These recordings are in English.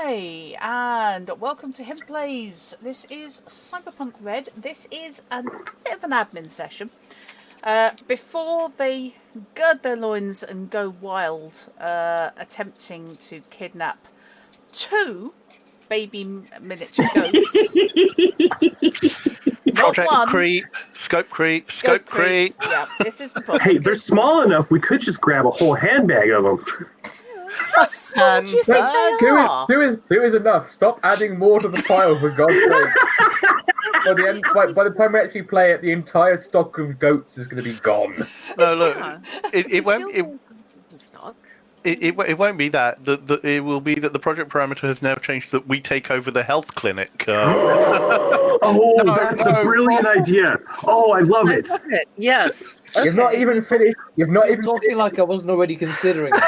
Hi, and welcome to Him Plays. This is Cyberpunk Red. This is a bit of an admin session. Before they gird their loins and go wild, attempting to kidnap 2 baby miniature goats. Not Project one. creep, scope creep. Yeah, this is the problem. Hey, they're small enough. We could just grab a whole handbag of them. How small do you think they are? Two is enough. Stop adding more to the pile, for God's sake. By the time we actually play it, the entire stock of goats is going to be gone. No, look, it won't. It won't be that. It will be that the project parameter has now changed that we take over the health clinic. That's a brilliant idea. Oh, I love it. Yes. Okay. You've not even finished. You've not even talking like I wasn't already considering it.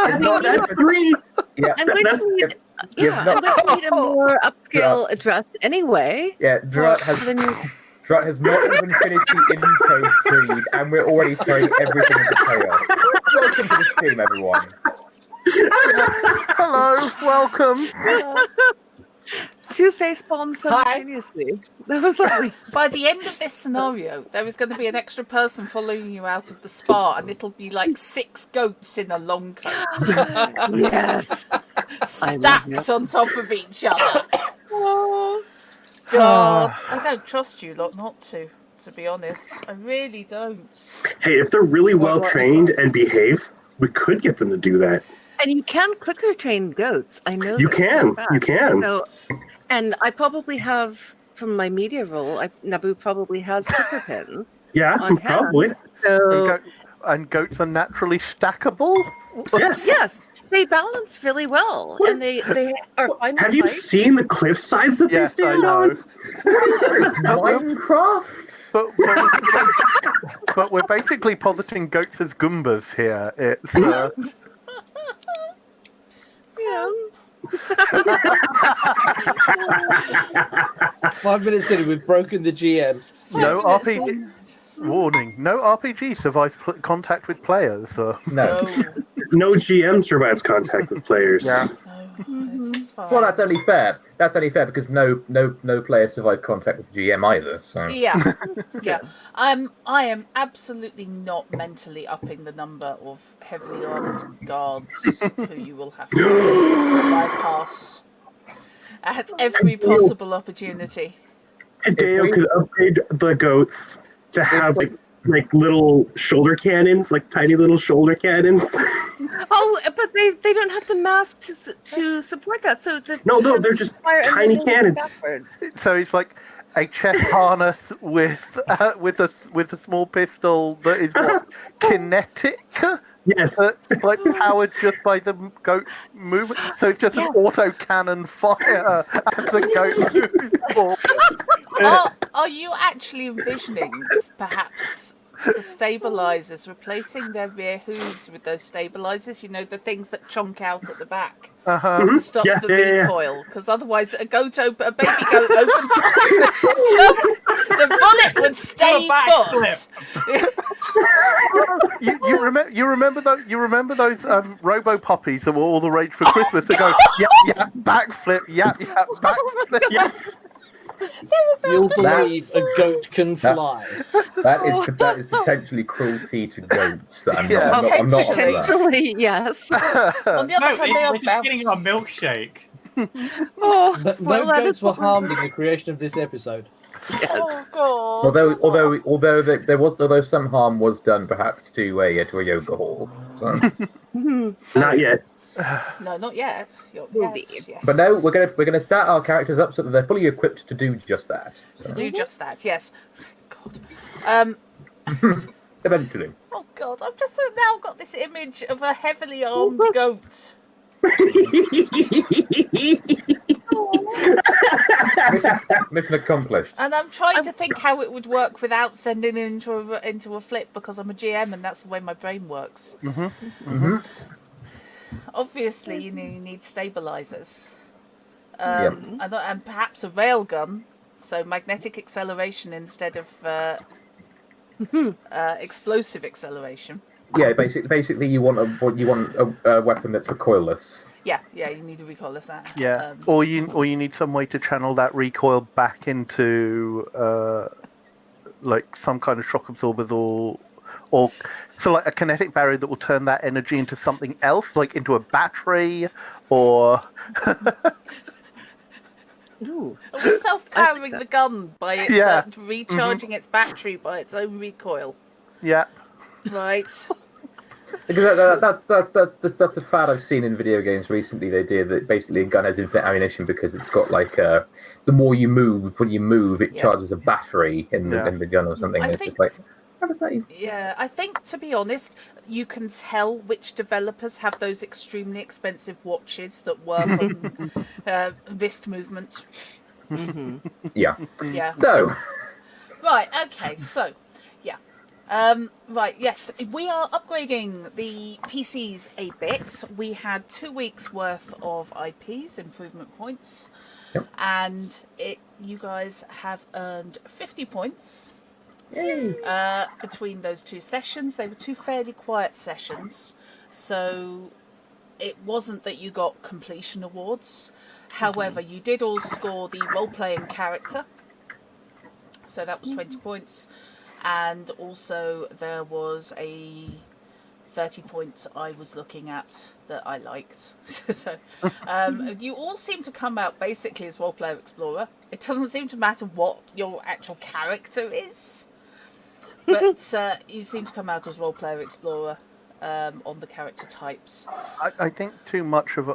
That's 3. Yeah, I'm going to need a more upscale address anyway. Yeah, Drat has not even finished the intro screen, and we're already throwing everything into chaos. Welcome to the stream, everyone. Hello, welcome. 2 face palms simultaneously. That was lovely. By the end of this scenario, there is going to be an extra person following you out of the spa, and it'll be like 6 goats in a long coat. Yes. Stacked on top of each other. Oh, God. I don't trust you lot not to be honest. I really don't. Hey, if they're really well trained and behave, we could get them to do that. And you can clicker train goats. I know you can. You can. So, and I probably have, from my media role, Naboo probably has clicker pins. Yeah, probably. So, and goats are naturally stackable? Yes. They balance really well, and they are fine. Have you seen the cliff sides that they stand on? Minecraft? But we're basically positing goats as Goombas here. It's yeah. 5 minutes in, we've broken the GM. No RPG. Warning: no RPG survives contact with players. No GM survives contact with players. Yeah. Well, that's only fair. That's only fair because no player survived contact with GM either. So yeah. I am absolutely not mentally upping the number of heavily armed guards who you will have to bypass at every possible opportunity. Hideo could upgrade the goats to have like little shoulder cannons, like tiny little shoulder cannons. Oh, but they don't have the mask to support that. So no, they're just tiny cannons. So it's like a chest harness with a small pistol that is kinetic. Yes. Like powered just by the goat movement. So it's just an auto cannon fire as the goat moves forward. Are you actually envisioning perhaps the stabilizers replacing their rear hooves with those stabilizers? You know, the things that chonk out at the back to stop the recoil. Because otherwise, a baby goat opens fire. The bullet would stay put. You remember those robo puppies that were all the rage for Christmas? They go backflip, backflip. Yes. You'll believe a goat can fly. That is potentially cruelty to goats. I'm not potentially, yes. On the other hand, they are we're just getting a milkshake. Oh, no goats were harmed in the creation of this episode. Yes. Oh God. Although some harm was done, perhaps to a yoga hall. So. Not yet. No, not yet. Yes. But no, we're gonna start our characters up so that they're fully equipped to do just that. So. To do just that, yes. God. Eventually. Oh God, I've just now got this image of a heavily armed goat. Mission accomplished. And I'm trying to think how it would work without sending it into a flip, because I'm a GM and that's the way my brain works. Obviously, you need stabilizers, and perhaps a railgun, so magnetic acceleration instead of explosive acceleration. Yeah, basically, you want a weapon that's recoilless. Yeah, you need a recoil assassin. Yeah, or you need some way to channel that recoil back into like some kind of shock absorbers or so like a kinetic barrier that will turn that energy into something else, like into a battery or. Ooh. Are we self-powering the gun by its recharging its battery by its own recoil? Yeah. Right. Because that's a fad I've seen in video games recently. They did that basically a gun has infinite ammunition because it's got like the more you move, when you move, it charges a battery in the gun or something. And it's just like, how does that even... Yeah, I think, to be honest, you can tell which developers have those extremely expensive watches that work on wrist movement. Mm-hmm. Yeah. So. Right, okay, so, right, yes, we are upgrading the PCs a bit. We had 2 weeks worth of IPs, improvement points, and you guys have earned 50 points. Between those 2 sessions. They were 2 fairly quiet sessions, so it wasn't that you got completion awards. However, you did all score the role-playing character, so that was 20 points, and also there was a 30 points I was looking at that I liked. So you all seem to come out basically as role-player explorer. It doesn't seem to matter what your actual character is. But you seem to come out as role-player explorer on the character types. I think too much of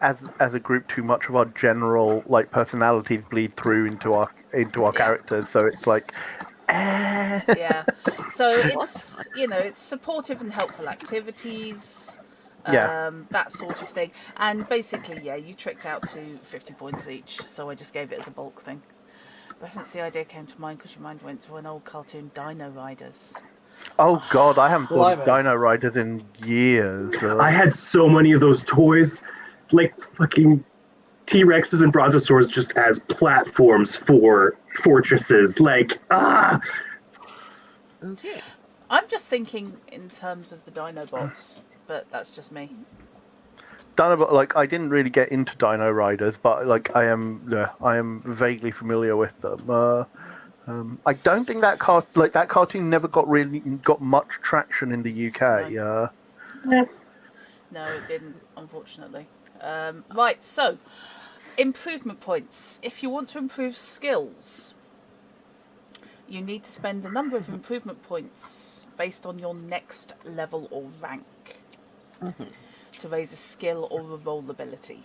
as a group, too much of our general personalities bleed through into our characters. So it's like, yeah. So it's it's supportive and helpful activities. That sort of thing. And basically, you tricked out to 50 points each. So I just gave it as a bulk thing. Reference the idea came to mind because your mind went to an old cartoon, Dino Riders. Oh God, I haven't thought of Dino Riders in years. I had so many of those toys, like fucking T-Rexes and Brontosaurs, just as platforms for fortresses. Like, Okay. I'm just thinking in terms of the Dinobots, but that's just me. I didn't really get into Dino Riders, but I am vaguely familiar with them. I don't think that cartoon never got much traction in the UK. No, it didn't, unfortunately. Right, so improvement points. If you want to improve skills, you need to spend a number of improvement points based on your next level or rank. To raise a skill or a role ability.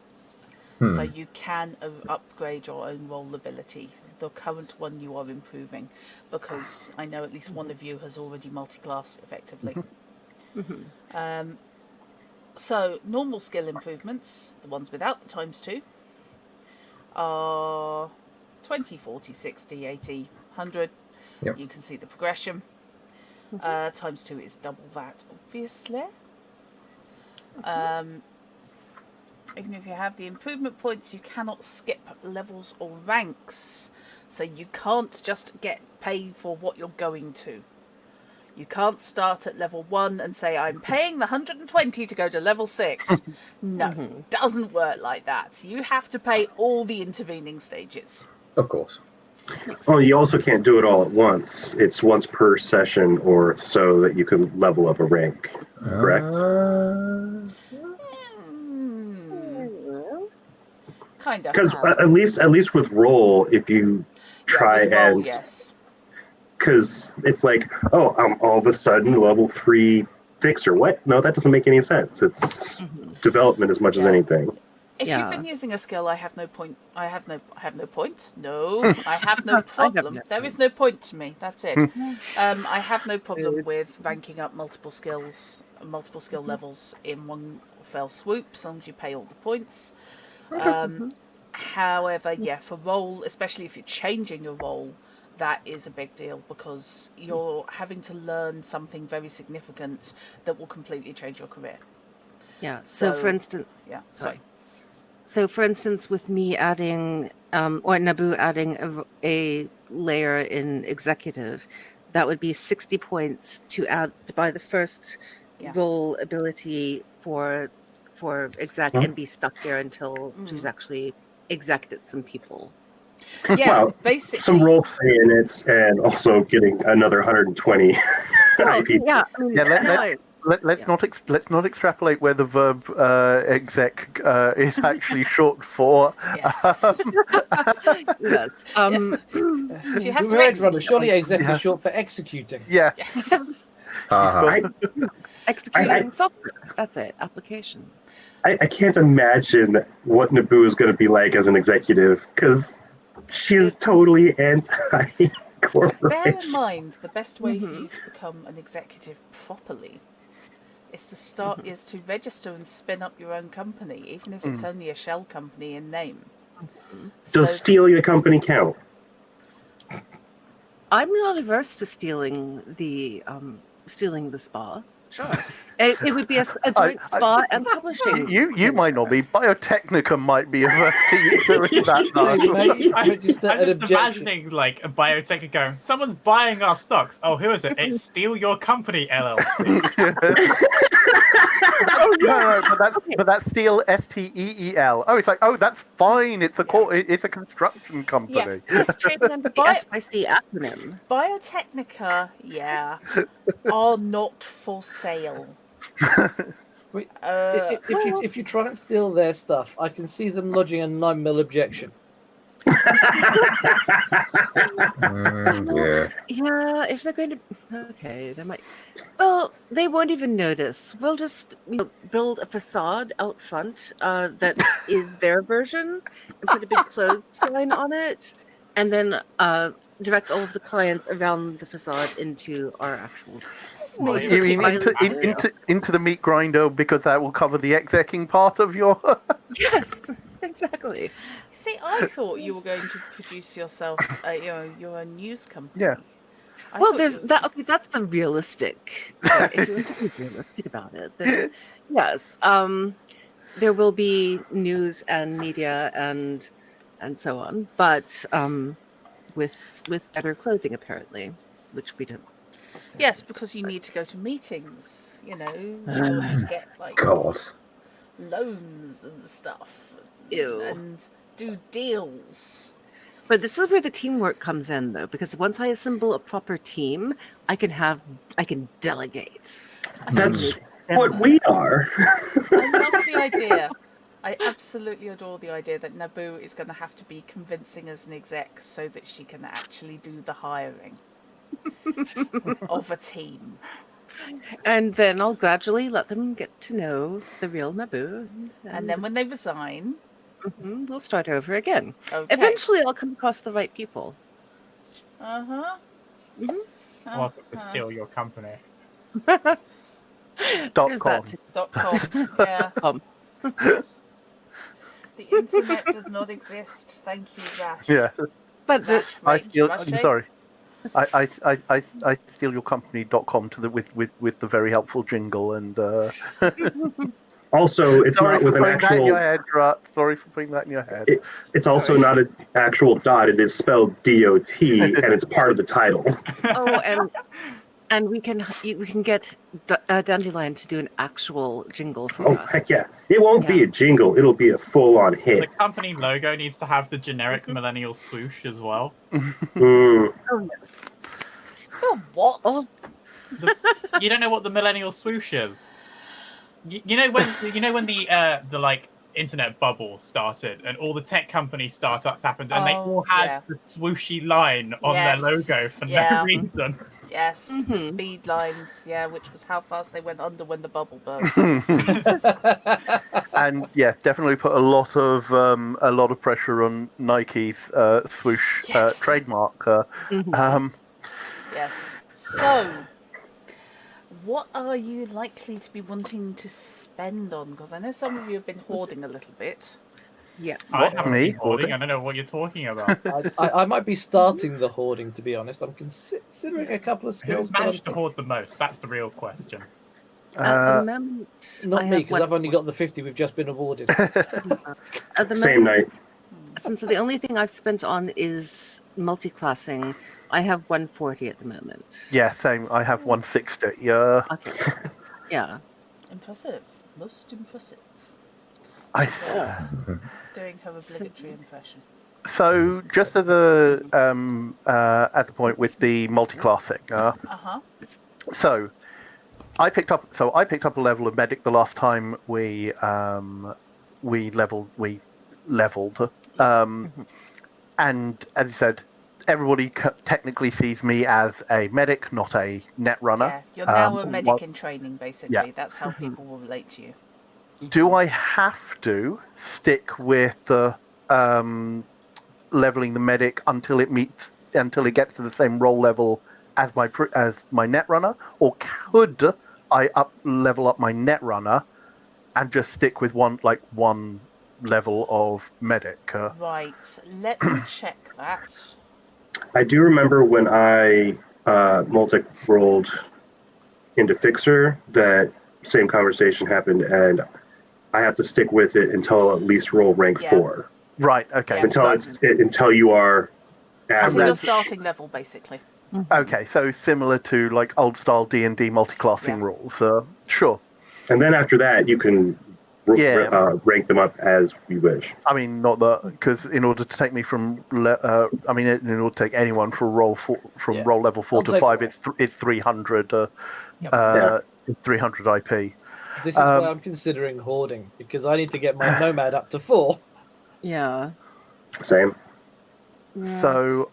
So you can upgrade your own role ability, the current one you are improving, because I know at least one of you has already multi-classed effectively. So normal skill improvements, the ones without the ×2, are 20, 40, 60, 80, 100. You can see the progression. ×2 is double that, obviously. Even if you have the improvement points, you cannot skip levels or ranks. So you can't just get paid for what you're going to. You can't start at level 1 and say, I'm paying the 120 to go to level 6. No, doesn't work like that. You have to pay all the intervening stages. Of course. Oh, you also can't do it all at once. It's once per session or so that you can level up a rank. Correct? Kind of. Because at least with roll, if you try and because it's like, oh, I'm all of a sudden level 3 fixer. What? No, that doesn't make any sense. It's development as much as anything. If you've been using a skill, I have no point. I have no point. No, I have no problem. There is no point to me. That's it. I have no problem with ranking up multiple skill levels in one fell swoop, as long as you pay all the points. However, for role, especially if you're changing your role, that is a big deal because you're having to learn something very significant that will completely change your career. Yeah. So for instance, So, for instance, with me adding, or Naboo adding a layer in executive, that would be 60 points to add by the first role ability for for exec and be stuck there until she's actually exected some people. Yeah, well, basically some role play in it, and also getting another 120 IP. Yeah, I mean, let's not extrapolate where the verb exec is actually short for. Yes. Yes. She has to Runner. execute. Surely exec is short for executing. Yeah. Yes. Executing software. That's it. Applications. I can't imagine what Naboo is going to be like as an executive, because she's totally anti-corporation. Bear in mind, the best way for you to become an executive properly is to register and spin up your own company, even if it's only a shell company in name. Does stealing a company count? I'm not averse to stealing the spa. Sure, it would be a joint spa and publishing. You might not be. Biotechnica might be averse to you doing that. I'm just imagining like a Biotechnica going, someone's buying our stocks. Oh, who is it? It's Steal Your Company LLC. No, but that's Steel STEEL. Oh, it's like, oh, that's fine. It's a construction company. Yeah, it's trading under the SYC acronym. Biotechnica, are not for sale. Wait, if you try and steal their stuff, I can see them lodging a 9mm objection. Yeah, if they're going to, they might. Well, they won't even notice. We'll just build a facade out front that is their version, and put a big clothesline on it, and then direct all of the clients around the facade into our actual. You mean into the meat grinder, because that will cover the execing part of your. Yes, exactly. See, I thought you were going to produce yourself, your own news company. Yeah. Well, there's that. Okay, that's the realistic. If you want to be realistic about it, then yes, there will be news and media and so on, but with better clothing apparently, which we don't. So. Yes, because you need to go to meetings, in order to get loans and stuff. Ew. And do deals. But this is where the teamwork comes in, though, because once I assemble a proper team, I can delegate. That's what we are. I love the idea. I absolutely adore the idea that Naboo is going to have to be convincing as an exec so that she can actually do the hiring of a team. And then I'll gradually let them get to know the real Naboo. And then when they resign... we'll start over again. Okay. Eventually I'll come across the right people. Welcome to Steal Your Company. .com. Yeah. The internet does not exist. Thank you, Rash. Yeah. But I'm sorry. I steal your company.com with the very helpful jingle and also it's not with an actual. That in your head, sorry for putting that in your head. It's also not an actual dot. It is spelled DOT, and it's part of the title. Oh, and we can get Dandelion to do an actual jingle for us. Oh heck yeah! It won't be a jingle. It'll be a full-on hit. The company logo needs to have the generic millennial swoosh as well. Oh yes. The what? You don't know what the millennial swoosh is? You know when the like internet bubble started and all the tech company startups happened and they all had the swooshy line on their logo for no reason. Yes, the speed lines, which was how fast they went under when the bubble burst. And definitely put a lot of pressure on Nike's swoosh trademark. Yes. So, what are you likely to be wanting to spend on? Because I know some of you have been hoarding a little bit. Yes. I haven't been hoarding. I don't know what you're talking about. I might be starting the hoarding, to be honest. I'm considering a couple of skills. Who's managed to hoard the most? That's the real question. At the moment, not me, because I've only got the 50 we've just been awarded. At the Same moment, night. Since the only thing I've spent on is multi-classing, I have 140 at the moment. Yeah, same. I have 160. Yeah. Okay. Yeah. Impressive. Most impressive. She says, doing her obligatory impression. So, just as a point with the multi-classing, so I picked up a level of medic the last time we leveled, and as you said, everybody technically sees me as a medic, not a net runner. Yeah, you're now a medic in training, basically. Yeah. That's how people will relate to you. Do I have to stick with the leveling the medic until it gets to the same role level as my net runner, or could I level up my net runner and just stick with one level of medic? Right, let me check that. I do remember when I multi-rolled into Fixer, that same conversation happened, and I have to stick with it until at least roll rank 4. Right. Okay. Until you are average. Until your starting level, basically. Okay, so similar to like old style D&D multi-classing rules. Sure. And then after that, you can rank them up as you wish. I mean, not that, because in order to take me from, in order to take anyone from role level 4 to 5, it's 300. 300 IP. This is why I'm considering hoarding, because I need to get my nomad up to 4. Yeah. Same. Yeah. So,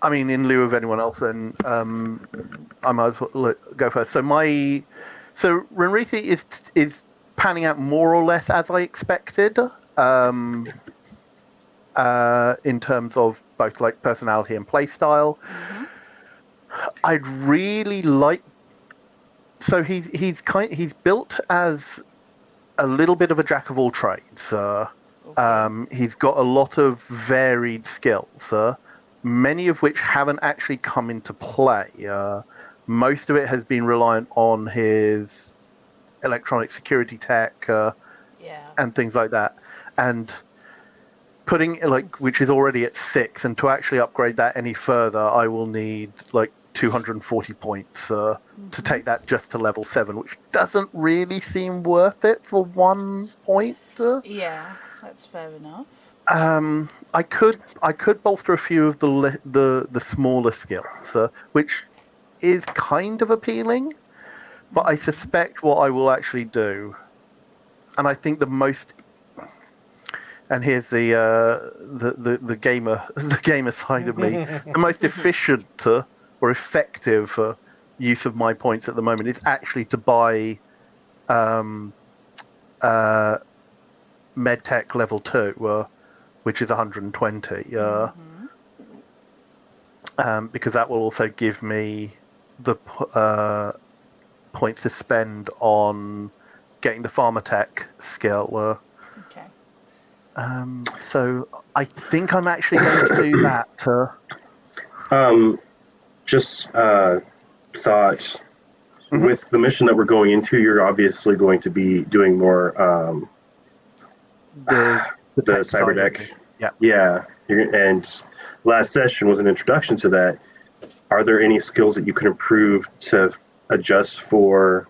I mean, in lieu of anyone else, then I might as well go first. So Renriti is panning out more or less as I expected, in terms of both like personality and play style. Mm-hmm. I'd really like. So he's built as a little bit of a jack of all trades. He's got a lot of varied skills, many of which haven't actually come into play. Most of it has been reliant on his electronic security tech and things like that. And putting which is already at 6, and to actually upgrade that any further, I will need 240 points to take that just to level 7, which doesn't really seem worth it for 1 point. Yeah, that's fair enough. I could bolster a few of the smaller skills, which is kind of appealing, but I suspect what I will actually do, and I think the most, and here's the gamer side of me, the most efficient or effective use of my points at the moment is actually to buy medtech level 2, which is 120, because that will also give me the points to spend on getting the pharmatech skill. Okay. So I think I'm actually going to do that. Just thought, with the mission that we're going into, you're obviously going to be doing more the cyber deck. Yeah. And last session was an introduction to that. Are there any skills that you can improve to adjust for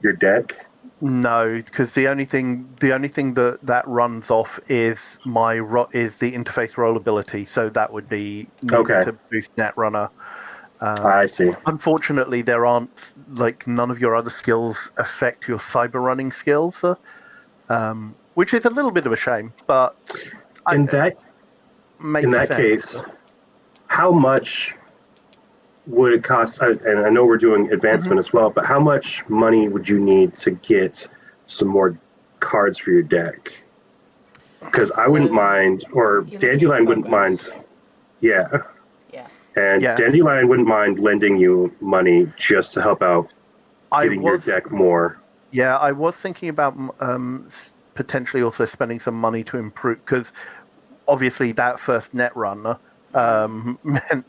your deck? No, because the only thing that runs off is is the interface rollability. So that would be to boost Netrunner. I see. Unfortunately, there aren't none of your other skills affect your cyber running skills, which is a little bit of a shame. But in that case, how much would it cost? And I know we're doing advancement as well, but how much money would you need to get some more cards for your deck? Because I wouldn't mind, or Dandelion wouldn't mind. Yeah. And Dandelion wouldn't mind lending you money just to help out getting your deck more. Yeah, I was thinking about potentially also spending some money to improve, because obviously that first net run meant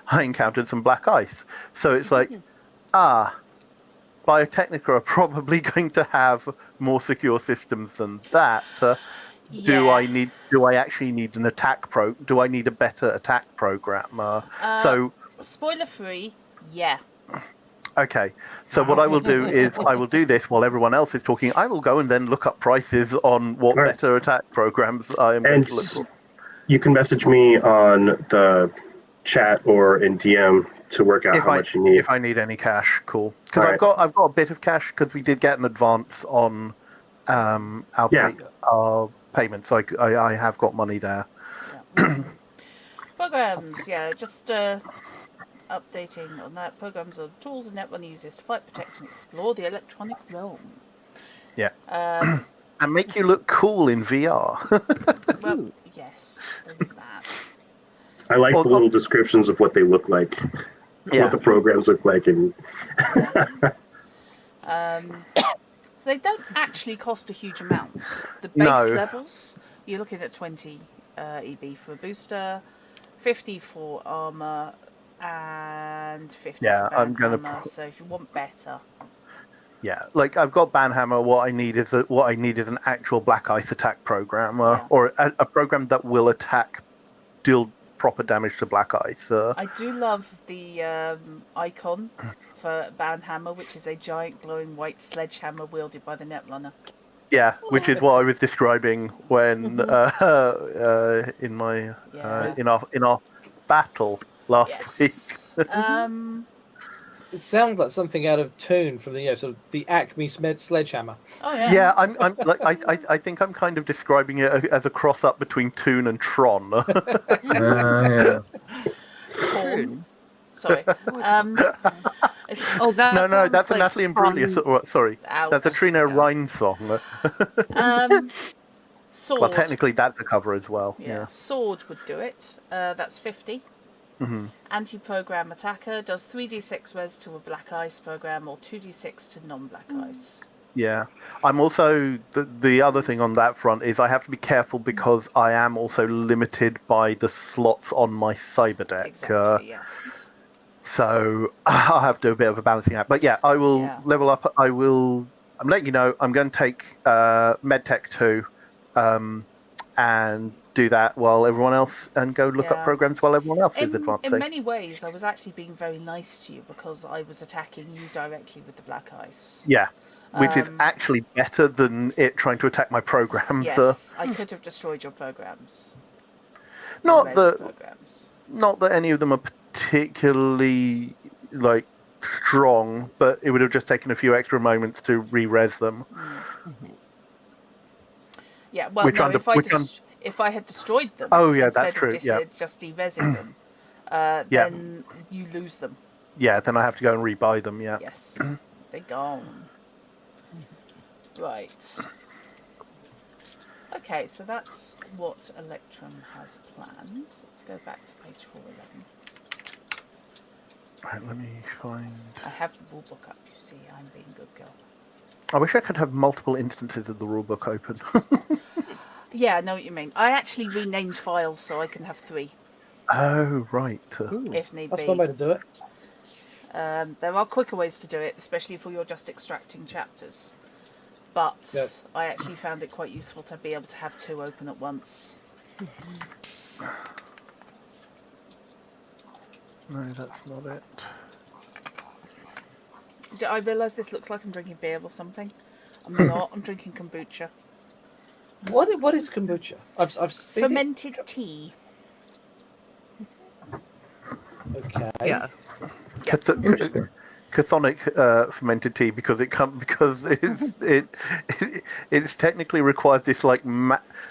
I encountered some black ice. So it's Biotechnica are probably going to have more secure systems than that. Do I actually need an attack do I need a better attack program? Spoiler free, yeah. Okay, so what I will do is I will do this while everyone else is talking. I will go and then look up prices on what better attack programs I am going to look for. You can message me on the chat or in DM to work out how much you need. If I need any cash, cool. Because I've got a bit of cash because we did get an advance on our payments. So I have got money there. Yeah. Programs, just updating on that. Programs are tools and network uses to fight, protect, and explore the electronic realm. Yeah. And make you look cool in VR. Well, yes, there is that. I like the little descriptions of what they look like, what the programs look like, and they don't actually cost a huge amount. The base levels, you're looking at 20 EB for a booster, 50 for armor, and 50 for banhammer. So if you want better. Yeah, like I've got Banhammer. What I need is an actual Black Ice attack program, or a program that will deal proper damage to Black Ice. I do love the icon for Banhammer, which is a giant glowing white sledgehammer wielded by the Netrunner. Yeah, which is what I was describing when in our battle last week. It sounds like something out of Toon from the sort of the Acme sledgehammer. Oh yeah. Yeah, I'm like I think I'm kind of describing it as a cross up between Toon and Tron. Torn. Sorry. No, that's a Natalie Imbruglia. Sorry, that's a Trina Rhine song. Sword. Well, technically that's a cover as well. Yeah. Sword would do it. That's 50. Mm-hmm. Anti-program attacker does 3d6 res to a Black Ice program or 2d6 to non-Black Ice. Yeah, I'm also the other thing on that front is I have to be careful because I am also limited by the slots on my cyber deck. Exactly. Yes. So I'll have to do a bit of a balancing act. But yeah, I will level up. I'm letting you know. I'm going to take MedTech 2 and do that while everyone else, and go look up programs while everyone else is advancing. In many ways, I was actually being very nice to you because I was attacking you directly with the Black Ice. Yeah, which is actually better than it trying to attack my programs. Yes, I could have destroyed your programs. Not that any of them are particularly strong, but it would have just taken a few extra moments to re-res them. Mm-hmm. Yeah, well, if I had destroyed them, that's true. Just de-resing them, then you lose them. Yeah, then I have to go and rebuy them. Yeah. Yes, they're gone. Right. Okay, so that's what Electrum has planned. Let's go back to page 411. Right, let me find. I have the rulebook up. You see, I'm being a good girl. I wish I could have multiple instances of the rulebook open. Yeah, I know what you mean. I actually renamed files so I can have 3. Oh, right. If need be. That's one way to do it. There are quicker ways to do it, especially if you're just extracting chapters. But I actually found it quite useful to be able to have 2 open at once. No, that's not it. I realise this looks like I'm drinking beer or something. I'm not. I'm drinking kombucha. What is kombucha? I've seen fermented tea. Okay. Yeah. Chthonic fermented tea because it technically requires this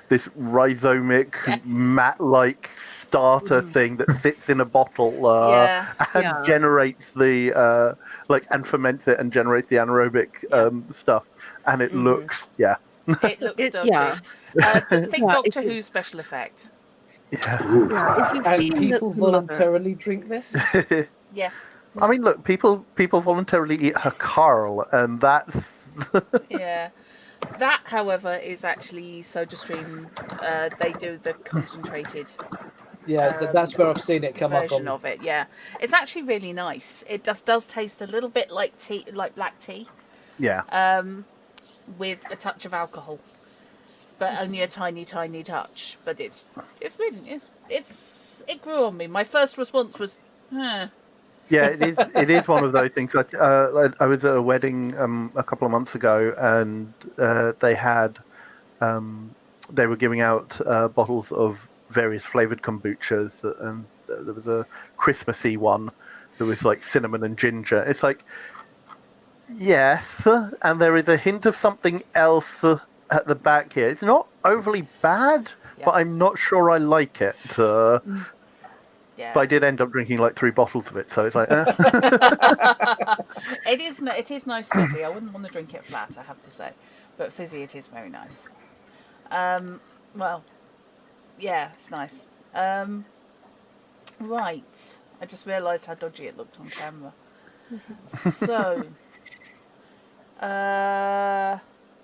this rhizomic mat-like starter thing that sits in a bottle and generates the and ferments it and generates the anaerobic stuff, and it looks It looks dirty. Think Doctor Who special effect. Yeah. If you've seen people voluntarily drink this. Yeah. I mean, look, people voluntarily eat her Carl, and that's yeah. That, however, is actually SodaStream. They do the concentrated. Yeah, that's where I've seen it come up. Version of it, yeah. It's actually really nice. It does taste a little bit like tea, like black tea. Yeah. With a touch of alcohol, but only a tiny touch. But it grew on me. My first response was, Yeah, it is. It is one of those things. I was at a wedding a couple of months ago, and they had they were giving out bottles of various flavored kombuchas, and there was a Christmassy one that was like cinnamon and ginger. It's like, yes, and there is a hint of something else at the back here. It's not overly bad, but I'm not sure I like it. Yeah. But I did end up drinking like 3 bottles of it, so it's like. It is nice fizzy. I wouldn't want to drink it flat, I have to say, but fizzy it is very nice. Well, yeah, it's nice. Right, I just realised how dodgy it looked on camera. So, I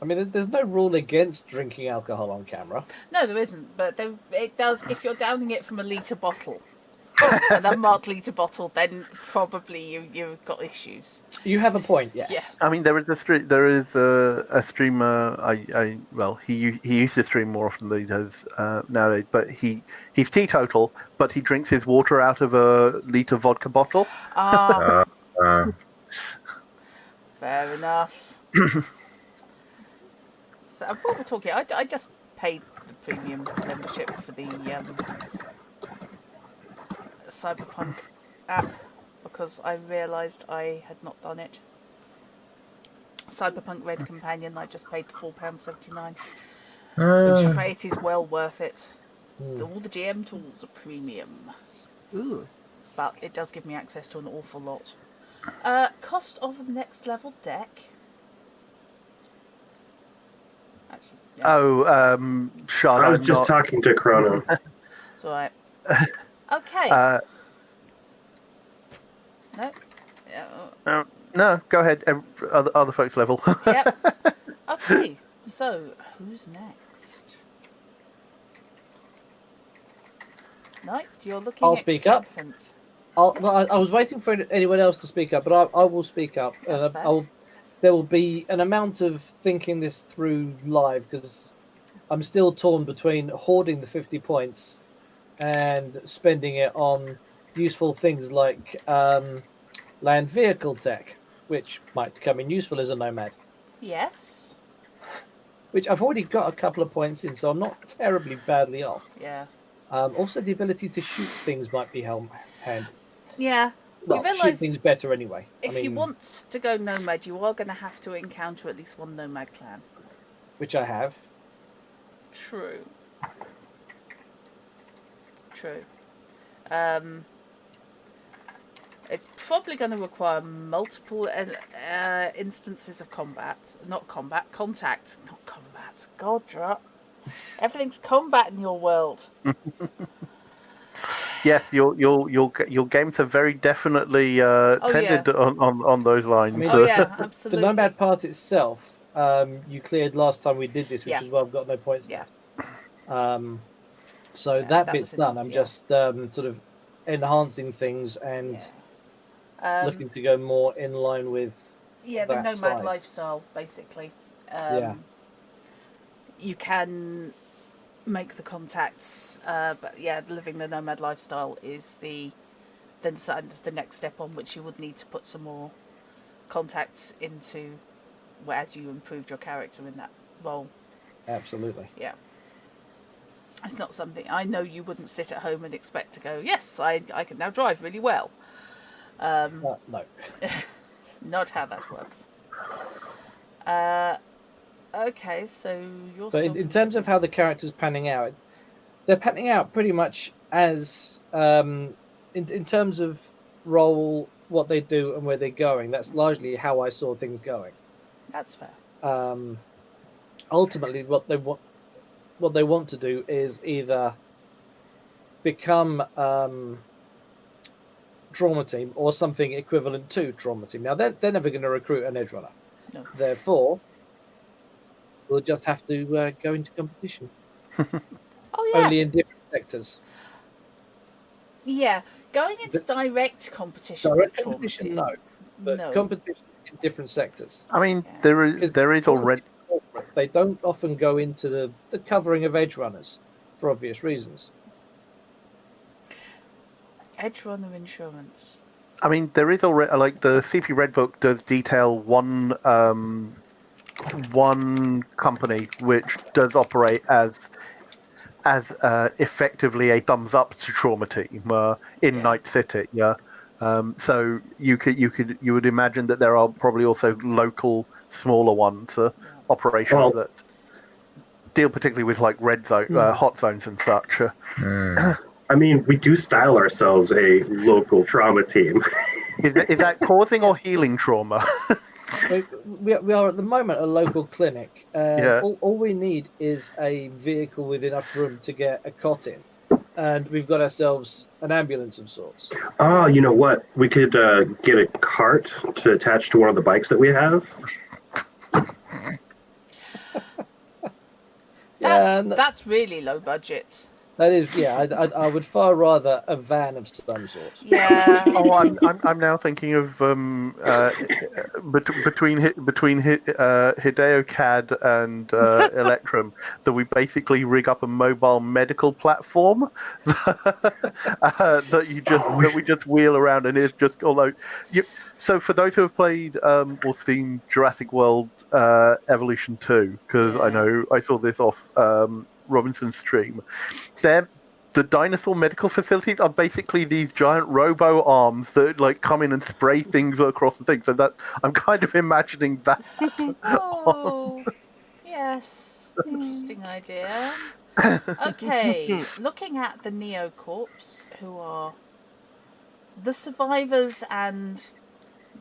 mean, there's no rule against drinking alcohol on camera. No, there isn't, but it does if you're downing it from a litre bottle. An unmarked litre bottle, then probably you've got issues. You have a point, yes. Yeah. I mean, there is a streamer. He used to stream more often than he does nowadays. But he's teetotal, but he drinks his water out of a litre vodka bottle. Fair enough. So while we're talking, I just paid the premium membership for the Cyberpunk app because I realised I had not done it. Cyberpunk Red Companion, I just paid the £4.79, which it is well worth it. All the GM tools are premium. Ooh. But it does give me access to an awful lot. Cost of the next level deck. Actually, yeah. Shard, I was just talking to Chrono. It's alright. Okay. No? Yeah. No, go ahead. Other folks level. Yep. Okay, so who's next? No, you're looking I'll speak up. expectant. I was waiting for anyone else to speak up, but I will speak up. That's fair. There will be an amount of thinking this through live because I'm still torn between hoarding the 50 points and spending it on useful things like land vehicle tech, which might come in useful as a nomad. Yes. Which I've already got a couple of points in, so I'm not terribly badly off. Yeah. Also, the ability to shoot things might be handy. Yeah. Well, shoot things better anyway. If you want to go nomad, you are going to have to encounter at least one nomad clan. Which I have. True. It's probably going to require multiple instances of contact. God, drop. Everything's combat in your world. Yes, your games are very definitely tended on those lines. I mean, absolutely. The nomad part itself, you cleared last time we did this, which is why I've got no points left. So that bit's done. I'm just sort of enhancing things and looking to go more in line with the nomad lifestyle, basically. You can make the contacts, but living the nomad lifestyle is the next step on which you would need to put some more contacts into as you improved your character in that role. Absolutely. Yeah. It's not something I know you wouldn't sit at home and expect to go, yes, I can now drive really well. No. Not how that works. Okay, so you're still... in terms of how the characters panning out, they're panning out pretty much as in terms of role, what they do and where they're going. That's largely how I saw things going. That's fair. Ultimately, what they want to do is either become Trauma Team or something equivalent to Trauma Team. Now, they're never going to recruit an edge runner. No. Therefore, we'll just have to go into competition. Oh, yeah. Only in different sectors. Yeah, going into direct competition with Trauma Team. No. But competition in different sectors. I mean, there is already... They don't often go into the covering of edge runners for obvious reasons. Edge runner insurance. I mean, there is already like the CP Red Book does detail one company which does operate as effectively a thumbs up to trauma team in Night City. Yeah. So you would imagine that there are probably also local smaller ones, operations that deal particularly with like red zone, hot zones and such. I mean, we do style ourselves a local trauma team. Is that causing or healing trauma? We are at the moment a local clinic. All we need is a vehicle with enough room to get a cot in, and we've got ourselves an ambulance of sorts. Oh, you know what? We could get a cart to attach to one of the bikes that we have. That's really low budget. That is, I would far rather a van of some sort. Yeah. I'm now thinking of between Hideo CAD and Electrum, that we basically rig up a mobile medical platform that we just wheel around, and it's just So for those who have played or seen Jurassic World Evolution 2, because I know I saw this off Robinson's stream, the dinosaur medical facilities are basically these giant robo arms that like come in and spray things across the thing. So that I'm kind of imagining that. Oh, yes, interesting idea. Okay, looking at the Neocorps, who are the survivors and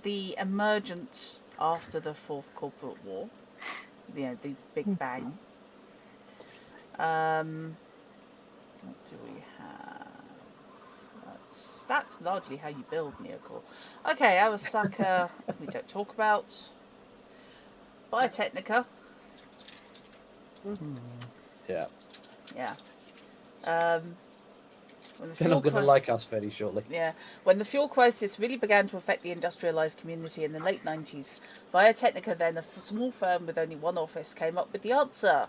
the emergent after the Fourth Corporate War, the Big Bang. What do we have? That's largely how you build Neocorp. Okay, Arasaka, we don't talk about. Biotechnica. Yeah. Yeah. They're not going to like us very shortly. Yeah. When the fuel crisis really began to affect the industrialised community in the late 90s, Biotechnica, then a small firm with only one office, came up with the answer.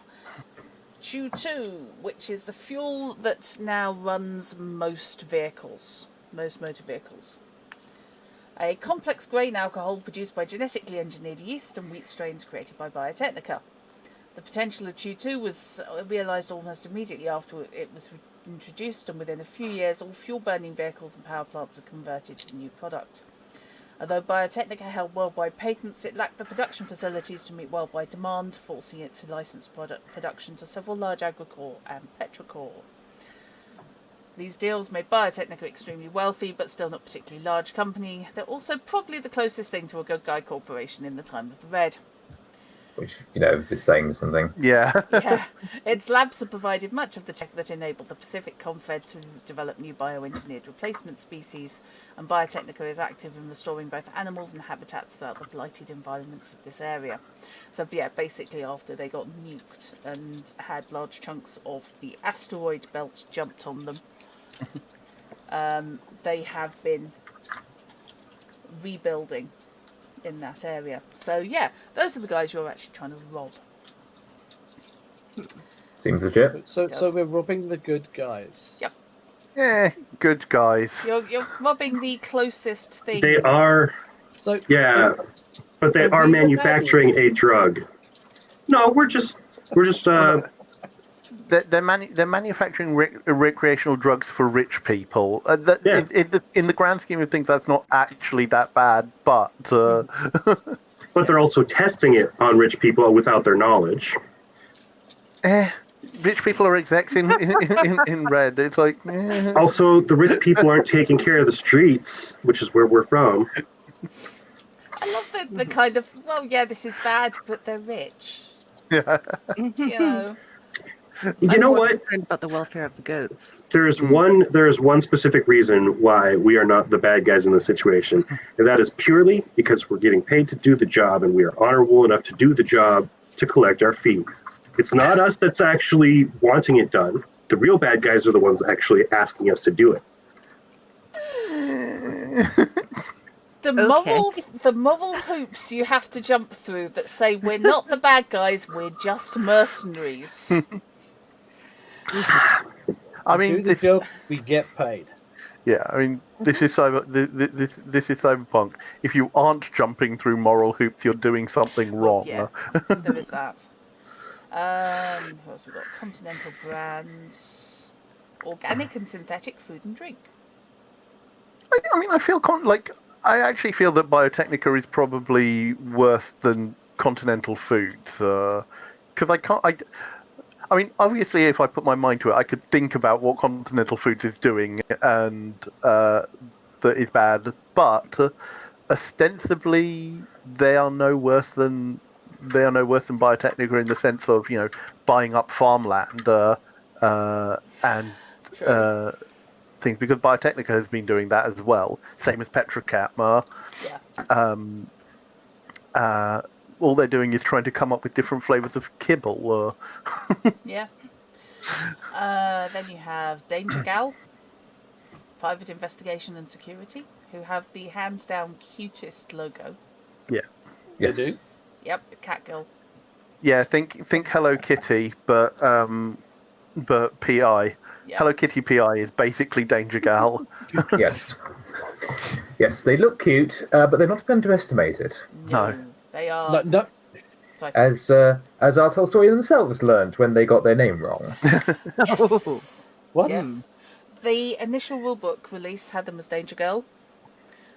Q2, which is the fuel that now runs most motor vehicles. A complex grain alcohol produced by genetically engineered yeast and wheat strains created by Biotechnica. The potential of Q2 was realised almost immediately after it was introduced, and within a few years all fuel-burning vehicles and power plants are converted to the new product. Although Biotechnica held worldwide patents, it lacked the production facilities to meet worldwide demand, forcing it to license production to several large Agricor and Petrocor. These deals made Biotechnica extremely wealthy, but still not particularly large company. They're also probably the closest thing to a good guy corporation in the time of the Red. Which, is saying something. Yeah. Yeah. Its labs have provided much of the tech that enabled the Pacific Confed to develop new bioengineered replacement species, and Biotechnica is active in restoring both animals and habitats throughout the blighted environments of this area. So, yeah, basically after they got nuked and had large chunks of the asteroid belt jumped on them, they have been rebuilding in that area. So yeah, those are the guys you're actually trying to rob. Seems legit. So we're robbing the good guys. Yep. Yeah, good guys. You're robbing the closest thing. They are. So yeah, but they are manufacturing a drug. No, we're just. They're manufacturing recreational drugs for rich people. In the grand scheme of things, that's not actually that bad, but... But they're also testing it on rich people without their knowledge. Rich people are execs in Red. It's like... Also, the rich people aren't taking care of the streets, which is where we're from. I love the kind of, well, yeah, this is bad, but they're rich. Yeah. You know what? About the welfare of the goats. There is one specific reason why we are not the bad guys in this situation, and that is purely because we're getting paid to do the job, and we are honorable enough to do the job to collect our fee. It's not us that's actually wanting it done. The real bad guys are the ones actually asking us to do it. The moral hoops you have to jump through that say we're not the bad guys, we're just mercenaries. I mean, do the job, we get paid. Yeah, I mean, this is this is Cyberpunk. If you aren't jumping through moral hoops, you're doing something wrong. Yeah, there is that. What else we got? Continental brands, organic and synthetic food and drink. I mean, I actually feel that Biotechnica is probably worse than Continental Foods, because I mean, obviously, if I put my mind to it, I could think about what Continental Foods is doing and that is bad. But ostensibly, they are no worse than Biotechnica in the sense of buying up farmland and things, because Biotechnica has been doing that as well. Same as Petrochem. All they're doing is trying to come up with different flavors of kibble. Yeah. Then you have Danger Gal, Private Investigation and Security, who have the hands down cutest logo. Yeah. Yes. They do. Yep, Catgirl. Yeah, think Hello Kitty, but PI. Yep. Hello Kitty PI is basically Danger Gal. Yes. Yes, they look cute, but they're not underestimated. No. They are. No. Sorry. As our Tolstoy themselves learned when they got their name wrong. Yes. What? Yes. The initial rulebook release had them as Danger Girl.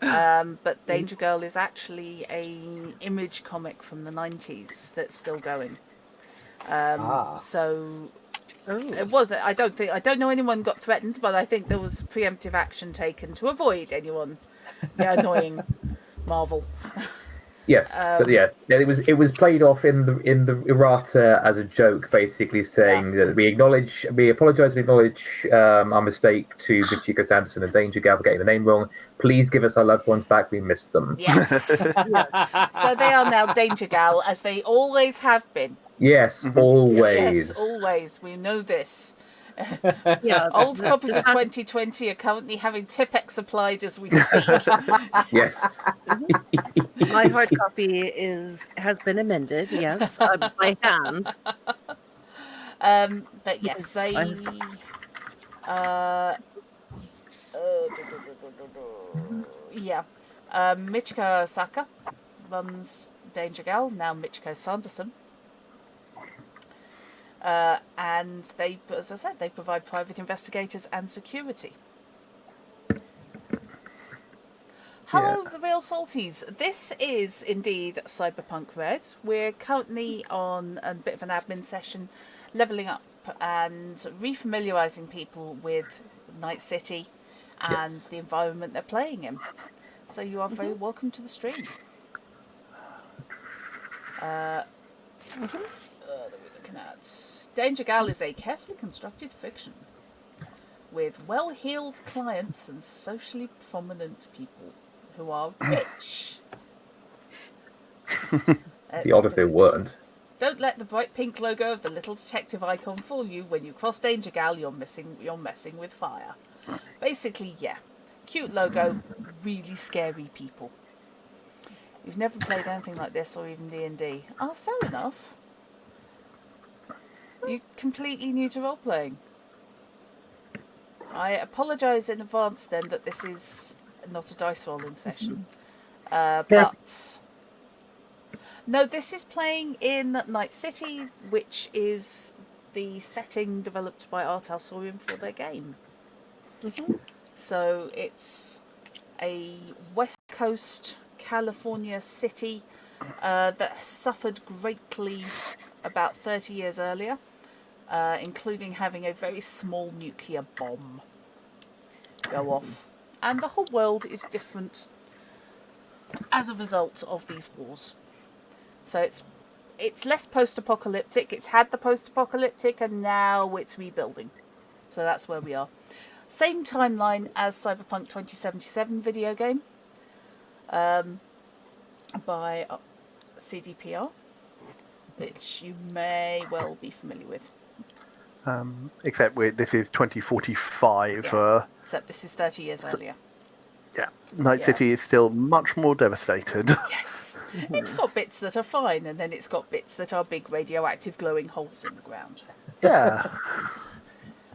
But Danger Girl is actually a Image comic from the 90s that's still going. So it was. I don't know anyone got threatened, but I think there was preemptive action taken to avoid anyone annoying Marvel. Yes, but yes, it was played off in the errata as a joke, basically saying that we apologise and acknowledge our mistake to Michiko Sanderson and Danger Gal for getting the name wrong. Please give us our loved ones back. We missed them. Yes. So they are now Danger Gal, as they always have been. Yes, always. Yes, always. We know this. Yeah, Old copies of 2020 are currently having Tipex applied as we speak. Yes. my hard copy has been amended. Yes, by hand. But yes, they. Michiko Osaka runs Danger Gal, now Michiko Sanderson. And they, as I said, they provide private investigators and security. Hello, the real salties. This is indeed Cyberpunk Red. We're currently on a bit of an admin session, levelling up and refamiliarising people with Night City and the environment they're playing in. So you are very welcome to the stream. Danger Gal is a carefully constructed fiction with well-heeled clients and socially prominent people who are rich. The odd if they weren't. Don't let the bright pink logo of the little detective icon fool you. When you cross Danger Gal, you're messing with fire. Basically, yeah. Cute logo, really scary people. You've never played anything like this or even D&D. Oh, fair enough. You're completely new to role-playing. I apologise in advance then that this is not a dice rolling session. But no, this is playing in Night City, which is the setting developed by Art Alsorium for their game. So it's a West Coast California city that suffered greatly about 30 years earlier, including having a very small nuclear bomb go off. And the whole world is different as a result of these wars. So it's less post-apocalyptic. It's had the post-apocalyptic, and now it's rebuilding. So that's where we are. Same timeline as Cyberpunk 2077 video game by CDPR, which you may well be familiar with. Except this is 2045. Yeah. Except this is 30 years earlier. Yeah, Night City is still much more devastated. Yes. It's got bits that are fine, and then it's got bits that are big radioactive glowing holes in the ground. Yeah.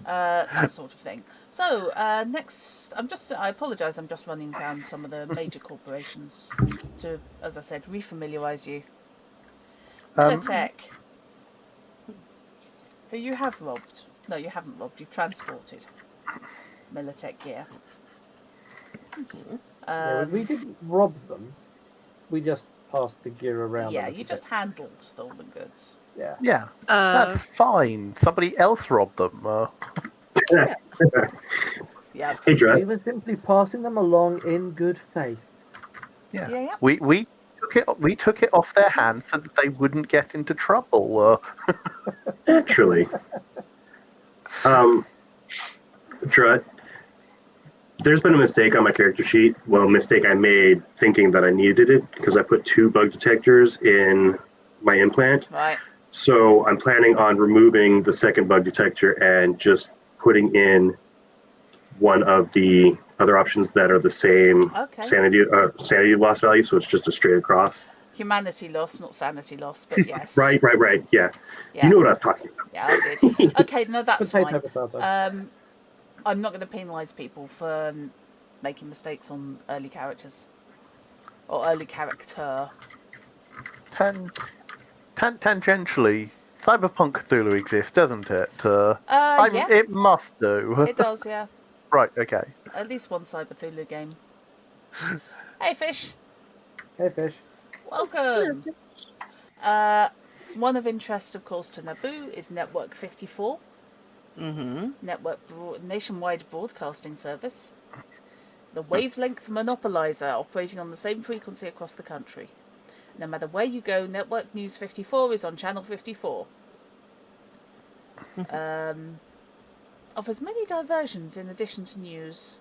that sort of thing. So next, I apologise. I'm just running down some of the major corporations to, as I said, refamiliarise you. Militech, who you have robbed. No, you haven't robbed. You've transported Militech gear. We didn't rob them. We just passed the gear around. Yeah, you just handled stolen goods. Yeah. That's fine. Somebody else robbed them. Yeah. Hey, Dre. We were simply passing them along in good faith. Yeah. We took it off their hands so that they wouldn't get into trouble. Naturally. Dre, there's been a mistake on my character sheet. Well, a mistake I made thinking that I needed it because I put 2 bug detectors in my implant. Right. So I'm planning on removing the second bug detector and just putting in one of the other options that are the same sanity loss value. So it's just a straight across. Humanity loss, not sanity loss, but yes. Right. Yeah. You know what I was talking about. Yeah, I did. Okay, no, that's fine. I'm not going to penalise people for making mistakes on early characters. Or early character. Tangentially, Cyberpunk Cthulhu exists, doesn't it? Yeah. It must do. It does, yeah. Right, okay. At least one Cyber Cthulhu game. Hey, Fish. Hey, Fish. Welcome. One of interest, of course, to Naboo is Network 54. Nationwide broadcasting service. The wavelength monopolizer operating on the same frequency across the country. No matter where you go, Network News 54 is on Channel 54. Offers many diversions in addition to news.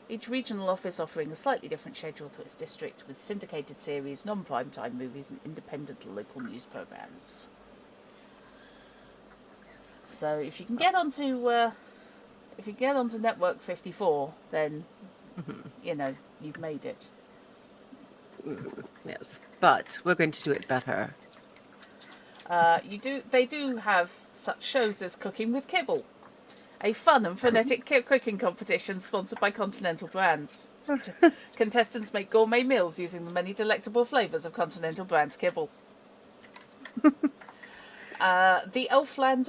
Each regional office offering a slightly different schedule to its district, with syndicated series, non-primetime movies, and independent local news programs. So if you can get onto Network 54, then you've made it. Yes, but we're going to do it better. They do have such shows as Cooking with Kibble, a fun and frenetic cooking competition sponsored by Continental Brands. Contestants make gourmet meals using the many delectable flavours of Continental Brands kibble. The Elflands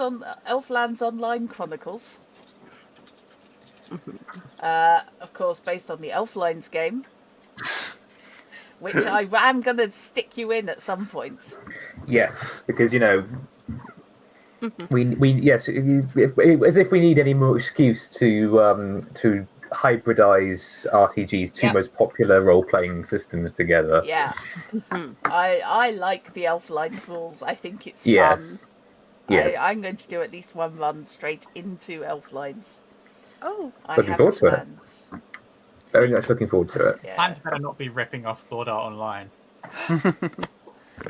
Online Chronicles. Of course, based on the Elflines game, which I am going to stick you in at some point. Yes, because as if we need any more excuse to hybridize RTG's 2 most popular role-playing systems together. Yeah. I like the Elflines rules. I think it's fun. Yes. I'm going to do at least one run straight into Elflines. Oh, looking forward to it. Very much looking forward to it. Yeah. Plans better not be ripping off Sword Art Online.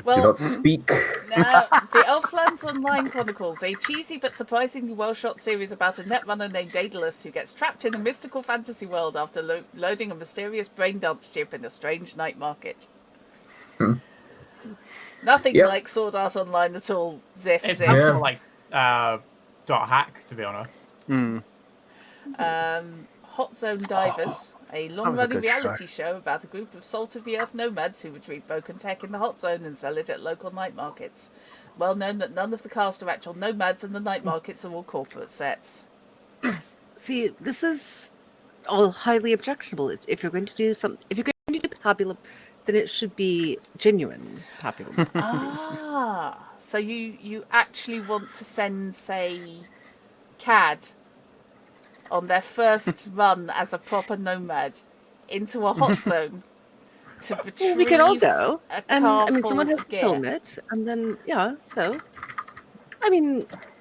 Well, do not speak. No, the Elflands Online Chronicles, a cheesy but surprisingly well-shot series about a netrunner named Daedalus who gets trapped in a mystical fantasy world after loading a mysterious brain dance chip in a strange night market. Nothing like Sword Art Online at all, Ziff. It's Ziff. more like Dot Hack, to be honest. Hot Zone Divers, a long-running reality show about a group of salt-of-the-earth nomads who retrieve broken tech in the hot zone and sell it at local night markets. Well known that none of the cast are actual nomads and the night markets are all corporate sets. See, this is all highly objectionable. If you're going to do Pabulum, then it should be genuine Pabulum. So you actually want to send, say, CAD on their first run as a proper nomad into a hot zone to retrieve we could all go, and someone has to film it, and then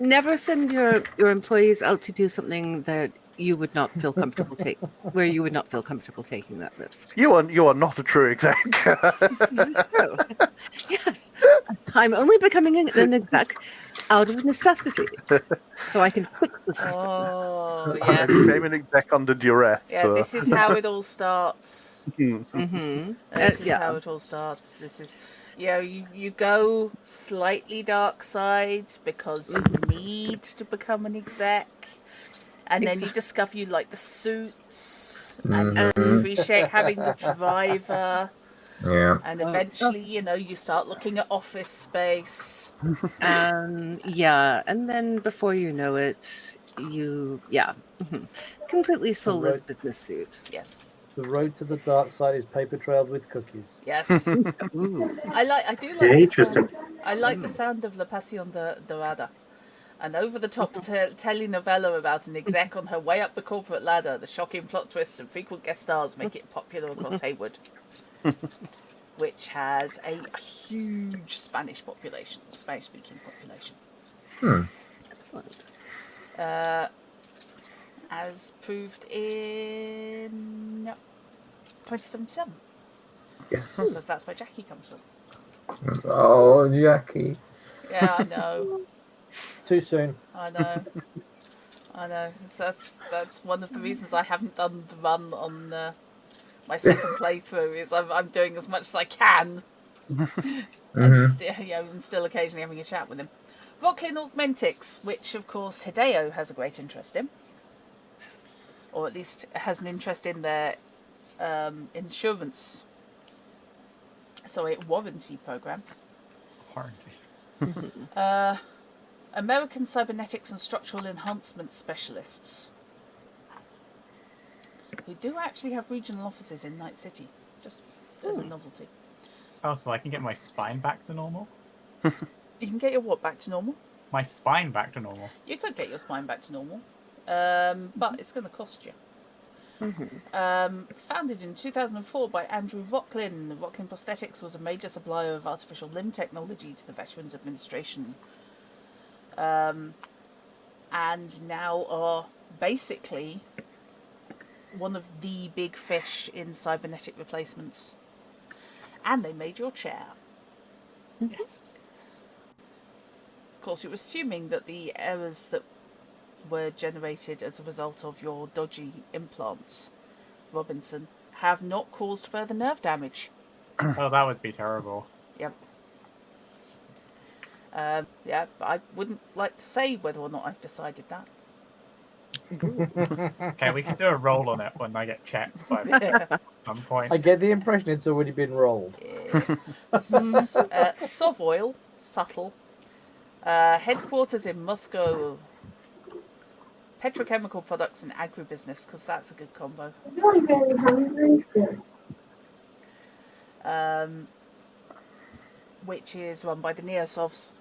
never send your employees out to do something that you would not feel comfortable taking that risk. You are not a true exec. This is true. Yes, I'm only becoming an exec out of necessity, so I can fix the system. Oh, I yes. became an exec under duress. Yeah, this is how it all starts. Mm-hmm. This is how it all starts. This is you go slightly dark side because you need to become an exec, and then you discover you like the suits and you appreciate having the driver. Yeah. And eventually, you start looking at office space. Yeah, and then before you know it, completely soulless business suit. Yes. The road to the dark side is paper trailed with cookies. Yes. Ooh. I do like the sound. I like the sound of La Pasión Dorada. An over-the-top telenovela about an exec on her way up the corporate ladder. The shocking plot twists and frequent guest stars make it popular across Haywood, which has a huge Spanish-speaking population. Excellent. As proved in 2077. Yes. Because that's where Jackie comes from. Oh, Jackie. Yeah, I know. Too soon. I know. So that's one of the reasons I haven't done the run on my second playthrough. Is I'm doing as much as I can, and still occasionally having a chat with him. Rocklin Augmentics, which of course Hideo has a great interest in, or at least has an interest in their warranty program. American Cybernetics and Structural Enhancement Specialists, who do actually have regional offices in Night City, just as a novelty. Oh, so I can get my spine back to normal? You can get your what back to normal? My spine back to normal. You could get your spine back to normal, but it's going to cost you. Founded in 2004 by Andrew Rocklin, Rocklin Prosthetics was a major supplier of artificial limb technology to the Veterans Administration, and now are basically one of the big fish in cybernetic replacements. And they made your chair. Yes. Of course, you're assuming that the errors that were generated as a result of your dodgy implants, Robinson, have not caused further nerve damage. Oh, that would be terrible. Yep. I wouldn't like to say whether or not I've decided that. Okay, we can do a roll on it when I get checked by some point. I get the impression it's already been rolled. Sovoil, subtle. Headquarters in Moscow. Petrochemical products and agribusiness, because that's a good combo. Which is run by the Neosovs.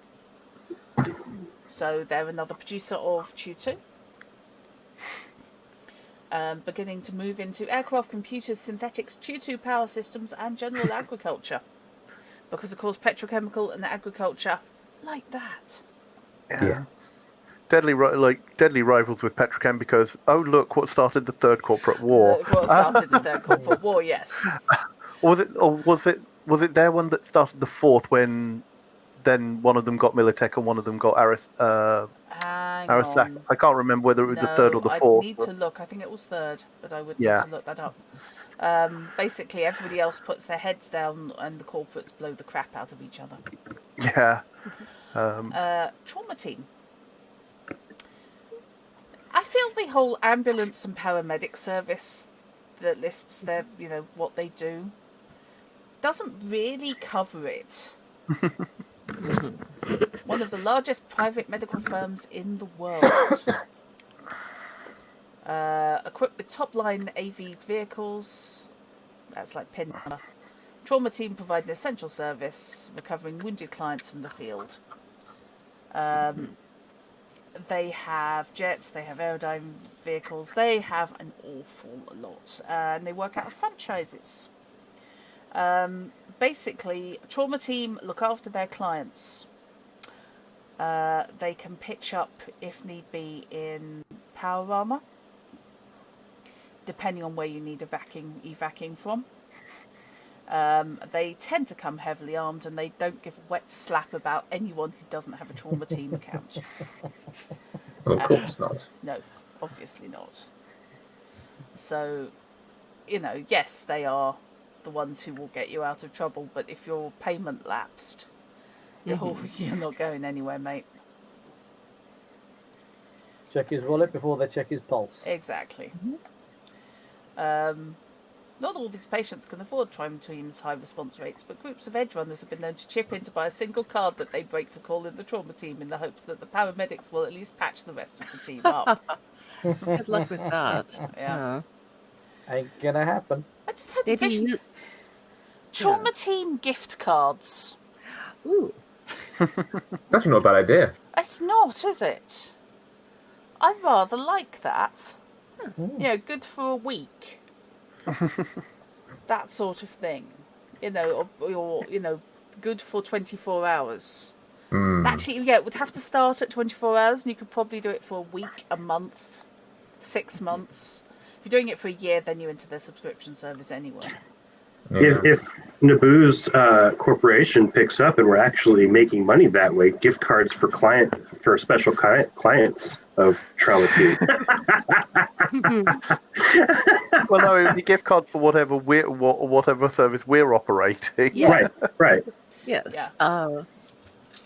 So they're another producer of Chew 2. Beginning to move into aircraft, computers, synthetics, Chew 2 power systems, and general agriculture. Because, of course, petrochemical and agriculture, like that. Yeah. Deadly rivals with Petrochem because, oh, look, what started the Third Corporate War. What started the Third Corporate War, yes. Was it their one that started the Fourth when then one of them got Militech and one of them got Arasaka? I can't remember whether it was the third or the fourth. I need to look. I think it was third, but I would need to look that up. Basically, everybody else puts their heads down and the corporates blow the crap out of each other. Yeah. Trauma team. I feel the whole ambulance and paramedic service that lists their, what they do, doesn't really cover it. One of the largest private medical firms in the world. Equipped with top-line AV vehicles. That's like pin. Trauma team provide an essential service, recovering wounded clients from the field. They have jets, they have aerodyne vehicles, they have an awful lot. And they work out of franchises. Basically, trauma team look after their clients. They can pitch up, if need be, in power armor, depending on where you need evacing from. They tend to come heavily armed, and they don't give a wet slap about anyone who doesn't have a trauma team account. Well, of course not. No, obviously not. So, yes, they are the ones who will get you out of trouble, but if your payment lapsed, you're not going anywhere, mate. Check his wallet before they check his pulse. Exactly. Not all these patients can afford Trim Team's high response rates, but groups of edge runners have been known to chip in to buy a single card that they break to call in the trauma team in the hopes that the paramedics will at least patch the rest of the team up. Good luck with that. Yeah. Ain't gonna happen. I just had a vision. Trauma team gift cards. Ooh. That's not a bad idea. It's not, is it? I rather like that. Good for a week. That sort of thing. Or good for 24 hours. Actually, it would have to start at 24 hours, and you could probably do it for a week, a month, 6 months. If you're doing it for a year, then you're into their subscription service anyway. Yeah. If Naboo's corporation picks up and we're actually making money that way, gift cards for special clients of Trauma Team. Well, no, it would be gift card for whatever service we're operating. Yeah. Right. Yes. Yeah.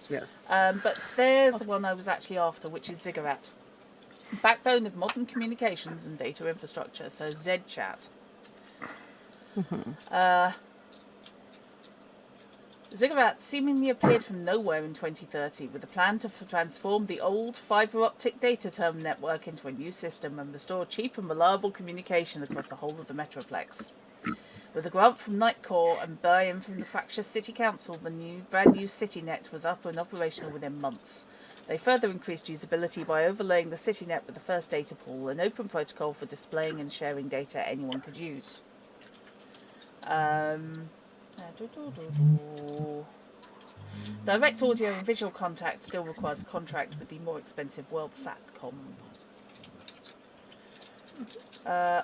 Yes. But there's the one I was actually after, which is Ziggurat. Backbone of modern communications and data infrastructure, so ZChat. Ziggurat seemingly appeared from nowhere in 2030 with a plan to transform the old fibre optic data terminal network into a new system and restore cheap and reliable communication across the whole of the Metroplex. With a grant from Nightcore and buy-in from the fractious City Council, the brand new CityNet was up and operational within months. They further increased usability by overlaying the CityNet with the first data pool, an open protocol for displaying and sharing data anyone could use. Direct audio and visual contact still requires a contract with the more expensive World Satcom.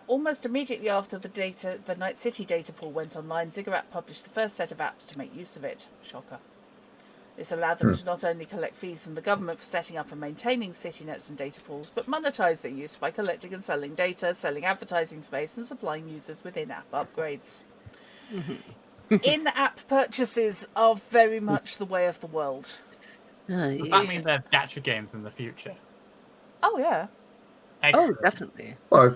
Almost immediately after the Night City data pool went online, Ziggurat published the first set of apps to make use of it. Shocker. This allowed them to not only collect fees from the government for setting up and maintaining city nets and data pools, but monetize their use by collecting and selling data, selling advertising space, and supplying users with in-app upgrades. In-app purchases are very much the way of the world. Does that mean there's gacha games in the future? Oh, yeah. Excellent. Oh, definitely. Well,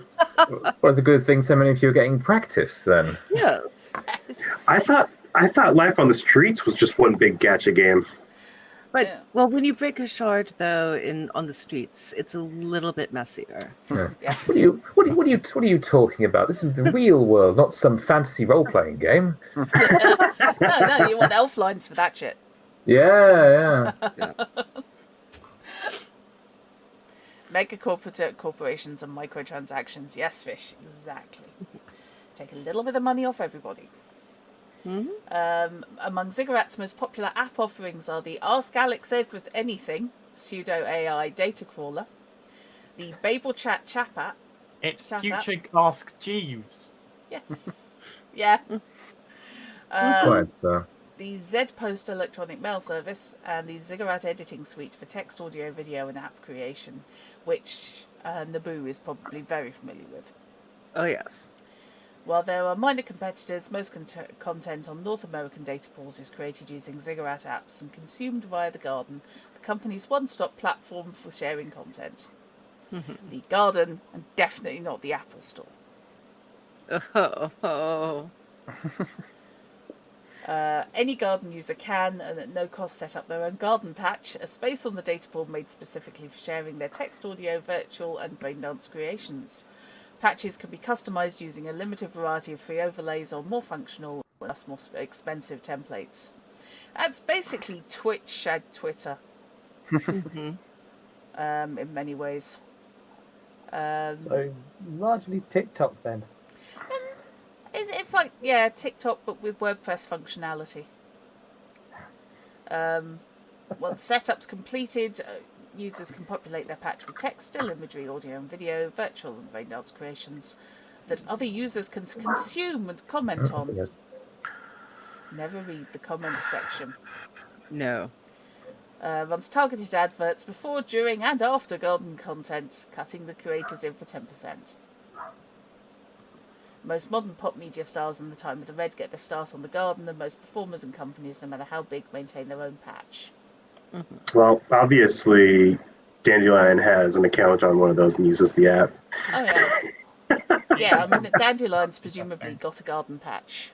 it's a good thing so many of you are getting practice then. Yes. I thought life on the streets was just one big gacha game. But well, when you break a shard though on the streets, it's a little bit messier. Yes. Yes. What are you talking about? This is the real world, not some fantasy role-playing game. No, you want elf lines for that shit. Yeah. Mega corporations and microtransactions. Yes, fish. Exactly. Take a little bit of money off everybody. Among Ziggurat's most popular app offerings are the Ask Alex Anything pseudo AI data crawler, the Babel Chat app. It's Chat future app. Ask Jeeves. Yes. Yeah. The Z-Post electronic mail service, and the Ziggurat editing suite for text, audio, video, and app creation, which Naboo is probably very familiar with. Oh, yes. While there are minor competitors, most content on North American data pools is created using Ziggurat apps and consumed via The Garden, the company's one-stop platform for sharing content. The Garden, and definitely not the Apple Store. Oh. Any Garden user can, and at no cost, set up their own Garden Patch, a space on the data pool made specifically for sharing their text, audio, virtual, and braindance creations. Patches can be customized using a limited variety of free overlays or more functional, thus more expensive templates. That's basically Twitch shag Twitter. In many ways. So largely TikTok then. It's like, TikTok, but with WordPress functionality. Once setup's completed, users can populate their patch with text, still imagery, audio and video, virtual and braindance creations that other users can consume and comment on. Yes. Never read the comments section. No. Runs targeted adverts before, during and after Garden content, cutting the creators in for 10%. Most modern pop media stars in the time of the Red get their start on the Garden, and most performers and companies, no matter how big, maintain their own patch. Mm-hmm. Well, obviously, Dandelion has an account on one of those and uses the app. Oh, yeah. Yeah, I mean, Dandelion's presumably got a garden patch.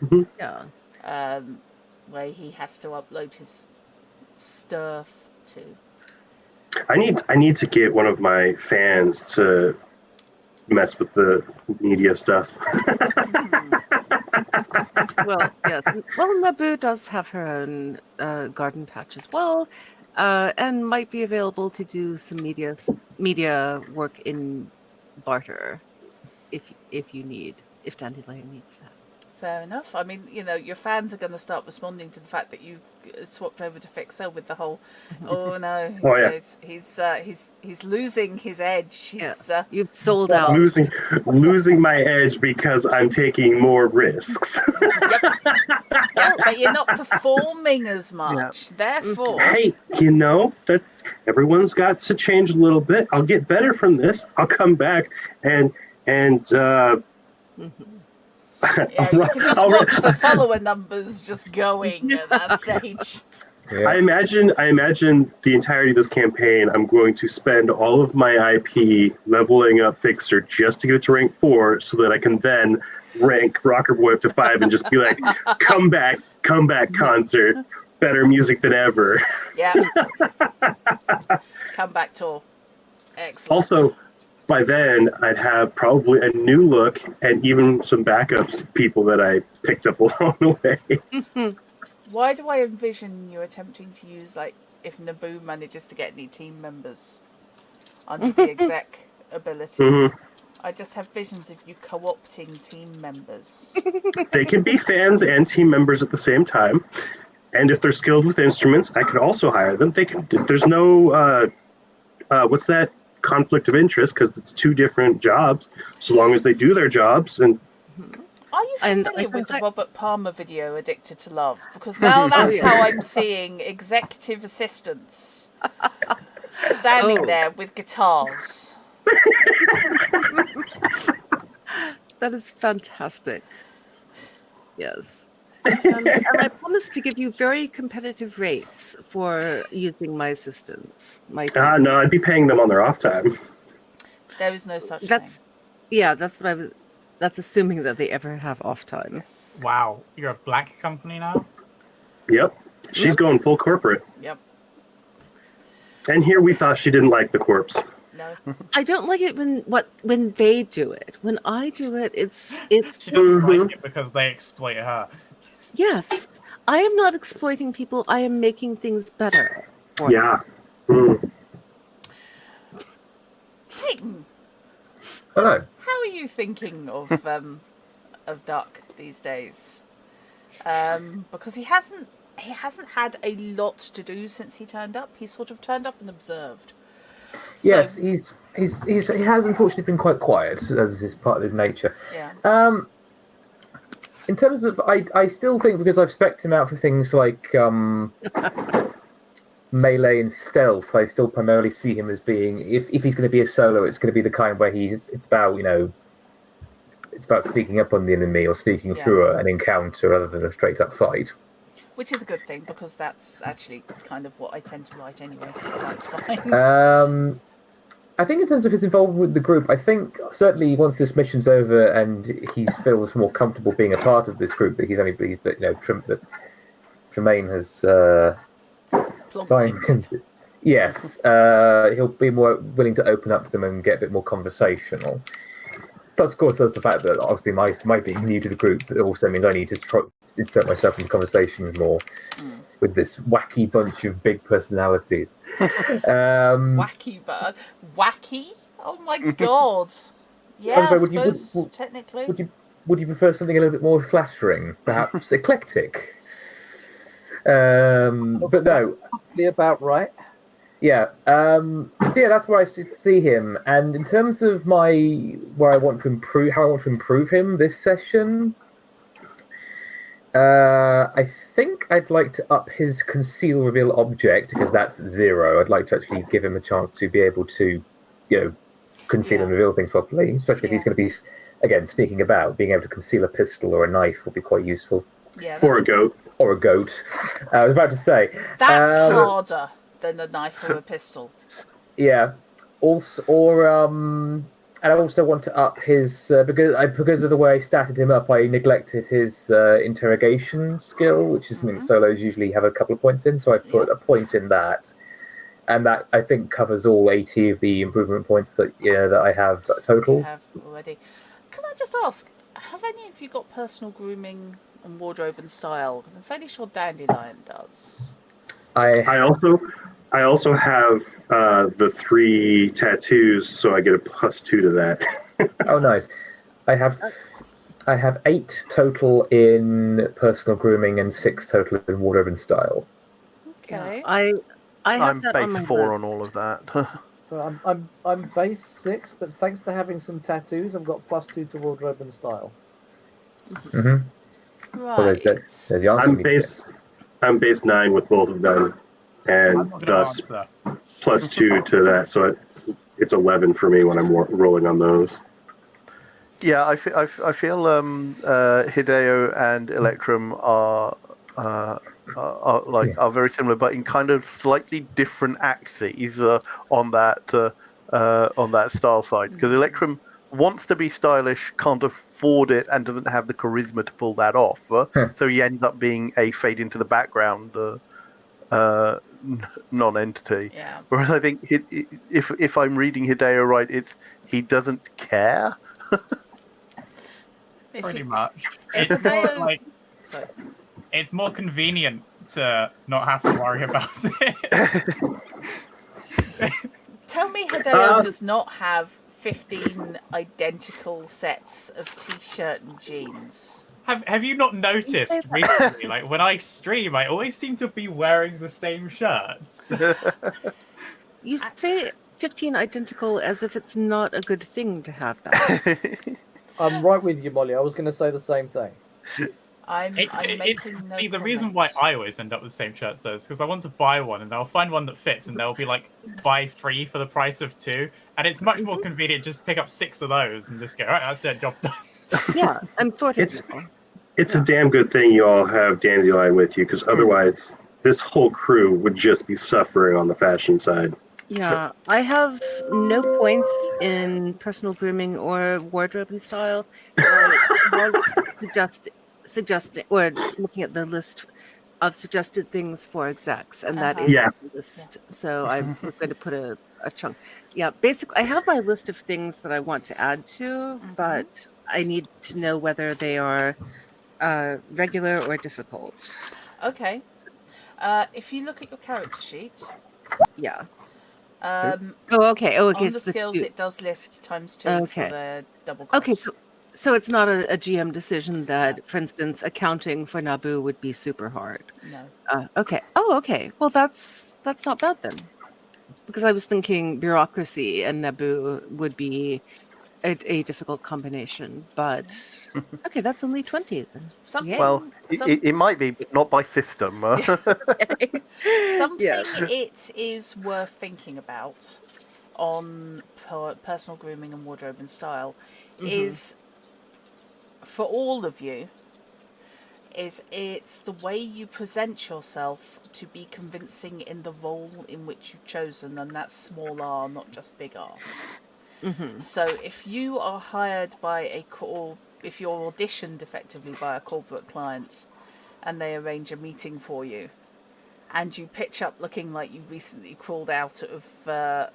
Mm-hmm. Yeah. Where he has to upload his stuff to. I need to get one of my fans to mess with the media stuff. Well, yes. Well, Naboo does have her own garden patch as well, and might be available to do some media work in barter, if Dandelion needs that. Fair enough. I mean, your fans are going to start responding to the fact that you swapped over to Fixer with the whole, oh no, he's losing his edge. You've sold out. Losing my edge because I'm taking more risks. Yep, but you're not performing as much. Yeah. Therefore, hey, that everyone's got to change a little bit. I'll get better from this. I'll come back and. Yeah, you can just watch the follower numbers just going at that stage. Yeah. I imagine the entirety of this campaign, I'm going to spend all of my IP leveling up Fixer just to get it to rank 4, so that I can then rank Rocker Boy up to 5 and just be like, come back, concert, better music than ever. Yeah. Comeback tour. Excellent. Also, by then, I'd have probably a new look and even some backups people that I picked up along the way. Why do I envision you attempting to use, if Naboo manages to get any team members under the exec ability? Mm-hmm. I just have visions of you co-opting team members. They can be fans and team members at the same time. And if they're skilled with instruments, I could also hire them. There's no, what's that? Conflict of interest, because it's 2 different jobs, so long as they do their jobs. And are you familiar with the Robert Palmer video Addicted to Love? Because now that's how I'm seeing executive assistants standing there with guitars. That is fantastic. Yes. And I promise to give you very competitive rates for using my assistants. No, I'd be paying them on their off time. There is no such thing. Yeah, that's what I was. That's assuming that they ever have off time. Yes. Wow, you're a black company now? Yep, she's going full corporate. Yep. And here we thought she didn't like the corpse. No. I don't like it when they do it. When I do it, it's. She doesn't like it because they exploit her. Yes, I am not exploiting people. I am making things better. Yeah. Clayton. Hello. How are you thinking of Duck these days? Because he hasn't had a lot to do since he turned up. He's sort of turned up and observed. Yes, he has unfortunately been quite quiet, as is part of his nature. Yeah. In terms of, I still think, because I've spec'd him out for things like melee and stealth, I still primarily see him as being, if he's going to be a solo, it's going to be the kind where it's about sneaking up on the enemy or sneaking through an encounter rather than a straight up fight. Which is a good thing, because that's actually kind of what I tend to write anyway, so that's fine. I think in terms of his involvement with the group, I think certainly once this mission's over and he feels more comfortable being a part of this group, that that Tremaine has signed him. Yes, he'll be more willing to open up to them and get a bit more conversational. Plus, of course, there's the fact that obviously my being new to the group also means I need to try insert myself into conversations more with this wacky bunch of big personalities. Wacky? Oh my god! Yeah, I suppose technically. Would you prefer something a little bit more flattering, perhaps eclectic? But no, probably about right. Yeah. So yeah, that's where I see him. And in terms of how I want to improve him this session, I think I'd like to up his conceal reveal object, because that's 0. I'd like to actually give him a chance to be able to, conceal and reveal things properly, especially if he's going to be again, speaking about being able to conceal a pistol or a knife would be quite useful. Yeah, or a goat. Or a goat. I was about to say. That's harder than a knife or a pistol. Yeah. Also, and I also want to up his because of the way I statted him up. I neglected his interrogation skill, which is something solos usually have a couple of points in. So I put a point in that, and that I think covers all 80 of the improvement points that I have total. You have already. Can I just ask? Have any of you got personal grooming and wardrobe and style? Because I'm fairly sure Dandelion does. I also have the 3 tattoos, so I get a +2 to that. Oh, nice. I have 8 total in personal grooming and 6 total in wardrobe and style. Okay. Yeah, I have I'm that base on my 4 list. on all of that. So I'm base 6, but thanks to having some tattoos, I've got +2 to wardrobe and style. Mm-hmm. Right. Well, there's the answer. I'm base 9 with both of them, and thus +2 to that, so it's 11 for me when I'm rolling on those. Yeah, I feel Hideo and Electrum are very similar, but in kind of slightly different axes on that style side. Because Electrum wants to be stylish, can't afford it, and doesn't have the charisma to pull that off. So he ends up being a fade into the background non-entity. Yeah. Whereas I think if I'm reading Hideo right, he doesn't care. Pretty much. It's more convenient to not have to worry about it. Tell me Hideo does not have 15 identical sets of t-shirt and jeans. Have you not noticed recently, like when I stream, I always seem to be wearing the same shirts? You say 15 identical as if it's not a good thing to have that. I'm right with you, Molly. I was going to say the same thing. I'm making no See, the comments. reason why I always end up with the same shirts, though, is because I want to buy one, and I'll find one that fits, and they'll be like, buy 3 for the price of 2, and it's much more convenient just pick up 6 of those and just go, alright, that's it, job done. Yeah, I'm sorted. It's a damn good thing you all have Dandelion with you, because otherwise this whole crew would just be suffering on the fashion side. Yeah, I have no points in personal grooming or wardrobe and style. Suggesting or looking at the list of suggested things for execs, and that is the list. Yeah. So I was going to put a chunk. Yeah, basically, I have my list of things that I want to add to, but I need to know whether they are regular or difficult. Okay. If you look at your character sheet. Yeah. Okay. On the skills, it does list ×2 for the double cost. Okay, so it's not a GM decision that, for instance, accounting for Naboo would be super hard. No. Okay. Oh, okay. Well, that's not bad then, because I was thinking bureaucracy and Naboo would be a difficult combination. But okay, that's only 20 then. It might be, but not by system. Something it is worth thinking about on personal grooming and wardrobe and style is, for all of you, it's the way you present yourself to be convincing in the role in which you've chosen, and that's small r, not just big R. So if you are hired by if you're auditioned effectively by a corporate client and they arrange a meeting for you, and you pitch up looking like you recently crawled out of the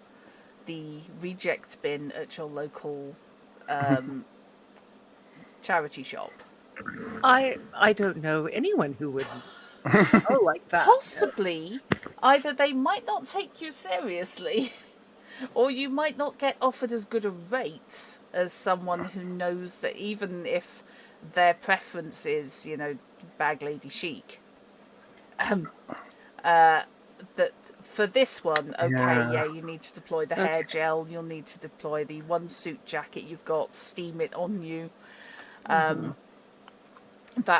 reject bin at your local charity shop. I don't know anyone who would like that. Possibly, either they might not take you seriously, or you might not get offered as good a rate as someone who knows that even if their preference is, bag lady chic, that for this one, you need to deploy the hair gel, you'll need to deploy the one suit jacket you've got, steam it on you, that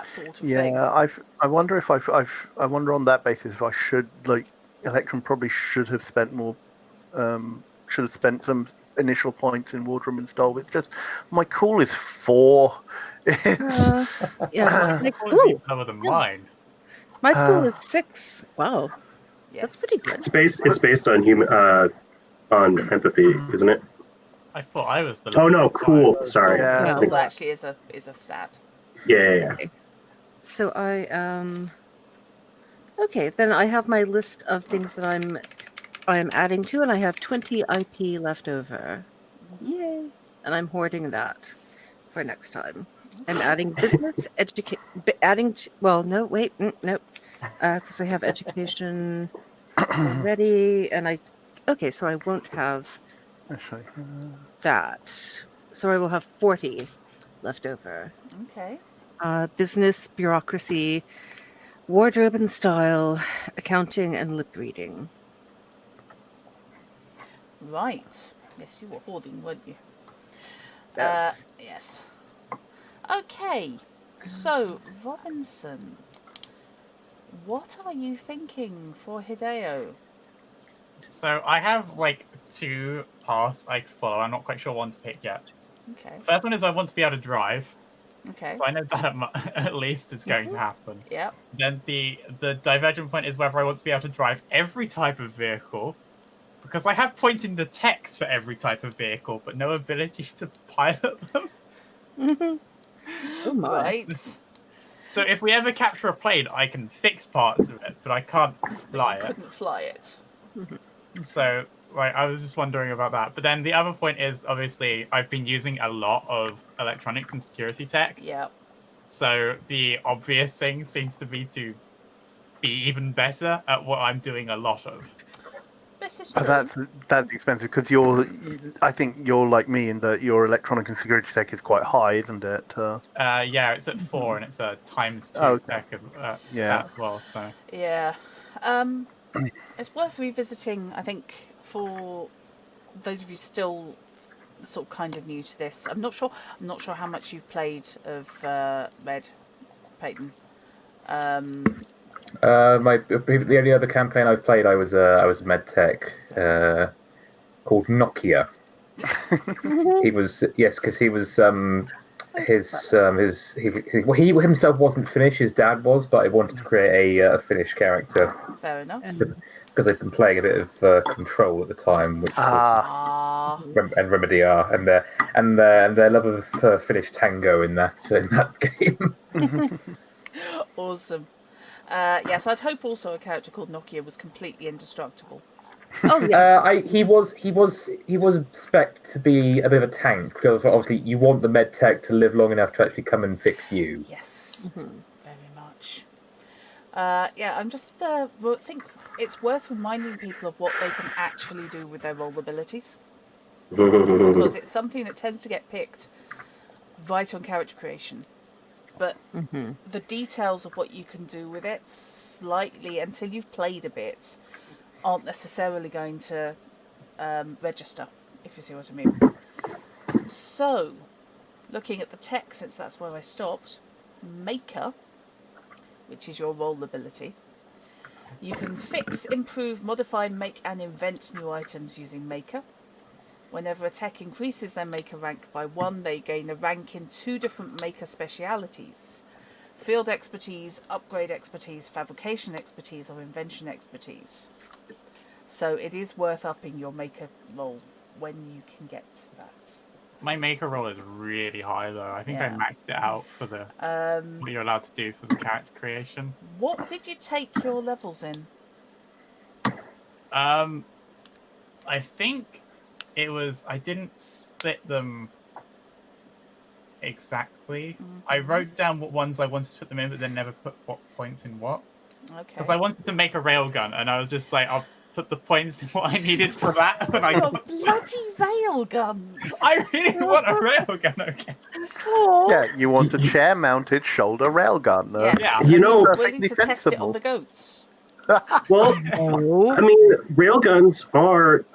sort of thing. Yeah, I wonder if I wonder on that basis if I should, Electrum probably should have spent more, should have spent some initial points in Wardroom and Stole. It's just my cool is 4. Yeah, My cool is even lower than mine. My cool is 6. Wow, Yes. that's pretty good. It's based on on empathy, isn't it? I thought I was the. Oh no, cool. Sorry. Yeah. Cool actually is a stat. Yeah. Okay. So I okay, then I have my list of things that I'm adding to, and I have 20 IP left over. Yay! And I'm hoarding that for next time. I'm adding business, well, no, wait, nope, because I have education already, and okay, so I won't have that. So I will have 40 left over. Okay. Business, bureaucracy, wardrobe and style, accounting, and lip reading. Right. Yes, you were hoarding, weren't you? Yes. Yes. Okay. So, Robinson, what are you thinking for Hideo? So I have like 2 paths I could follow. I'm not quite sure one to pick yet. Okay. First one is I want to be able to drive. Okay. So I know that at least is going to happen. Yep. Then the divergent point is whether I want to be able to drive every type of vehicle, because I have points in the text for every type of vehicle, but no ability to pilot them. Oh my. Right. So if we ever capture a plane, I can fix parts of it, but I can't fly it. Couldn't fly it. So I was just wondering about that. But then the other point is, obviously, I've been using a lot of electronics and security tech. Yep. So the obvious thing seems to be even better at what I'm doing a lot of. This is true. That's expensive because I think you're like me in that your electronic and security tech is quite high, isn't it? Yeah, it's at 4 and it's a ×2 tech as well. So yeah, it's worth revisiting. I think for those of you still sort of kind of new to this, I'm not sure how much you've played of Med, Peyton. The only other campaign I've played, I was medtech called Nokia. He was because he was he himself wasn't Finnish. His dad was, but I wanted to create a Finnish character. Fair enough. Because I'd been playing a bit of Control at the time, which and Remedy are, and their love of Finnish tango in that game. Awesome. Yes, I'd hope also a character called Nokia was completely indestructible. Oh yeah. He was spec to be a bit of a tank because obviously you want the med tech to live long enough to actually come and fix you. Yes, very much. Yeah, I'm just think it's worth reminding people of what they can actually do with their role abilities, because it's something that tends to get picked right on character creation. But the details of what you can do with it, slightly, until you've played a bit, aren't necessarily going to register, if you see what I mean. So, looking at the tech, since that's where I stopped, Maker, which is your role ability, you can fix, improve, modify, make, and invent new items using Maker. Whenever a tech increases their Maker rank by 1, they gain a rank in 2 different Maker specialities: field expertise, upgrade expertise, fabrication expertise, or invention expertise. So it is worth upping your Maker roll when you can get that. My Maker roll is really high though. I think I maxed it out for the what you're allowed to do for the character creation. What did you take your levels in? I think it was, I didn't split them exactly. I wrote down what ones I wanted to put them in, but then never put what points in what. Okay. Because I wanted to make a railgun, and I was just like, I'll put the points in what I needed for that. And I got bloody railguns! I really want a railgun, okay? Yeah, you want a chair-mounted shoulder railgun. Yes. Yeah. You know, willing to test it on the goats. Well, I mean, railguns are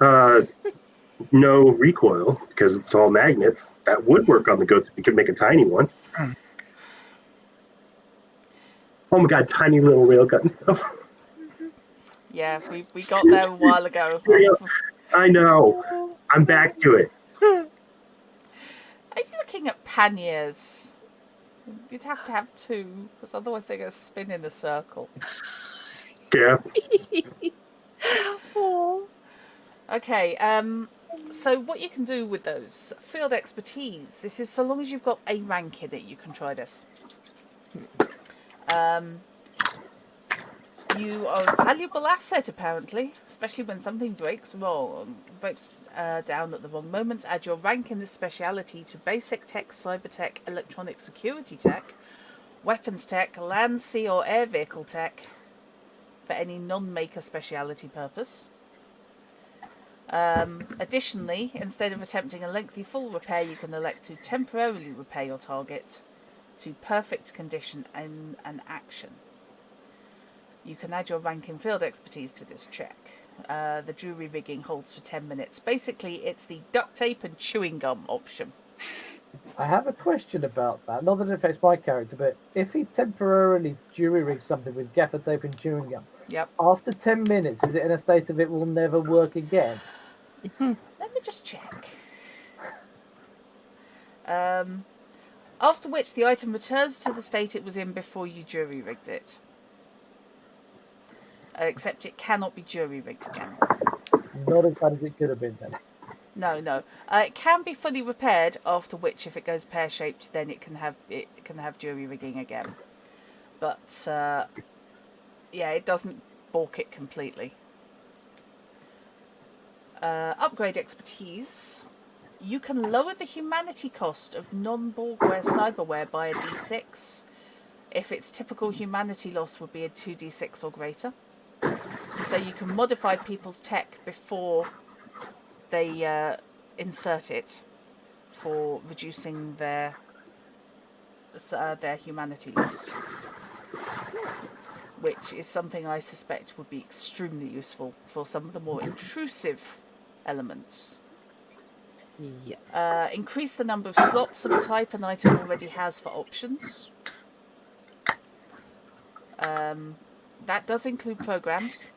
no recoil because it's all magnets. That would work on the goats. You could make a tiny one. Oh my god, tiny little railgun. Yeah, we got there a while ago. I know. I'm back to it. Are you looking at panniers? You'd have to have two, because otherwise they're going to spin in a circle. Yeah. Okay, so what you can do with those field expertise, this is so long as you've got a rank in it, you can try this. You are a valuable asset, apparently, especially when something breaks down at the wrong moment. Add your rank in this speciality to basic tech, cyber tech, electronic security tech, weapons tech, land, sea, or air vehicle tech for any non-maker speciality purpose. Additionally, instead of attempting a lengthy full repair, you can elect to temporarily repair your target to perfect condition in an action. You can add your rank in field expertise to this check. The jury rigging holds for 10 minutes. Basically, it's the duct tape and chewing gum option. I have a question about that. Not that it affects my character, but if he temporarily jury rigs something with gaffer tape and chewing gum, yep. After 10 minutes, is it in a state of it will never work again? Let me just check. After which the item returns to the state it was in before you jury rigged it. Except it cannot be jury rigged again. Not as bad as it could have been then. No. It can be fully repaired. After which, if it goes pear shaped, then it can have jury rigging again. But yeah, it doesn't balk it completely. Upgrade expertise. You can lower the humanity cost of non-Borgware cyberware by a d6 if its typical humanity loss would be a 2d6 or greater. So you can modify people's tech before they insert it for reducing their humanity loss, which is something I suspect would be extremely useful for some of the more intrusive elements. Yes. Increase the number of slots of a type an item already has for options. That does include programs.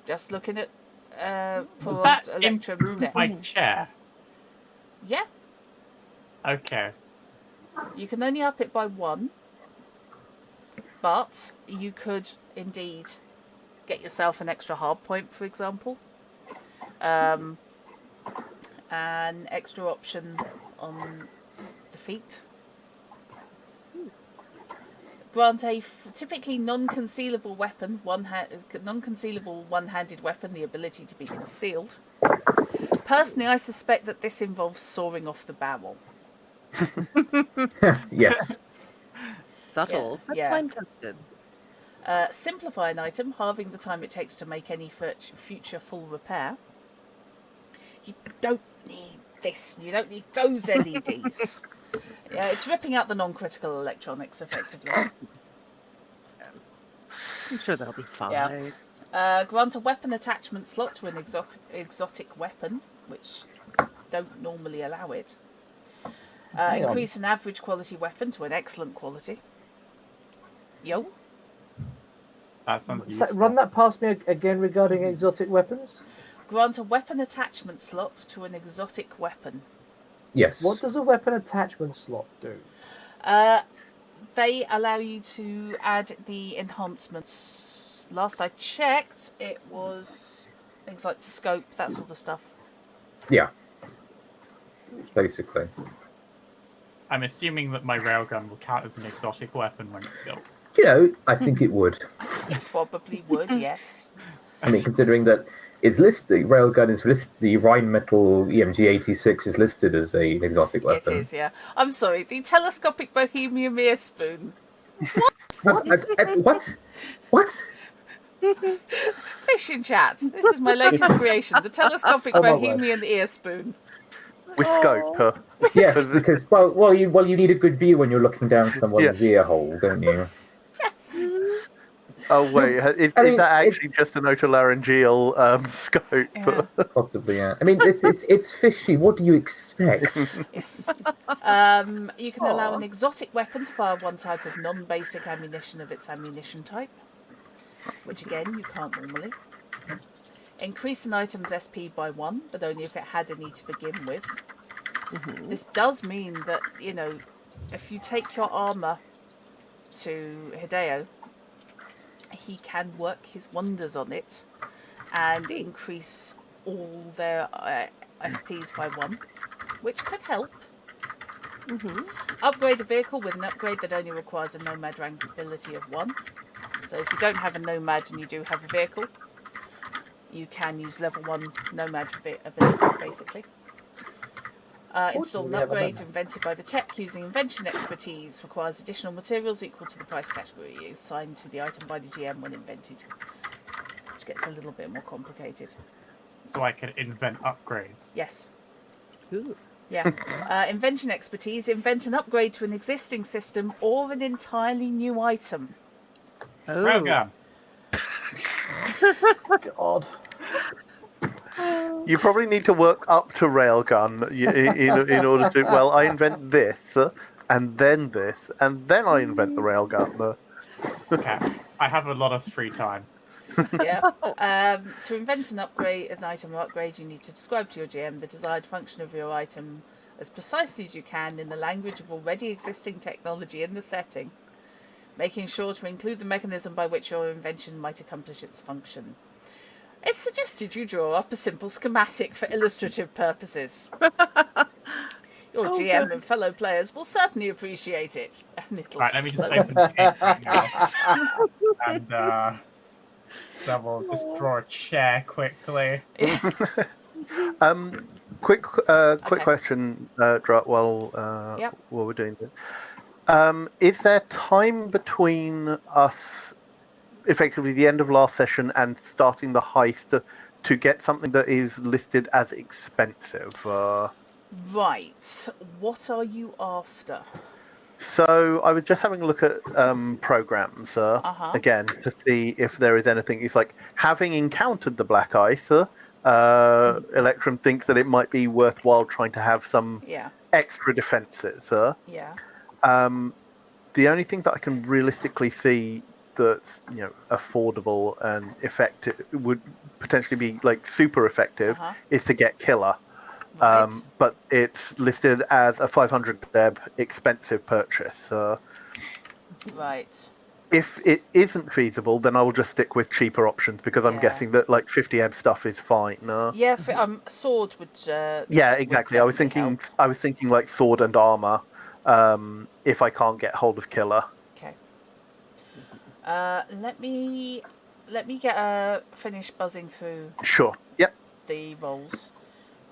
Just looking at that Electrum's improve my chair? Yeah. Okay. You can only up it by 1, but you could indeed get yourself an extra hard point, for example. An extra option on the feet. Grant a typically non-concealable weapon, non-concealable one-handed weapon, the ability to be concealed. Personally, I suspect that this involves sawing off the barrel. Yes. Subtle, but yeah. time tested. Simplify an item, halving the time it takes to make any future full repair. You don't need this. You don't need those LEDs. It's ripping out the non-critical electronics, effectively. I'm sure that'll be fine. Yeah. Grant a weapon attachment slot to an exotic weapon, which don't normally allow it. Increase an average quality weapon to an excellent quality. Yo. That sounds useful. Run that past me again regarding exotic weapons. Grant a weapon attachment slot to an exotic weapon. Yes. What does a weapon attachment slot do? They allow you to add the enhancements. Last I checked, it was things like scope, that sort of stuff. Yeah. Basically. I'm assuming that my railgun will count as an exotic weapon when it's built. You know, I think it would. It probably would, yes. I mean, considering that it's listed, railgun is listed, the Rheinmetall EMG 86 is listed as an exotic weapon. It is, yeah. I'm sorry, the telescopic bohemian ear spoon. What? What? Fish in chat. This is my latest creation, the telescopic bohemian ear spoon. With scope. Yes, because well, you need a good view when you're looking down someone's ear hole, don't you? Yes. Oh wait, is that actually just an otolaryngeal scope? Yeah. Possibly, yeah. I mean, it's fishy. What do you expect? Yes. You can allow an exotic weapon to fire one type of non-basic ammunition of its ammunition type, which again you can't normally. Increase an item's SP by 1, but only if it had any to begin with. This does mean that, you know, if you take your armor to Hideo, he can work his wonders on it and increase all their SPs by 1, which could help. Upgrade a vehicle with an upgrade that only requires a nomad rank ability of 1. So if you don't have a nomad and you do have a vehicle, you can use level 1 nomad ability, basically. Install an upgrade invented by the tech using invention expertise. Requires additional materials equal to the price category assigned to the item by the GM when invented. Which gets a little bit more complicated. So I can invent upgrades? Yes. Ooh. Yeah. Invention expertise. Invent an upgrade to an existing system or an entirely new item. Oh. Railgun. God. You probably need to work up to railgun in order to. Well, I invent this, and then this, and then I invent the railgun. Okay. I have a lot of free time. Yeah. To invent an item or upgrade, you need to describe to your GM the desired function of your item as precisely as you can in the language of already existing technology in the setting, making sure to include the mechanism by which your invention might accomplish its function. It's suggested you draw up a simple schematic for illustrative purposes. Your GM and fellow players will certainly appreciate it. And it'll Right, let me just open the game right now. And so we'll just draw a chair quickly. Quick question, Drat, while we're doing this. Is there time between us, effectively the end of last session, and starting the heist to get something that is listed as expensive? Right. What are you after? So I was just having a look at programs again to see if there is anything. It's like, having encountered the black ice, Electrum thinks that it might be worthwhile trying to have some extra defences. Yeah. The only thing that I can realistically see that's, you know, affordable and effective, would potentially be like super effective, is to get Killer. Right. But it's listed as a 500 deb expensive purchase. Right. If it isn't feasible, then I will just stick with cheaper options, because I'm guessing that like 50 eb stuff is fine. Yeah, sword would. Yeah, exactly. I was thinking like sword and armor. If I can't get hold of Killer. Okay. Let me finish buzzing through. Sure. Yep. The rolls,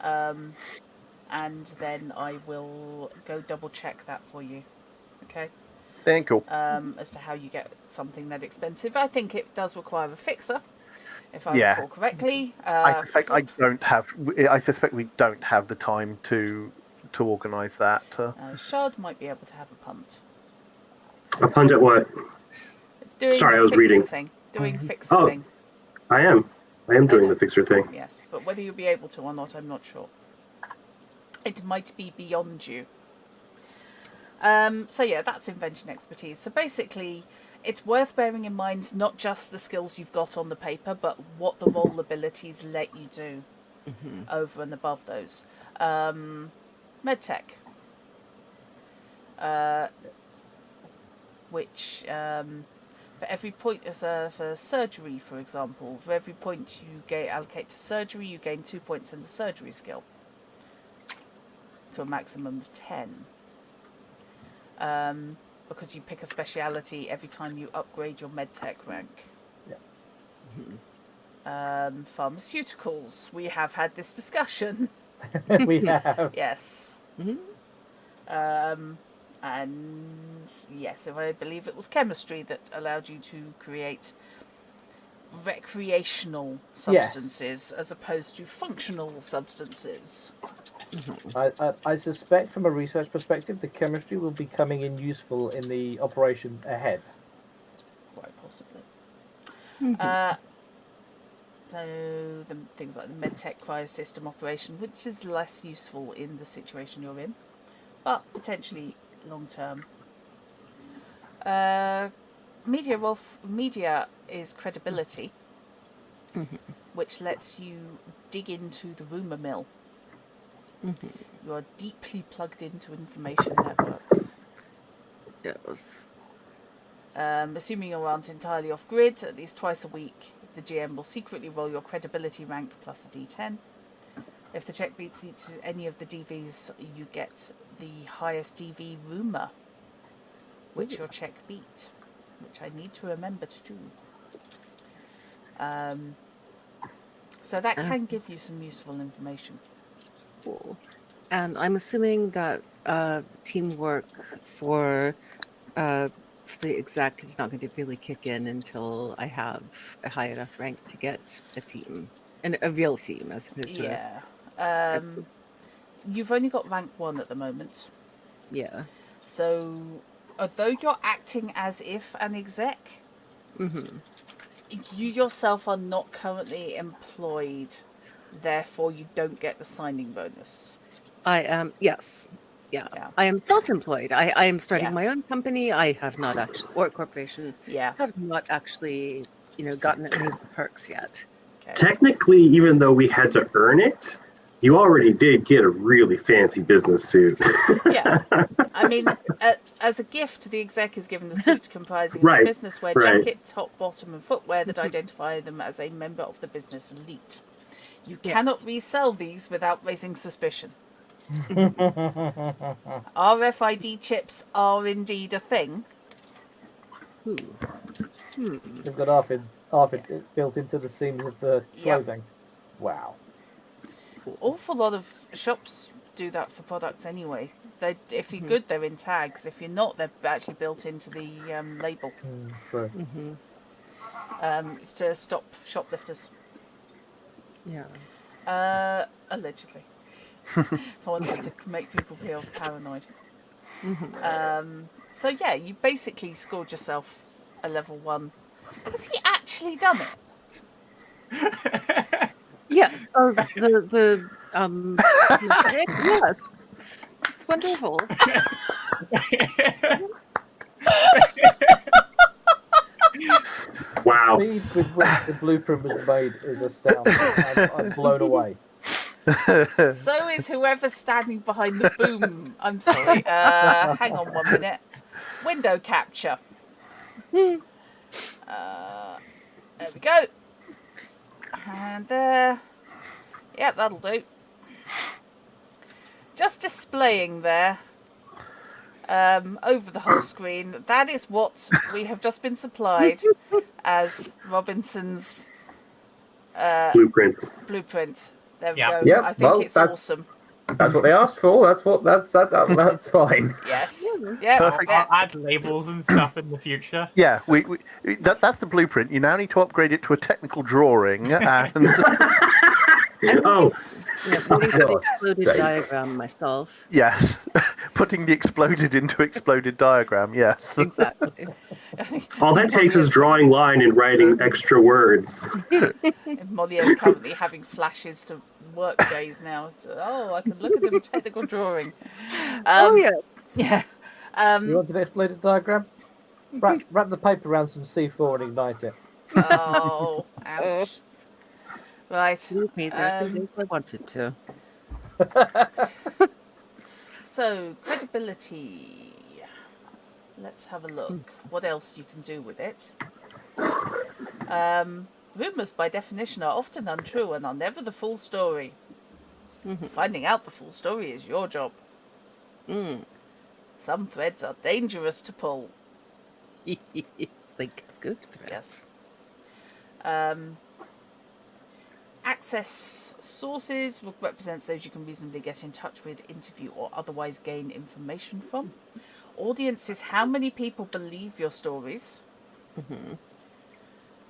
and then I will go double check that for you. Okay. Thank you. As to how you get something that expensive, I think it does require a fixer, if I recall correctly. I suspect we don't have the time to organise that. Shard might be able to have a punt. A punt at what? Sorry, I was reading. Doing fixer thing. I am doing the fixer thing. Yes, but whether you'll be able to or not, I'm not sure. It might be beyond you. So yeah, that's invention expertise. So basically, it's worth bearing in mind not just the skills you've got on the paper, but what the role abilities let you do over and above those. Medtech. Which, for every point, for surgery, for example, for every point you allocate to surgery, you gain 2 points in the surgery skill. To a maximum of 10. Because you pick a speciality every time you upgrade your medtech rank. Yeah. Pharmaceuticals. We have had this discussion. We have. Yes. And yes, I believe it was chemistry that allowed you to create recreational substances as opposed to functional substances. I suspect, from a research perspective, the chemistry will be coming in useful in the operation ahead. Quite possibly. So the things like the medtech cryosystem operation, which is less useful in the situation you're in, but potentially long term. Media is credibility, which lets you dig into the rumour mill. Mm-hmm. You are deeply plugged into information networks. Yes. Assuming you aren't entirely off grid, at least twice a week, the GM will secretly roll your credibility rank plus a d10. If the check beats any of the DVs, you get the highest DV rumour, which your check beat, which I need to remember to do. So that can give you some useful information. Cool. And I'm assuming that teamwork for the exec is not going to really kick in until I have a high enough rank to get a team, and a real team as opposed to You've only got rank 1 at the moment. Yeah. So, although you're acting as if an exec, you yourself are not currently employed. Therefore, you don't get the signing bonus. I am, yes. Yeah. I am self-employed. I am starting my own company. I have not actually, or corporation. Have not actually, gotten any of the perks yet. Okay. Technically, even though we had to earn it, you already did get a really fancy business suit. Yeah. I mean, as a gift, the exec is given the suit comprising of a business wear jacket, top, bottom, and footwear that identify them as a member of the business elite. You cannot resell these without raising suspicion. RFID chips are indeed a thing. They've got half it built into the seams of the clothing. Wow. Awful lot of shops do that for products anyway. If you're good, they're in tags. If you're not, they're actually built into the label. True. It's to stop shoplifters. Yeah. Allegedly. I wanted to make people feel paranoid. So yeah, you basically scored yourself a level 1. Has he actually done it? Yes. Oh, yes. It's wonderful. Wow. The speed with which the blueprint was made is astounding. I'm blown away. So is whoever's standing behind the boom. I'm sorry. Hang on 1 minute. Window capture. There we go. And there. Yep, that'll do. Just displaying there over the whole screen. That is what we have just been supplied as Robinson's blueprint. There we go. Yep, I think it's awesome. That's what they asked for. That's fine. Yes. Yeah. Perfect. I'll add labels and stuff in the future. Yeah, that's the blueprint. You now need to upgrade it to a technical drawing. And Oh. Yeah, putting the exploded diagram myself. yes, putting the exploded into exploded diagram. Yes. Exactly. All that takes is drawing line and writing extra words. And Molier's currently having flashes to work days now. So, I can look at the technical drawing. Oh yes. Yeah. You want an exploded diagram? Wrap the paper around some C4 and ignite it. Oh, ouch. Right. I wanted to. So, credibility. Let's have a look. What else you can do with it? Rumours, by definition, are often untrue and are never the full story. Finding out the full story is your job. Some threads are dangerous to pull. Like good threads. Yes. Access sources represents those you can reasonably get in touch with, interview, or otherwise gain information from. Audience is how many people believe your stories.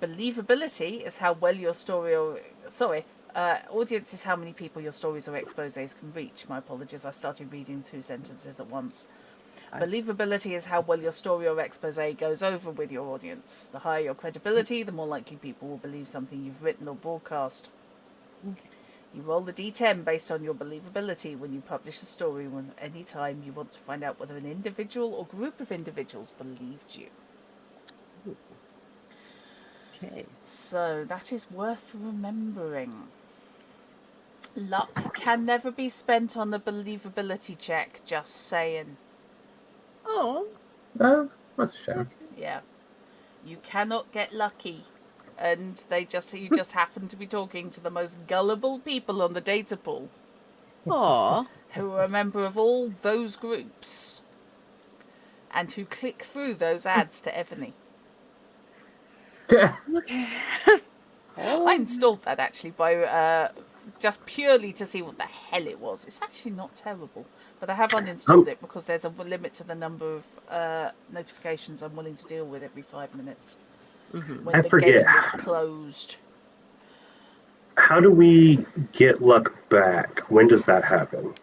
Believability is how well your story audience is how many people your stories or exposés can reach. My apologies, I started reading 2 sentences at once. Believability is how well your story or exposé goes over with your audience. The higher your credibility, the more likely people will believe something you've written or broadcast. You roll the D10 based on your believability when you publish a story any time you want to find out whether an individual or group of individuals believed you. Okay. So that is worth remembering. Luck can never be spent on the believability check, just saying. Oh. That's a shame. Yeah. You cannot get lucky. And you just happen to be talking to the most gullible people on the data pool. Aw. Who are a member of all those groups. And who click through those ads to Ebony. Okay. I installed that actually by just purely to see what the hell it was. It's actually not terrible, but I have uninstalled it because there's a limit to the number of notifications I'm willing to deal with every 5 minutes. When I forget. game is closed. How do we get luck back? When does that happen?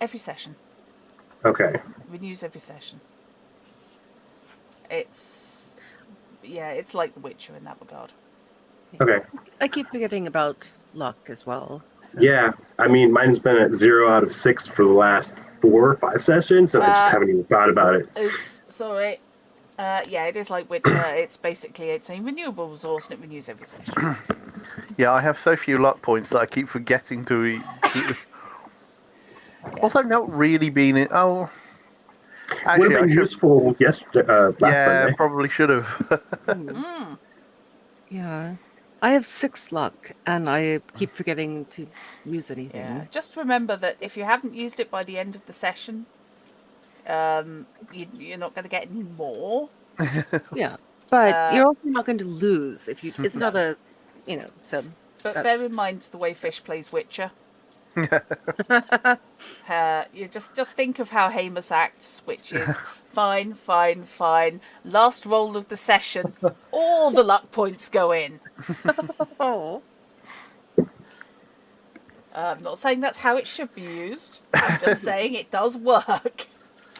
Every session. Okay. Renews every session. It's like The Witcher in that regard. Okay. I keep forgetting about luck as well. So. Yeah, I mean, mine's been at 0 out of 6 for the last 4 or 5 sessions, and I just haven't even thought about it. Oops, sorry. It is like Witcher. It's a renewable resource, and it renews every session. Yeah, I have so few luck points that I keep forgetting to eat. Also, not really been in. Oh, actually, would have been useful last Sunday. Probably should have. Yeah. I have 6 luck, and I keep forgetting to use anything. Yeah, just remember that if you haven't used it by the end of the session, you're not going to get any more. Yeah, but you're also not going to lose if you. It's not a, so. But bear in mind the way Fish plays Witcher. You just think of how Hamus acts, which is fine. Last roll of the session, all the luck points go in. Oh. I'm not saying that's how it should be used. I'm just saying it does work.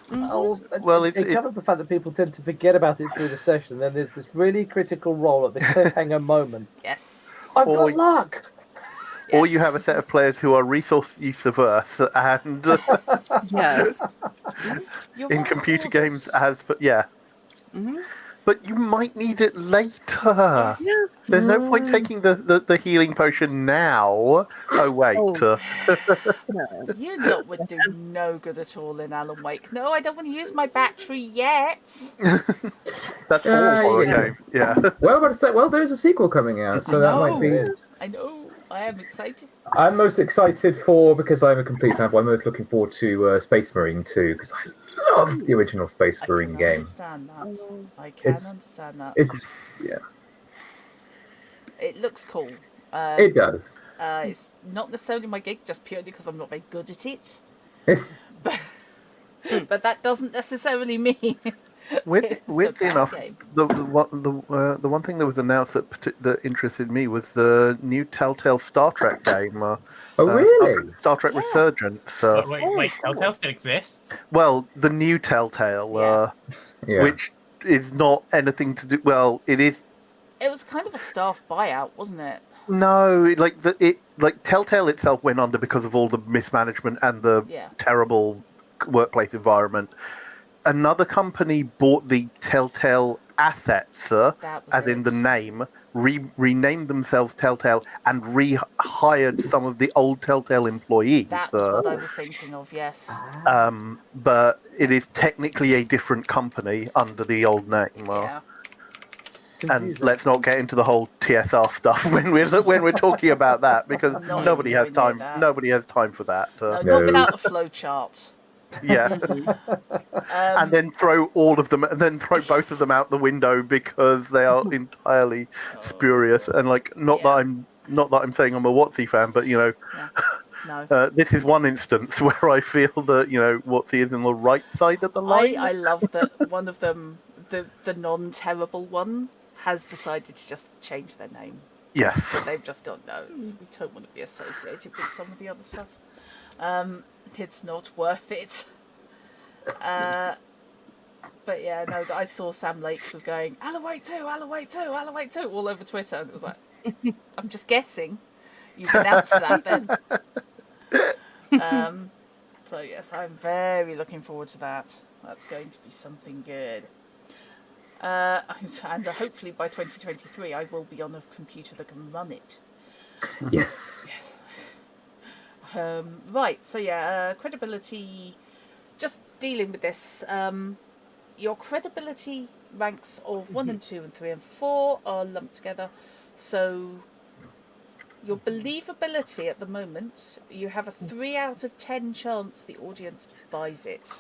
Well, it covers the fact that people tend to forget about it through the session. Then there's this really critical role at the cliffhanger moment. Yes. I've got luck. Or you have a set of players who are resource use averse and Yes. in computer games but you might need it later. Yes. There's no point taking the healing potion now. Oh wait. You lot would do no good at all in Alan Wake. No, I don't want to use my battery yet. That's all game. Yeah. Well, there's a sequel coming out, so that might be it. I know. I am excited. I'm most excited because I'm a complete fanboy. I'm most looking forward to Space Marine 2 because I love the original Space Marine game. I can understand that. It looks cool. It does. It's not necessarily my gig, just purely because I'm not very good at it. But that doesn't necessarily mean. Weirdly enough, the one thing that was announced that interested me was the new Telltale Star Trek game. Oh, really? Star Trek Resurgence. Wait, Telltale still exists? Well, the new Telltale, which is not anything to do. Well, it is. It was kind of a staff buyout, wasn't it? No, like Telltale itself went under because of all the mismanagement and the terrible workplace environment. Another company bought the Telltale assets, in the name, renamed themselves Telltale, and rehired some of the old Telltale employees. That was what I was thinking of, yes. But it is technically a different company under the old name. And let's not get into the whole TSR stuff when we're talking about that, because nobody has time. Nobody has time for that. Not without a flow chart. Yeah, and then throw all of them, and then throw both of them out the window because they are entirely spurious. And not that I'm saying I'm a Watsy fan, but this is one instance where I feel that Watsy is on the right side of the line. I love that one of them, the non-terrible one, has decided to just change their name. Yes, so they've just gone, no, we don't want to be associated with some of the other stuff. It's not worth it. But yeah, no, I saw Sam Lake was going, Alan Wake 2, Alan Wake 2, Alan Wake 2, all over Twitter. And it was like, I'm just guessing. You've announced that then. So yes, I'm very looking forward to that. That's going to be something good. And hopefully by 2023 I will be on a computer that can run it. Yes. Right, so credibility, just dealing with this, your credibility ranks of 1 and 2 and 3 and 4 are lumped together, so your believability at the moment, you have a 3 out of 10 chance the audience buys it.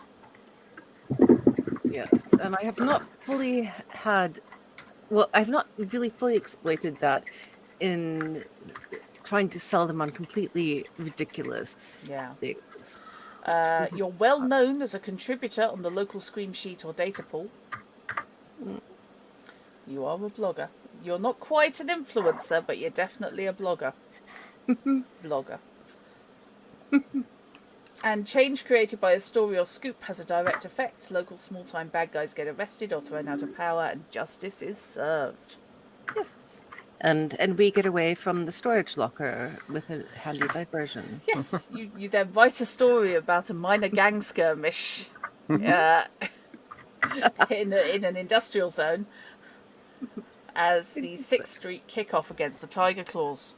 Yes, and I have not fully I've not really fully exploited that in trying to sell them on completely ridiculous things. You're well known as a contributor on the local Scream sheet or data pool. You are a blogger. You're not quite an influencer, but you're definitely a blogger. Blogger. And change created by a story or scoop has a direct effect. Local small-time bad guys get arrested or thrown out of power, and justice is served. Yes. And we get away from the storage locker with a handy diversion. Yes, you then write a story about a minor gang skirmish in an industrial zone as the 6th Street kickoff against the Tiger Claws.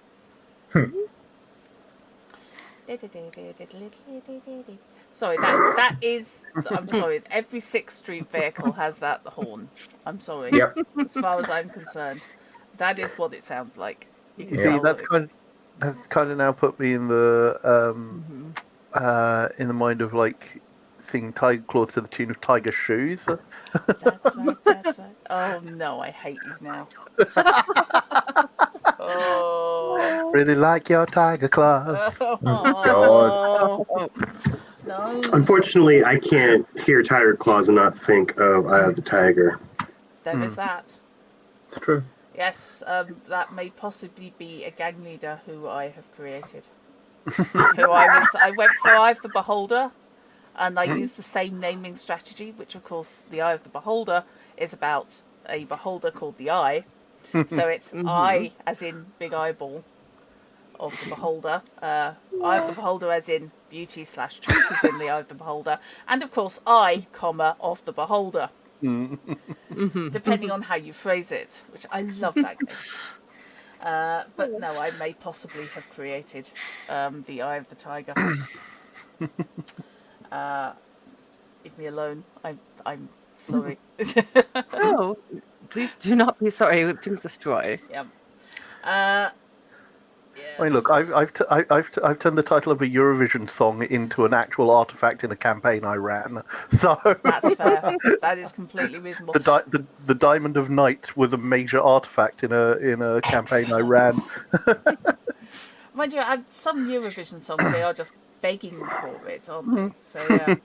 Sorry, that is... I'm sorry, every 6th Street vehicle has that horn. I'm sorry. Yep. As far as I'm concerned. That is what it sounds like. You can See, tell that's kind of now put me in the mind of like singing Tiger Claws to the tune of Tiger Shoes. That's right. Oh no, I hate you now. Oh. Really like your Tiger Claws. Oh, God. No. Unfortunately, I can't hear Tiger Claws and not think of Eye of the Tiger. There is that. It's true. Yes, that may possibly be a gang leader who I have created. I went for Eye of the Beholder, and I used the same naming strategy, which of course the Eye of the Beholder is about a beholder called the Eye. So it's eye as in big eyeball of the beholder, Eye of the Beholder as in beauty / truth is in the Eye of the Beholder, and of course eye, of the beholder. Depending on how you phrase it, which I love that game. But no, I may possibly have created the Eye of the Tiger. Leave me alone. I'm sorry. No, please do not be sorry. Things destroy. Yeah. Yes. I mean, look, I've turned the title of a Eurovision song into an actual artifact in a campaign I ran. So that's fair. That is completely reasonable. The Diamond of Night was a major artifact in a campaign I ran. Mind you, some Eurovision songs they are just begging for it, aren't they? So yeah.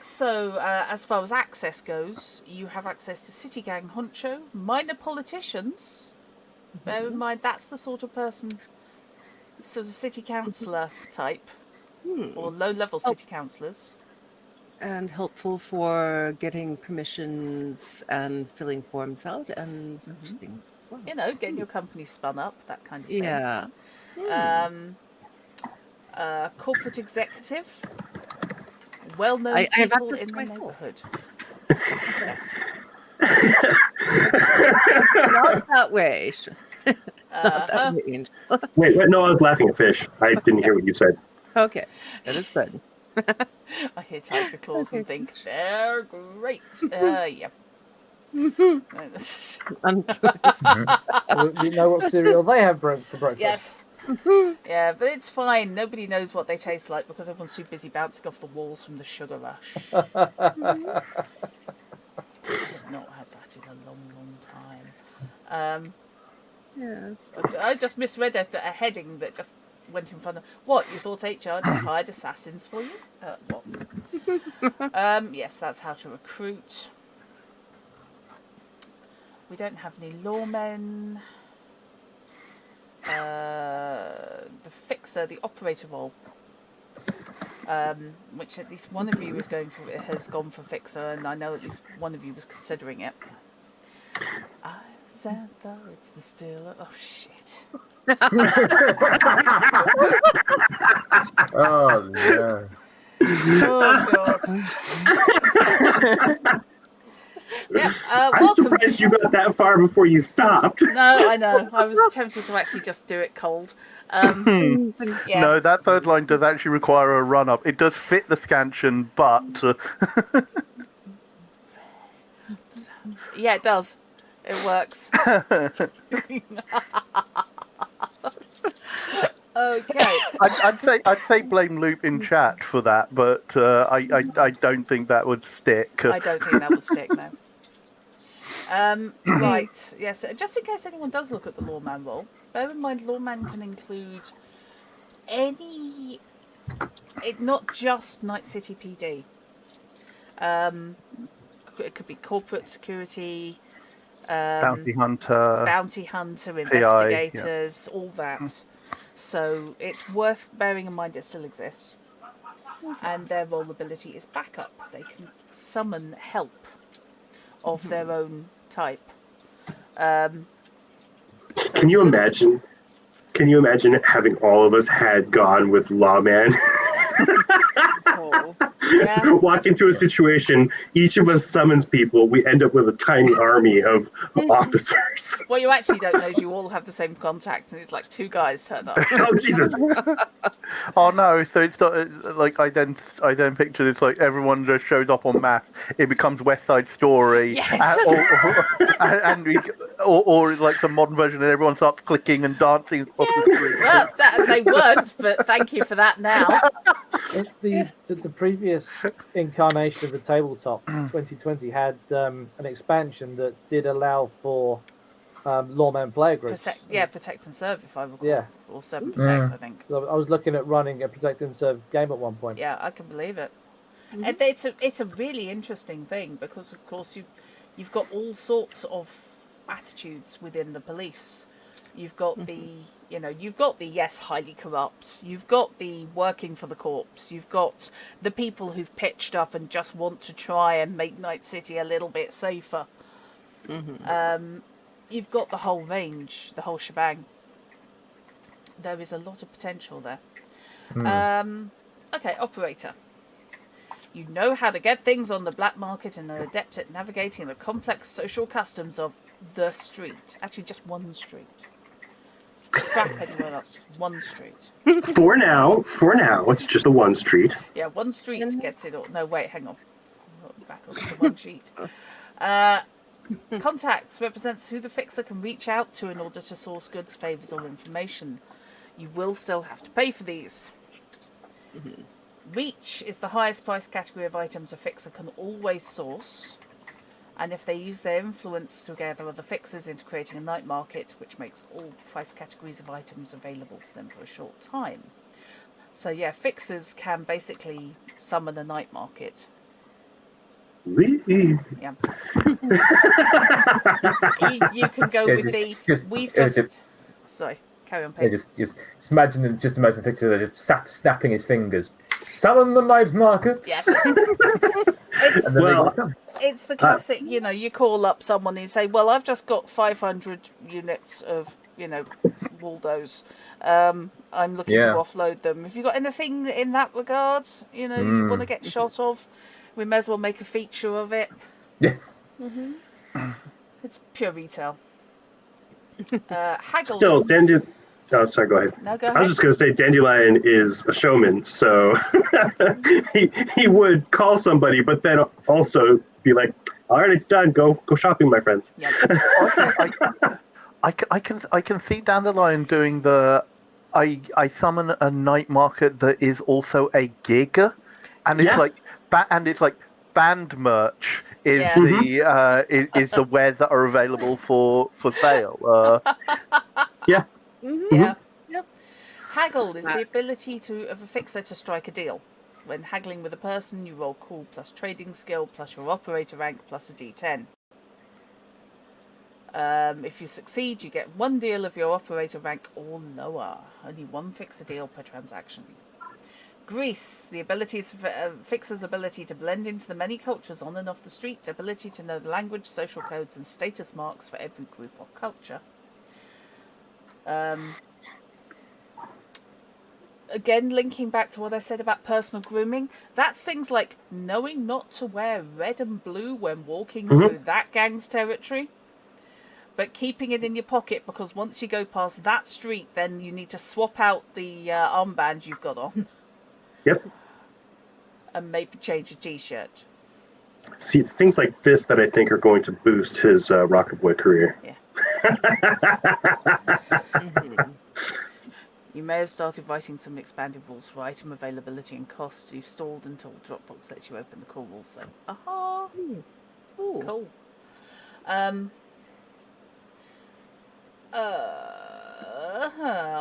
So, as far as access goes, you have access to City Gang Honcho, minor politicians. Bear in mind, that's the sort of person, sort of city councillor type, or low-level city councillors. And helpful for getting permissions and filling forms out and such things as well. You know, getting your company spun up, that kind of thing. Yeah. Corporate executive. Well-known I have people access in to the myself. neighbourhood. Yes. Not that way. Not that way. Wait, no, I was laughing at fish. I didn't hear what you said. Okay, that is good. I hear Tiger Claws and think, they're great. Yeah. We know what cereal they have for breakfast. Yes. Yeah, but it's fine. Nobody knows what they taste like because everyone's too busy bouncing off the walls from the sugar rush. I've not had that in a long time. Yeah. I just misread a heading that just went in front of... What, you thought HR just hired assassins for you? What? Yes, that's how to recruit. We don't have any lawmen. The fixer, the operator role, which at least one of you is has gone for fixer, and I know at least one of you was considering it. Xantha, it's the Steeler. Oh shit! Oh no! Oh god! Yeah, I'm surprised you got that far before you stopped. No, I know. I was tempted to actually just do it cold. Yeah. No, that third line does actually require a run-up. It does fit the scansion, but... Yeah, it does. It works. Okay. I'd say blame Loop in chat for that, but I don't think that would stick. I don't think that would stick, no. Right, yes. Just in case anyone does look at the Lawman role, bear in mind Lawman can include any... not just Night City PD. It could be corporate security, Bounty hunter, investigators, all that. So it's worth bearing in mind it still exists. And their role ability is backup. They can summon help of their own type. Can you imagine? Can you imagine having all of us had gone with Lawman? Yeah. Walk into a situation, each of us summons people, we end up with a tiny army of officers. What you actually don't know is you all have the same contact, and it's like 2 guys turn up. Oh, Jesus. Oh no! So it's not like I then picture this like everyone just shows up en masse. It becomes West Side Story, yes. or like some modern version, and everyone starts clicking and dancing across the street. Well, they weren't, but thank you for that. Now, the previous incarnation of the tabletop, 2020, had an expansion that did allow for Lawman player groups. Protect and Serve, if I recall. Yeah. Or Serve and Protect, I think. So I was looking at running a Protect and Serve game at one point. Yeah, I can believe it. And it's a really interesting thing because, of course, you've got all sorts of attitudes within the police. You've got the yes, highly corrupt. You've got the working for the corpse. You've got the people who've pitched up and just want to try and make Night City a little bit safer. You've got the whole range, the whole shebang. There is a lot of potential there. Okay, operator. You know how to get things on the black market and are adept at navigating the complex social customs of the street. Actually, just one street. Crap anywhere else, just one street. For now, it's just the one street. Yeah, one street gets it all. No, wait, hang on. Back onto the one sheet. Contacts represents who the fixer can reach out to in order to source goods, favours or information. You will still have to pay for these. Reach is the highest price category of items a fixer can always source, and if they use their influence to gather other fixers into creating a night market, which makes all price categories of items available to them for a short time. So yeah, fixers can basically summon a night market. Yeah. you can go with sorry, carry on, Pete. Just imagine the fixer just snapping his fingers. Summon the night market. Yes. It's the classic, you call up someone and you say, well, I've just got 500 units of, Waldos. I'm looking to offload them. Have you got anything in that regard, you want to get shot of? We may as well make a feature of it. Yes. It's pure retail. Haggle. Still, sorry, go ahead. No, go ahead. I was just going to say Dandelion is a showman, so he would call somebody, but then also be like, all right, it's done. Go shopping, my friends. Yep. I can see Dandelion doing the I summon a night market that is also a gig, and it's like band merch is the wares that are available for sale. Yeah. Yeah. Yep. Haggle is the ability of a fixer to strike a deal. When haggling with a person, you roll cool plus trading skill plus your operator rank plus a d10. If you succeed, you get 1 deal of your operator rank or lower. Only 1 fixer deal per transaction. Grease, the fixer's ability to blend into the many cultures on and off the street, ability to know the language, social codes, and status marks for every group or culture. again, linking back to what I said about personal grooming, that's things like knowing not to wear red and blue when walking through that gang's territory, but keeping it in your pocket because once you go past that street, then you need to swap out the armband you've got on. Yep. And maybe change your t-shirt. See, it's things like this that I think are going to boost his Rocket Boy career. Yeah. You may have started writing some expanded rules for item availability and costs. You've stalled until Dropbox lets you open the core rules, though. Aha! Ooh. Cool.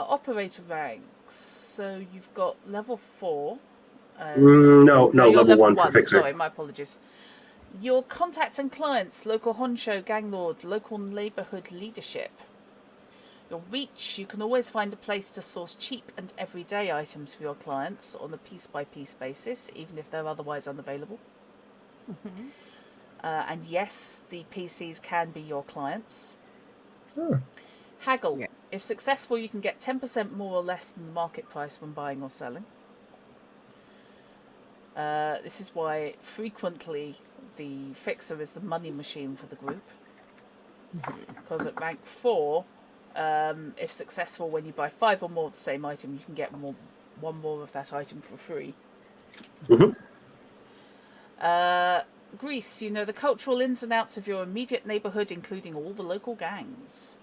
Operator ranks. So you've got level 4. No, you're level 1 for Fixer. Sorry, my apologies. Your contacts and clients, local honcho, gang lord, local neighbourhood leadership. Your reach, you can always find a place to source cheap and everyday items for your clients on a piece-by-piece basis, even if they're otherwise unavailable. And yes, the PCs can be your clients. Haggle. Yeah. If successful, you can get 10% more or less than the market price when buying or selling. This is why frequently the Fixer is the money machine for the group. Because at rank 4, if successful, when you buy 5 or more of the same item, you can get one more of that item for free. Greece, you know the cultural ins and outs of your immediate neighbourhood, including all the local gangs.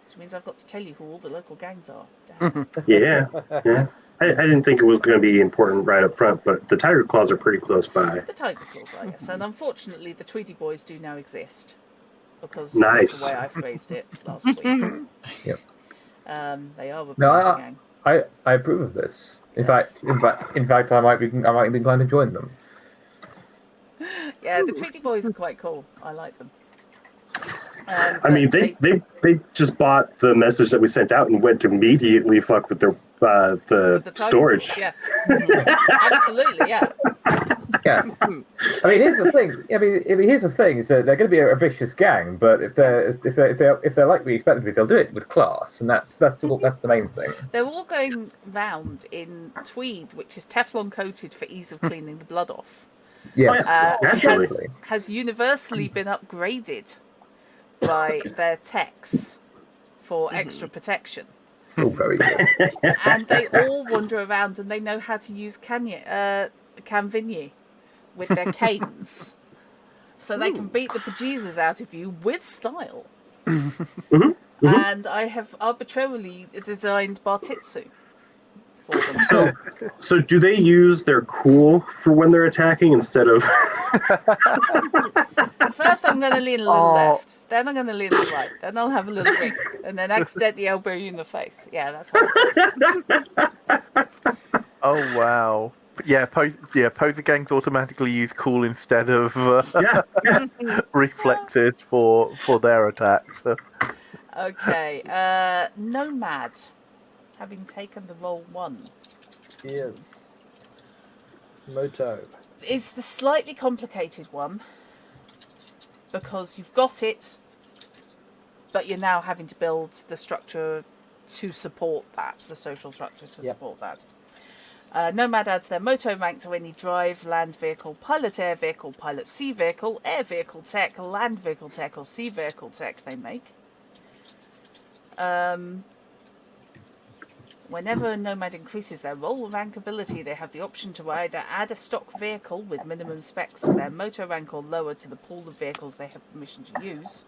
Which means I've got to tell you who all the local gangs are. Yeah. I didn't think it was going to be important right up front, but the Tiger Claws are pretty close by. The Tiger Claws are, yes. And unfortunately, the Tweety Boys do now exist. Because nice. That's the way I phrased it last week. Yep. They are a gang. I approve of this. In fact, I might be inclined to join them. Yeah, the Tweety Boys are quite cool. I like them. I mean, they just bought the message that we sent out and went to immediately fuck with their the storage. Claws, yes, absolutely, yeah. Yeah, I mean, here's the thing. Here's the thing: is that they're going to be a vicious gang, but if they're like we expect them to be, they'll do it with class, and that's the main thing. They're all going round in tweed, which is Teflon coated for ease of cleaning the blood off. Yes, has universally been upgraded by their techs for extra protection. Oh, very good. And they all wander around and they know how to use Canvigny with their canes. So they can beat the bejesus out of you with style. And I have arbitrarily designed Bartitsu for them. So do they use their cool for when they're attacking instead of... First I'm going to lean a little left, then I'm going to lean a little right, then I'll have a little drink, and then accidentally elbow you in the face. Yeah, that's how it goes. Oh, wow. Poser gangs automatically use cool instead of reflexes for their attacks. So. Okay, Nomad, having taken the role 1. Yes. Moto. Is the slightly complicated one, because you've got it, but you're now having to build the structure to support that, the social structure to support that. Nomad adds their moto rank to any drive, land vehicle, pilot air vehicle, pilot sea vehicle, air vehicle tech, land vehicle tech, or sea vehicle tech they make. Whenever a Nomad increases their role rank ability, they have the option to either add a stock vehicle with minimum specs of their motor rank or lower to the pool of vehicles they have permission to use,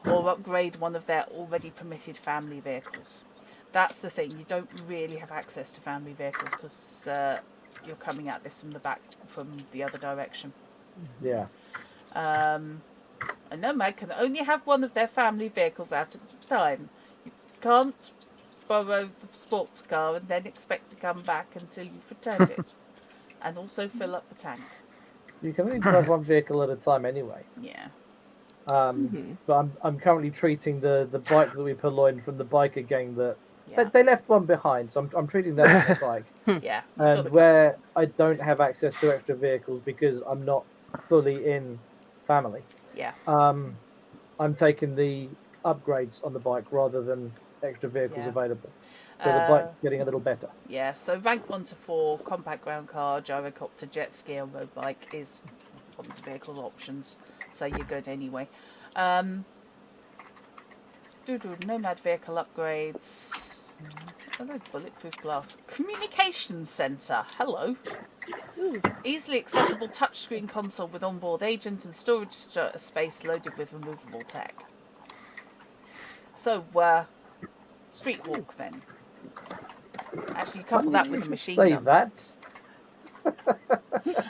or upgrade one of their already permitted family vehicles. That's the thing, you don't really have access to family vehicles because you're coming at this from the back, from the other direction. Yeah. A Nomad can only have one of their family vehicles out at a time. You can't borrow the sports car and then expect to come back until you've returned it. And also fill up the tank. You can only drive one vehicle at a time anyway. Yeah. But I'm currently treating the bike that we purloined from the biker gang that they left one behind, so I'm treating that as a bike. Yeah. And where I don't have access to extra vehicles because I'm not fully in family. Yeah. I'm taking the upgrades on the bike rather than extra vehicles available. So the bike's getting a little better. Yeah, so rank 1 to 4, compact ground car, gyrocopter, jet ski, or road bike is one of the vehicle options. So you're good anyway. Nomad vehicle upgrades. Hello, bulletproof glass. Communications centre. Hello. Ooh. Easily accessible touchscreen console with onboard agent and storage space loaded with removable tech. So, street walk then. Actually, you couple that with a machine gun. Say that.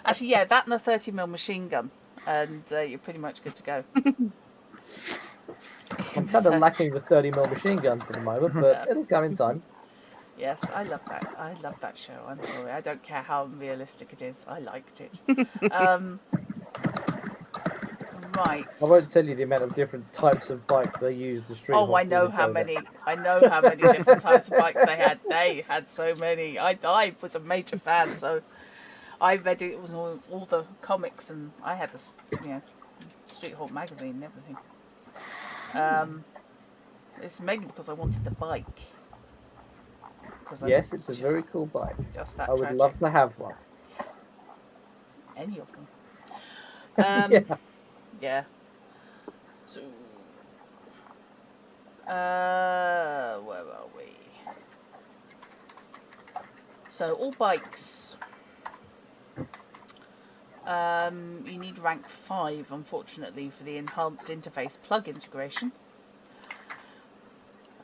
Actually, yeah, that and a 30mm machine gun, and you're pretty much good to go. I'm kind of lacking the 30mm machine gun for the moment, but it'll come in time. Yes, I love that. I love that show. I'm sorry. I don't care how unrealistic it is. I liked it. Right. I won't tell you the amount of different types of bikes they use to street. Oh, I know how many. I know how many different types of bikes they had. They had so many. I was a major fan, so I read it. It was all the comics, and I had this, Street Hawk magazine and everything. It's mainly because I wanted the bike. Yes, it's a very cool bike. Just that. I would love to have one. Any of them. Yeah. So, where are we? So all bikes. You need rank 5, unfortunately, for the enhanced interface plug integration.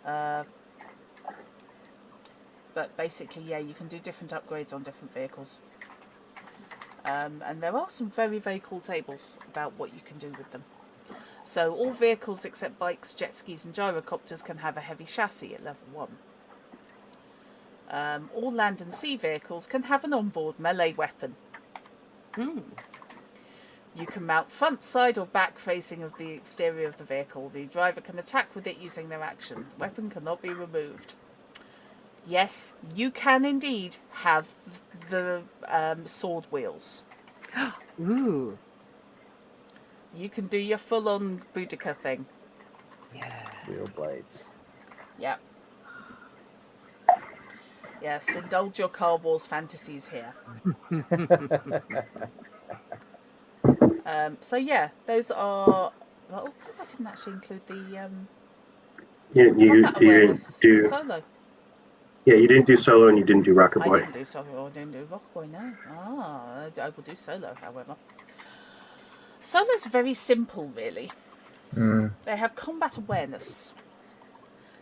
But basically, yeah, you can do different upgrades on different vehicles. And there are some very, very cool tables about what you can do with them. So all vehicles except bikes, jet skis and gyrocopters can have a heavy chassis at level 1. All land and sea vehicles can have an onboard melee weapon. You can mount front, side or back facing of the exterior of the vehicle. The driver can attack with it using their action. The weapon cannot be removed. Yes, you can indeed have the sword wheels. Ooh. You can do your full-on Boudica thing. Yeah. Wheel blades. Yep. Yes, indulge your Car Wars fantasies here. So yeah, those are... Oh, I didn't actually include the combat awareness solo. Yeah, you didn't do solo and you didn't do Rocker Boy. I didn't do solo, I didn't do Rocker Boy, no. I will do solo, however. Solo's very simple, really. They have combat awareness.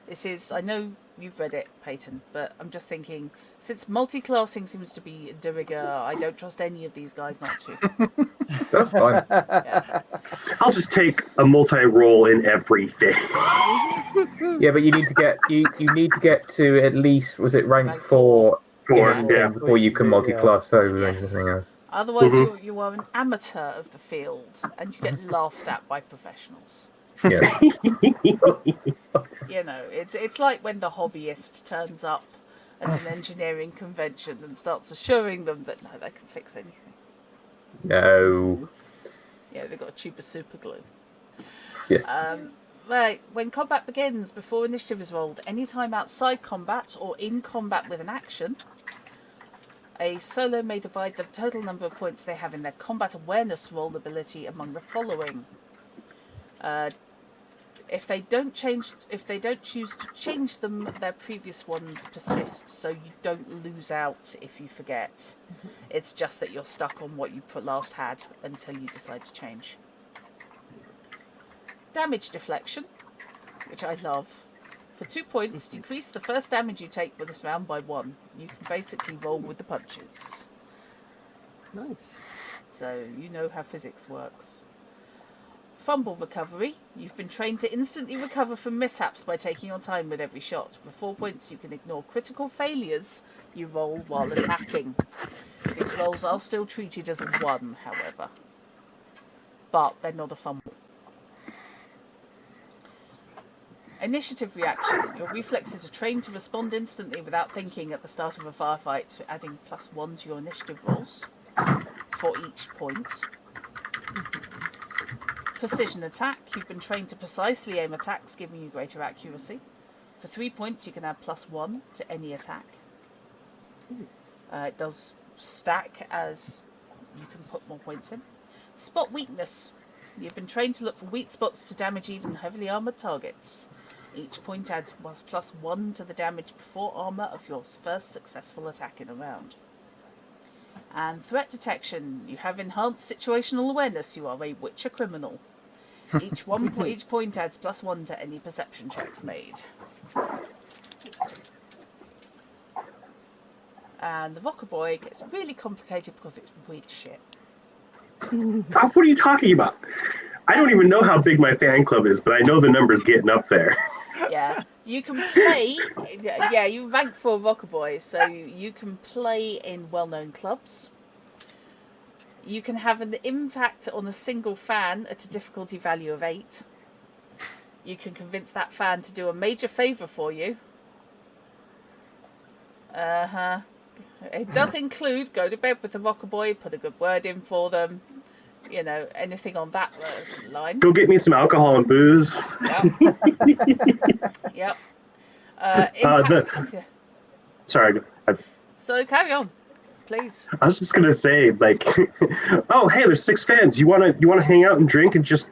This is, I know you've read it, Peyton, but I'm just thinking, since multi-classing seems to be de rigueur, I don't trust any of these guys not to. That's fine. Yeah. I'll just take a multi-role in everything. Yeah, but you need to get you need to get to at least, was it rank 4? Before you can multi-class over anything else. Otherwise, you are an amateur of the field, and you get laughed at by professionals. Yeah. It's like when the hobbyist turns up at an engineering convention and starts assuring them that no, they can fix anything. No. Yeah, they've got a tube of super glue. Yes. Right, when combat begins, before initiative is rolled, anytime outside combat or in combat with an action, a solo may divide the total number of points they have in their combat awareness roll ability among the following. If they don't choose to change them, their previous ones persist, so you don't lose out if you forget. It's just that you're stuck on what you last had until you decide to change. Damage deflection, which I love. For 2 points, decrease the first damage you take with this round by 1. You can basically roll with the punches. Nice. So you know how physics works. Fumble recovery. You've been trained to instantly recover from mishaps by taking your time with every shot. For 4 points, you can ignore critical failures you roll while attacking. These rolls are still treated as a 1, however. But they're not a fumble. Initiative reaction. Your reflexes are trained to respond instantly without thinking at the start of a firefight, adding +1 to your initiative rolls for each point. Precision attack. You've been trained to precisely aim attacks, giving you greater accuracy. For 3 points, you can add +1 to any attack. It does stack as you can put more points in. Spot weakness. You've been trained to look for weak spots to damage even heavily armoured targets. Each point adds +1 to the damage before armour of your first successful attack in a round. And threat detection. You have enhanced situational awareness. You are a Witcher criminal. Each point adds +1 to any perception checks made. And the Rocker Boy gets really complicated because it's weird shit. What are you talking about? I don't even know how big my fan club is, but I know the number's getting up there. Yeah, you can play. Yeah, you rank for Rocker Boy, so you can play in well-known clubs. You can have an impact on a single fan at a difficulty value of 8. You can convince that fan to do a major favour for you. It does include go to bed with the Rocker Boy, put a good word in for them. You know, anything on that line. Go get me some alcohol and booze. Yep. Sorry. So carry on, please. I was just gonna say, like, oh hey, there's 6 fans. You wanna hang out and drink and just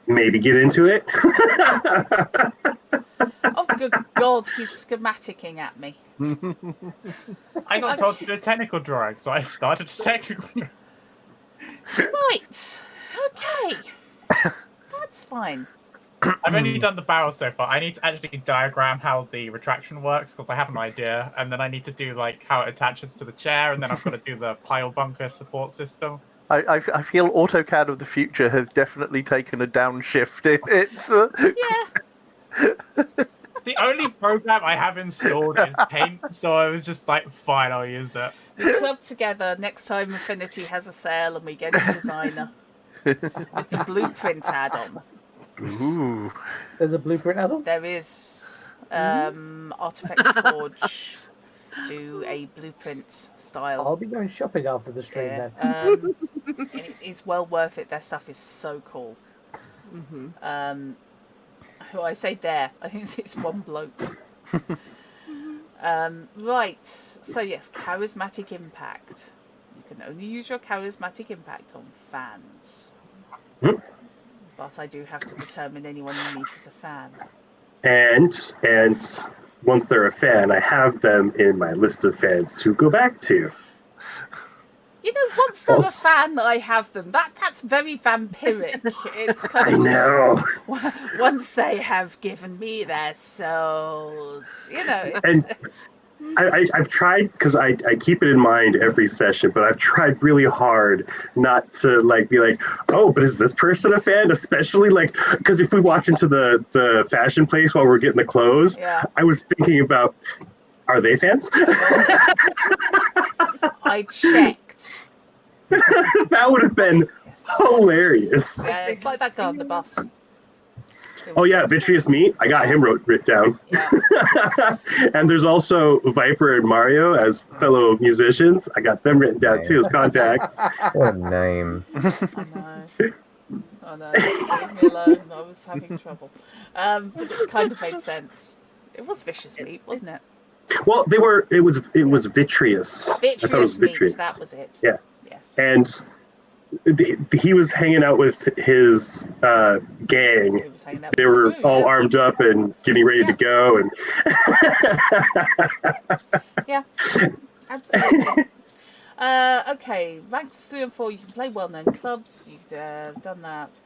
maybe get into it? Oh good God, he's schematicking at me. I got told to do a technical drawing, so I started a technical drawing. Right. Okay. That's fine. I've only done the barrel so far. I need to actually diagram how the retraction works because I have an idea, and then I need to do like how it attaches to the chair, and then I've got to do the pile bunker support system. I feel AutoCAD of the future has definitely taken a downshift. Yeah. The only program I have installed is Paint, so I was just like, fine, I'll use it. We club together next time Affinity has a sale and we get a designer with the blueprint add-on. Ooh. There's a blueprint add-on? There is Artifacts Forge do a blueprint style. I'll be going shopping after the stream then. It is well worth it. Their stuff is so cool. Who I say there, I think it's one bloke. Right, so yes, charismatic impact. You can only use your charismatic impact on fans. But I do have to determine anyone you meet as a fan. And once they're a fan, I have them in my list of fans to go back to. You know, once they're a fan, I have them. That's very vampiric. It's kind of... I know. Once they have given me their souls, you know. It's... And I've tried, because I keep it in mind every session, but I've tried really hard not to like be like, oh, but is this person a fan? Especially like, because if we walked into the fashion place while we're getting the clothes, I was thinking about, are they fans? I checked. That would have been hilarious. Yeah, it's like that guy on the bus. Oh yeah, Vitreous Meat. I got him written down. Yeah. And there's also Viper and Mario as fellow musicians. I got them written down too as contacts. What a name. I know. Leave me alone. I was having trouble. But it kind of made sense. It was Vicious Meat, wasn't it? Well, it was Vitreous. Vitreous Meat, that was it. Yeah. Yes. And he was hanging out with his gang. They were all armed up and getting ready to go. And yeah, absolutely. Okay, ranks 3 and 4. You can play well-known clubs. You've done that.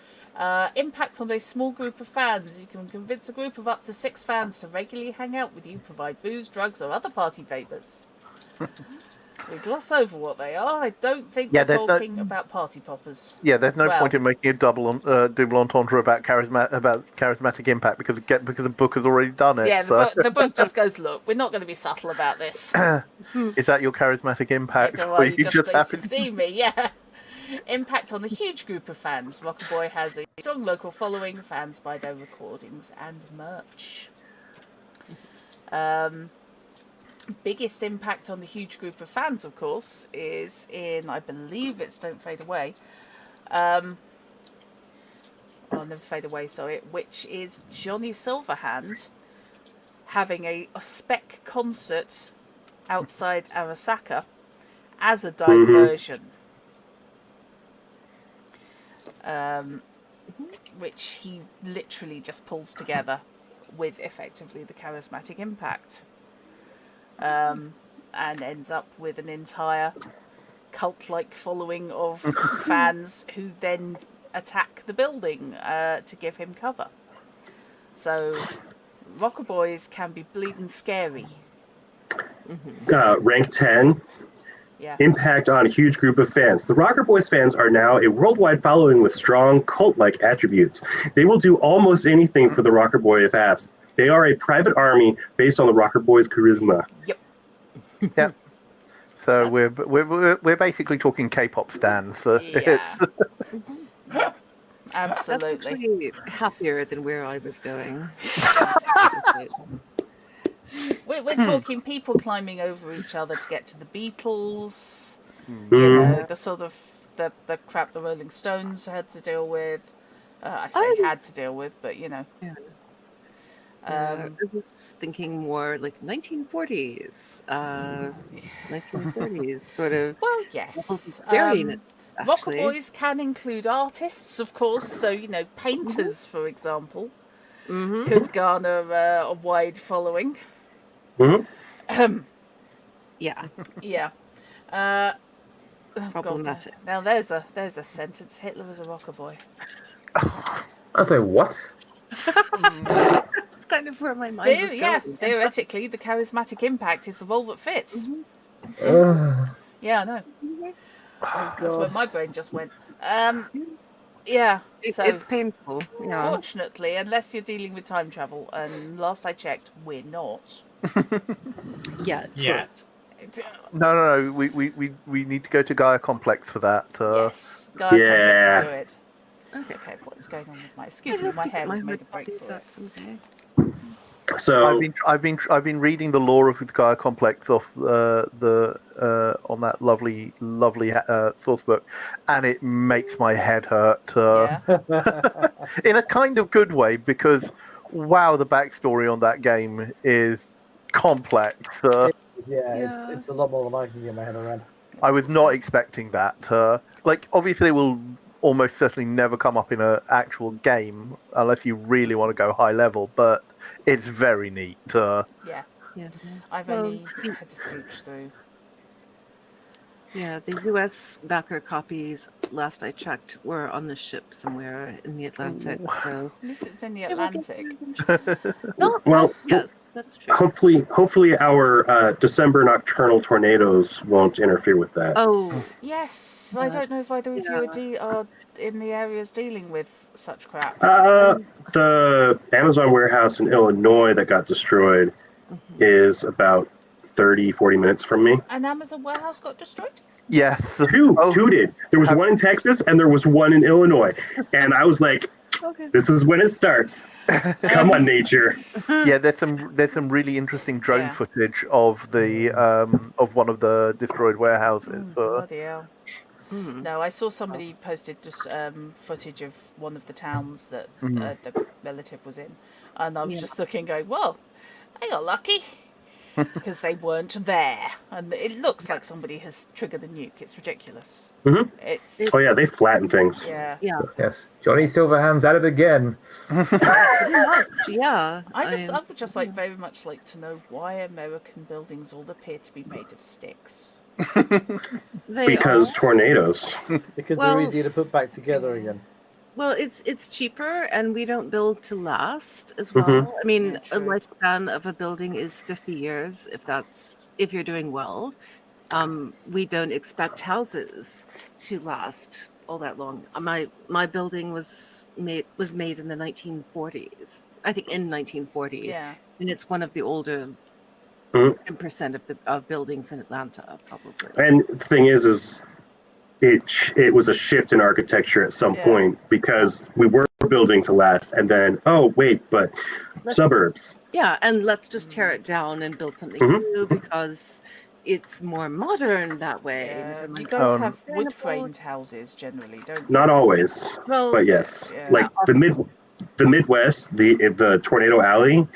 Impact on a small group of fans. You can convince a group of up to 6 fans to regularly hang out with you, provide booze, drugs, or other party favours. We gloss over what they are. I don't think they're talking about party poppers. Yeah, there's no point in making a double entendre about charismatic impact because the book has already done it. Yeah, the book just goes, look, we're not going to be subtle about this. Is that your charismatic impact? Or you just pleased to see me, yeah. Impact on a huge group of fans. Rocker Boy has a strong local following. Fans buy their recordings and merch. Biggest impact on the huge group of fans, of course, is in, I believe it's Don't Fade Away. Never Fade Away, sorry, which is Johnny Silverhand having a spec concert outside Arasaka as a diversion. Which he literally just pulls together with effectively the charismatic impact. And ends up with an entire cult-like following of fans who then attack the building to give him cover. So, Rocker Boys can be bleeding scary. Rank 10. Yeah. Impact on a huge group of fans. The Rocker Boys fans are now a worldwide following with strong cult-like attributes. They will do almost anything for the Rocker Boy if asked. They are a private army based on the Rocker Boys' charisma. Yep. Yep. So we're basically talking K-pop stans. Yeah. Yep. Absolutely. That's actually happier than where I was going. We're talking people climbing over each other to get to the Beatles. You know, the sort of the crap the Rolling Stones had to deal with. I say had to deal with, but you know. Yeah. I was thinking more like 1940s. 1940s, sort of. Well, yes. Rocker Boys can include artists, of course. So, you know, painters, for example, could garner a wide following. Yeah. Yeah. Problematic. God, now there's a sentence. Hitler was a rocker boy. I was like, what? It's kind of where my mind was going. Theoretically, the charismatic impact is the role that fits. Yeah, I know. That's where my brain just went. Yeah, so it's painful. Yeah. Fortunately, unless you're dealing with time travel, and last I checked, we're not. Yet. No. We need to go to Gaia Complex for that. Yes, Gaia Complex will do it. Okay, what's going on with my? Excuse me, my hair was made a break for it. So I've been reading the lore of the Gaia Complex off on that lovely source book, and it makes my head hurt in a kind of good way, because wow, the backstory on that game is complex. It's a lot more than I can get my head around. I was not expecting that. Obviously, it will almost certainly never come up in an actual game unless you really want to go high level, but it's very neat. I've only had to scooch through. Yeah, the US backer copies, last I checked, were on the ship somewhere in the Atlantic. So at least it's in the Atlantic. Yes, that's true. Hopefully our December nocturnal tornadoes won't interfere with that. Oh, yes. I don't know if either of you are in the areas dealing with such crap. The Amazon warehouse in Illinois that got destroyed is about 30-40 minutes from me. An Amazon warehouse got destroyed? Yes. Two did. There was one in Texas and there was one in Illinois. And I was like, this is when it starts. Come on, nature. Yeah, there's some really interesting drone footage of the of one of the destroyed warehouses. Bloody hell. No, I saw somebody posted just footage of one of the towns that the relative was in, and I was just looking, going, well, I got lucky. Because they weren't there, and it looks like somebody has triggered a nuke. It's ridiculous. Oh yeah, they flatten things. Yeah. Yes, Johnny Silverhand's at it again. Yeah. I would just very much like to know why American buildings all appear to be made of sticks. Because tornadoes. Because they're easier to put back together again. Well, it's cheaper, and we don't build to last as well. I mean, a lifespan of a building is 50 years, if you're doing well. We don't expect houses to last all that long. My building was made in the 1940s. I think in 1940. Yeah. And it's one of the older 10% of buildings in Atlanta, probably. And the thing is it was a shift in architecture at some point, because we were building to last, and then suburbs. Yeah, and let's just tear it down and build something new, because it's more modern that way. Yeah. You guys have wood-framed houses generally, don't you? Not always, but yes. Like the Midwest, the Tornado Alley,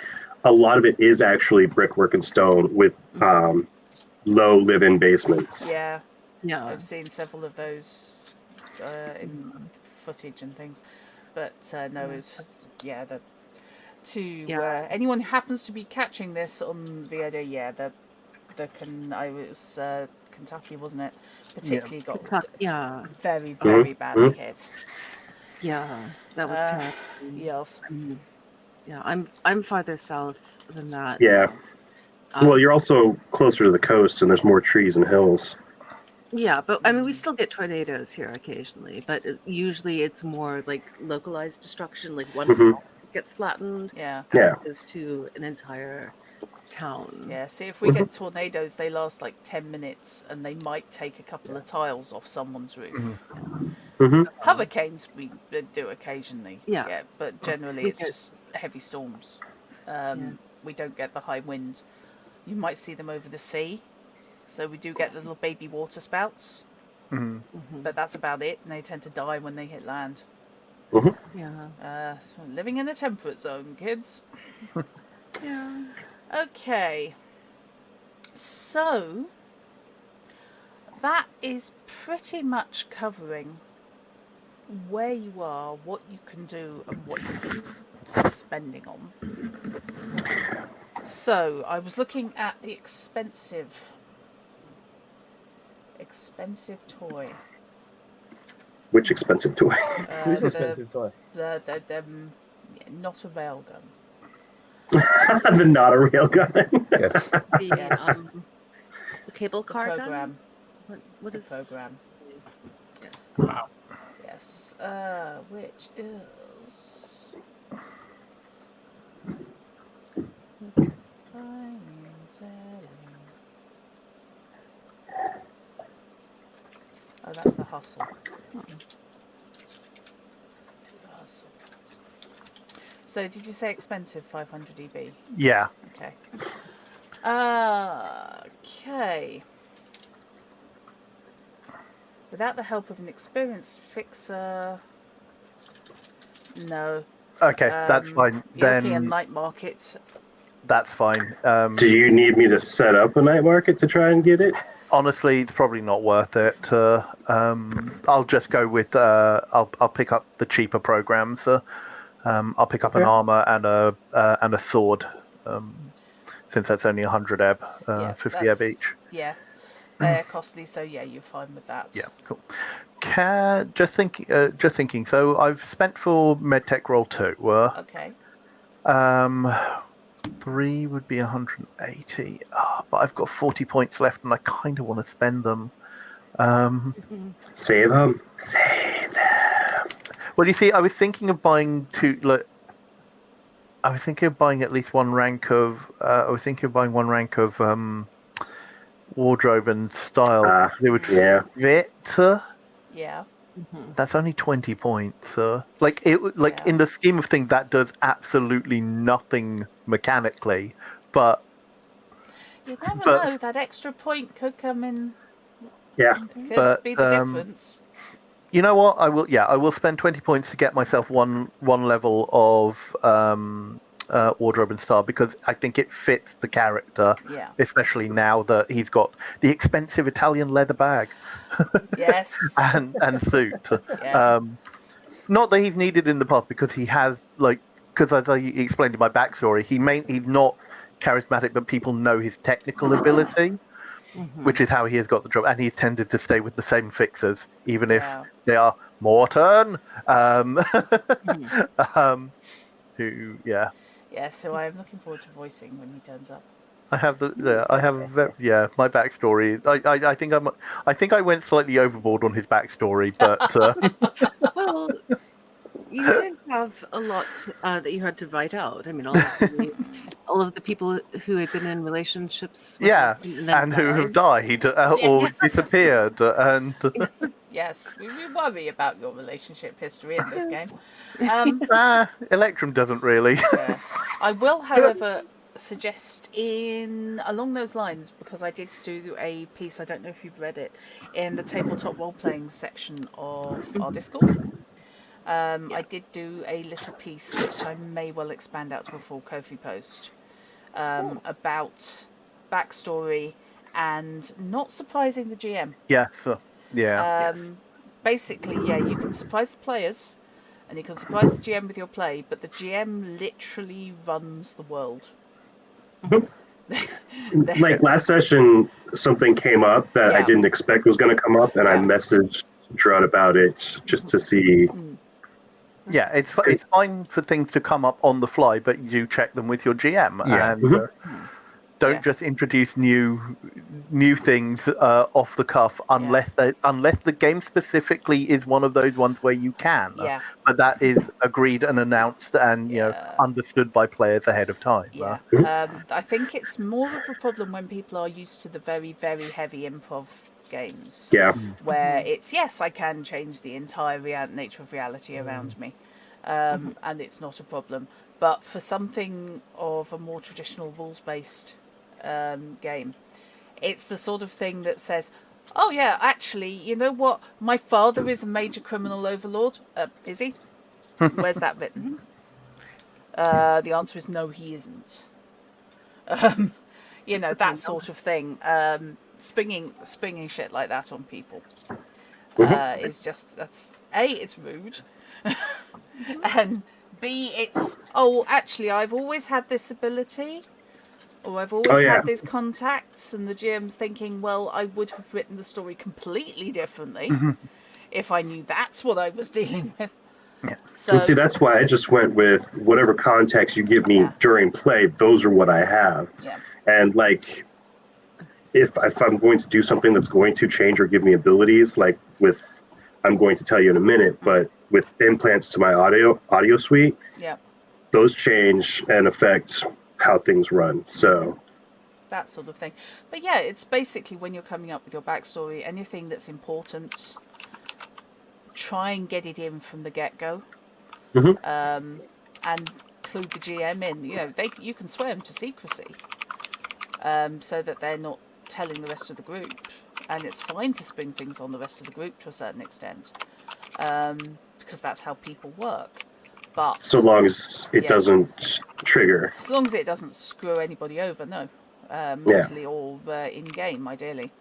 a lot of it is actually brickwork and stone with low live-in basements. Yeah. Yeah. I've seen several of those in footage and things. But no, it's anyone who happens to be catching this on VOD, I was Kentucky, wasn't it? Particularly got very, very badly hit. Yeah, that was terrible. Yes. I'm farther south than that. Yeah. Well, you're also closer to the coast, and there's more trees and hills. Yeah, but I mean, we still get tornadoes here occasionally, but usually it's more like localized destruction, like one house gets flattened. Yeah. As to an entire town. Yeah, see, if we get tornadoes, they last like 10 minutes, and they might take a couple of tiles off someone's roof. Hurricanes we do occasionally, but generally it's just heavy storms. We don't get the high wind. You might see them over the sea, so we do get the little baby water spouts, but that's about it, and they tend to die when they hit land. So living in a temperate zone, kids. Yeah. Okay, so that is pretty much covering where you are, what you can do, and what you're spending on. So I was looking at the expensive toy. Which expensive toy? Who's expensive toy? Not a railgun. The not a railgun. The cable car program. Gun? What is the program? Yeah. Wow. Yes. Which is oh, that's the hustle. Do the hustle. So, did you say expensive 500 EB? Yeah. Okay. Okay. Without the help of an experienced fixer, no. Okay, that's fine. European night market. That's fine. Do you need me to set up a night market to try and get it? Honestly, it's probably not worth it. I'll just go with. I'll pick up the cheaper programs. I'll pick up an armor and a sword, since that's only 100 eb, 50 eb each. Yeah, they're costly, so yeah, you're fine with that. Yeah, cool. Just thinking. So I've spent for MedTech Roll 2. Okay. 3 would be 180. But I've got 40 points left, and I kind of want to spend them. Save them. Well, you see, I was thinking of buying I was thinking of buying at least one rank of. I was thinking of buying one rank of wardrobe and style. It would fit. Yeah. That's only 20 points. In the scheme of things, that does absolutely nothing mechanically. But you never know. That extra point could come in. Yeah. Could be the difference. You know what? I will spend 20 points to get myself one level of wardrobe and style, because I think it fits the character. Yeah. Especially now that he's got the expensive Italian leather bag. Yes. and suit. Yes. Not that he's needed in the past, because he has, because as I explained in my backstory, he's not charismatic, but people know his technical ability. Which is how he has got the job, and he's tended to stay with the same fixers, even if they are Morton, Yeah, so I'm looking forward to voicing when he turns up. my backstory. I think I went slightly overboard on his backstory, but well, you did have a lot that you had to write out. I mean, all of the people who had been in relationships with him and who have died or disappeared, and yes, we worry about your relationship history in this game. Electrum doesn't really. I will, however, suggest along those lines, because I did do a piece, I don't know if you've read it, in the tabletop role-playing section of our Discord. I did do a little piece which I may well expand out to a full Ko-fi post, about backstory and not surprising the GM. Yes. Yes. Basically, you can surprise the players and you can surprise the GM with your play, but the GM literally runs the world. Like last session, something came up that I didn't expect was going to come up, and I messaged Drud about it just to see. Yeah, it's fine for things to come up on the fly, but you check them with your GM, and don't just introduce new things off the cuff unless the game specifically is one of those ones where you can. Yeah. But that is agreed and announced and understood by players ahead of time. Yeah. I think it's more of a problem when people are used to the very, very heavy improv games. Yeah. Where it's, yes, I can change the entire nature of reality around me. And it's not a problem. But for something of a more traditional rules-based game, it's the sort of thing that says, oh yeah, actually, you know what? My father is a major criminal overlord. Is he? Where's that written? The answer is no, he isn't. You know, that sort of thing. Springing shit like that on people is just, that's A, it's rude. And B, it's, oh, actually, I've always had this ability. Or I've always had these contacts, and the GM's thinking, well, I would have written the story completely differently if I knew that's what I was dealing with. Yeah. So, see, that's why I just went with whatever context you give me during play, those are what I have. Yeah. And, like, if I'm going to do something that's going to change or give me abilities, like with, I'm going to tell you in a minute, but with implants to my audio suite, those change and affect how things run, so that sort of thing. But yeah, it's basically when you're coming up with your backstory, anything that's important, try and get it in from the get-go, and include the GM in. You know, you can swear them to secrecy, so that they're not telling the rest of the group, and it's fine to spring things on the rest of the group to a certain extent, because that's how people work. But so long as it doesn't trigger. As long as it doesn't screw anybody over, no. Mentally or in-game, ideally.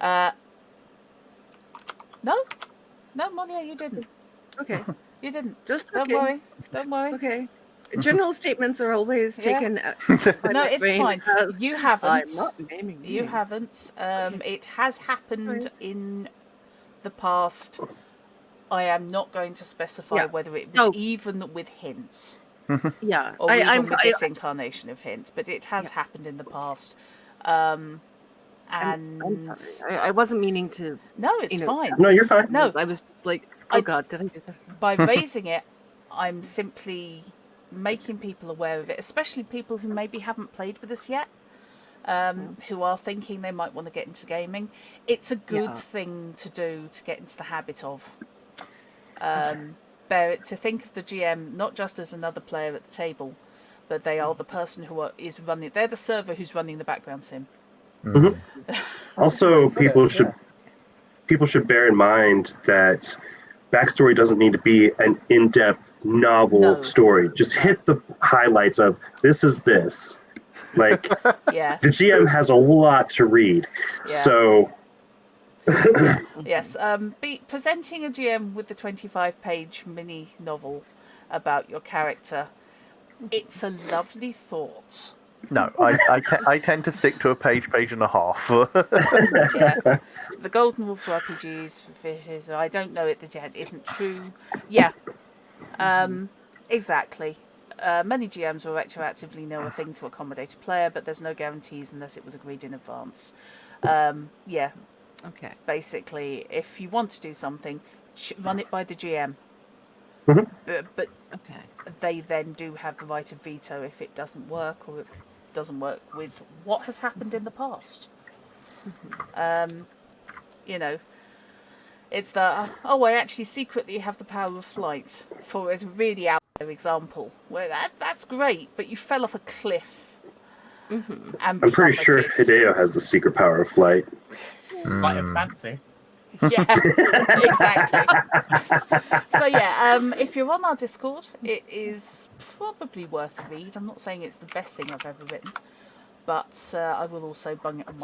No, Monia, you didn't. Okay. You didn't. Just Don't worry. Don't worry. Okay. General statements are always taken. No, it's fine. You haven't. I'm not naming names. You haven't. It has happened in the past. I am not going to specify whether it was even with hints. Yeah. Or even with this incarnation of hints, but it has happened in the past. And I'm sorry. I wasn't meaning to. No, it's fine. No, you're fine. No, I was just like, oh God, did I do that? By raising it, I'm simply making people aware of it, especially people who maybe haven't played with us yet, who are thinking they might want to get into gaming. It's a good thing to do to get into the habit of. To think of the GM not just as another player at the table, but they are the person who is running. They're the server who's running the background sim. Also, people should bear in mind that backstory doesn't need to be an in-depth novel story. Just hit the highlights of this is this. Like the GM has a lot to read, so. Yes, presenting a GM with the 25-page mini novel about your character, it's a lovely thought. No, I tend to stick to a page and a half. The golden rule for RPGs, for fishes, I don't know it, that isn't true. Yeah, exactly. Many GMs will retroactively know a thing to accommodate a player, but there's no guarantees unless it was agreed in advance. Okay. Basically, if you want to do something, run it by the GM. But they then do have the right of veto if it doesn't work, or it doesn't work with what has happened in the past. You know, it's the, I actually secretly have the power of flight, for a really out there example, where that's great, but you fell off a cliff. And I'm pretty sure Hideo has the secret power of flight. Flight of fancy. Yeah, exactly. So yeah, if you're on our Discord, it is probably worth a read. I'm not saying it's the best thing I've ever written, but I will also bung it on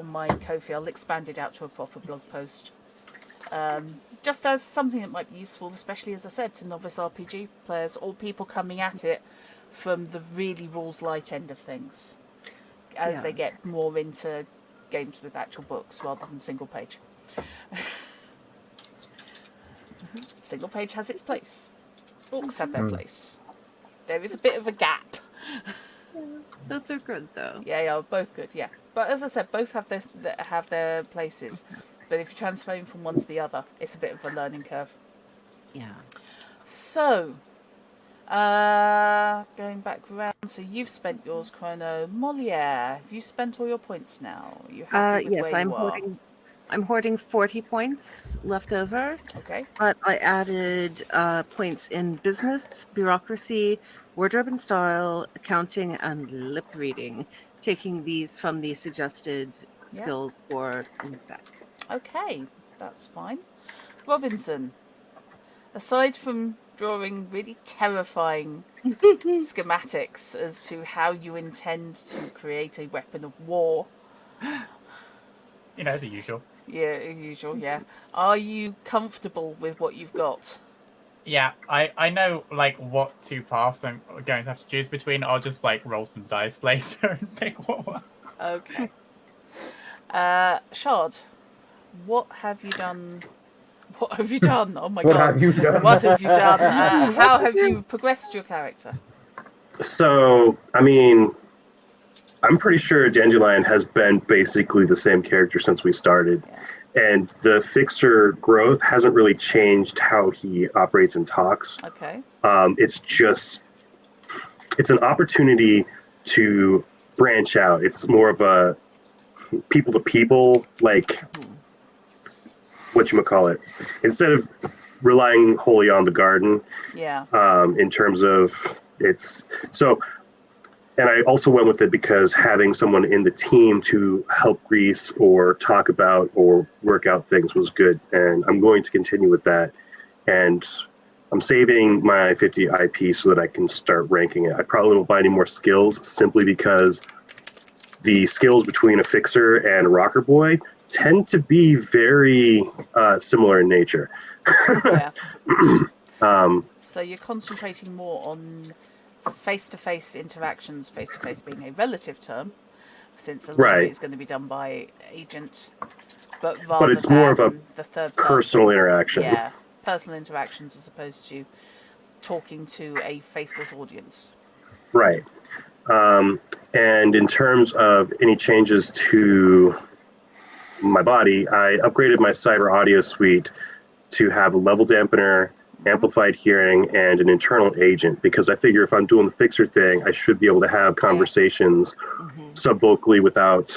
my Ko-fi. I'll expand it out to a proper blog post, just as something that might be useful, especially as I said, to novice RPG players or people coming at it from the really rules light end of things, as they get more into games with actual books rather than single page. Single page has its place. Books have their place. There is a bit of a gap. Both are good, though. Yeah, both good. Yeah, but as I said, both have their places. But if you're transferring from one to the other, it's a bit of a learning curve. Yeah. So, going back round. So you've spent yours, Chrono. Moliere, have you spent all your points now? Are you happy with Yes, where you are? I'm hoarding 40 points left over. Okay. But I added points in business, bureaucracy, wardrobe and style, accounting, and lip reading, taking these from the suggested skills for Inspec. Okay, that's fine. Robinson, aside from drawing really terrifying schematics as to how you intend to create a weapon of war, You know, the usual. yeah, usual, yeah. Are you comfortable with what you've got? Yeah, I know like what two paths I'm going to have to choose between. I'll just like roll some dice later and pick one. Okay. Shard, what have you done? What have you done? Oh my god. What have you done? What have you done? How have you progressed your character? So, I mean, I'm pretty sure Dandelion has been basically the same character since we started. Yeah. And the fixer growth hasn't really changed how he operates and talks. Okay. It's an opportunity to branch out. It's more of a people to people, like, whatchamacallit. Instead of relying wholly on the garden. Yeah. In terms of and I also went with it because having someone in the team to help grease or talk about or work out things was good, and I'm going to continue with that. And I'm saving my 50 IP so that I can start ranking it. I probably won't buy any more skills simply because the skills between a fixer and a rocker boy tend to be very similar in nature. Yeah. So you're concentrating more on face-to-face interactions, face-to-face being a relative term, since a lot of it is going to be done by agent, but it's more of a the third personal interaction. Yeah, personal interactions as opposed to talking to a faceless audience. Right. And in terms of any changes to my body, I upgraded my cyber audio suite to have a level dampener, amplified hearing, and an internal agent, because I figure if I'm doing the fixer thing, I should be able to have conversations subvocally without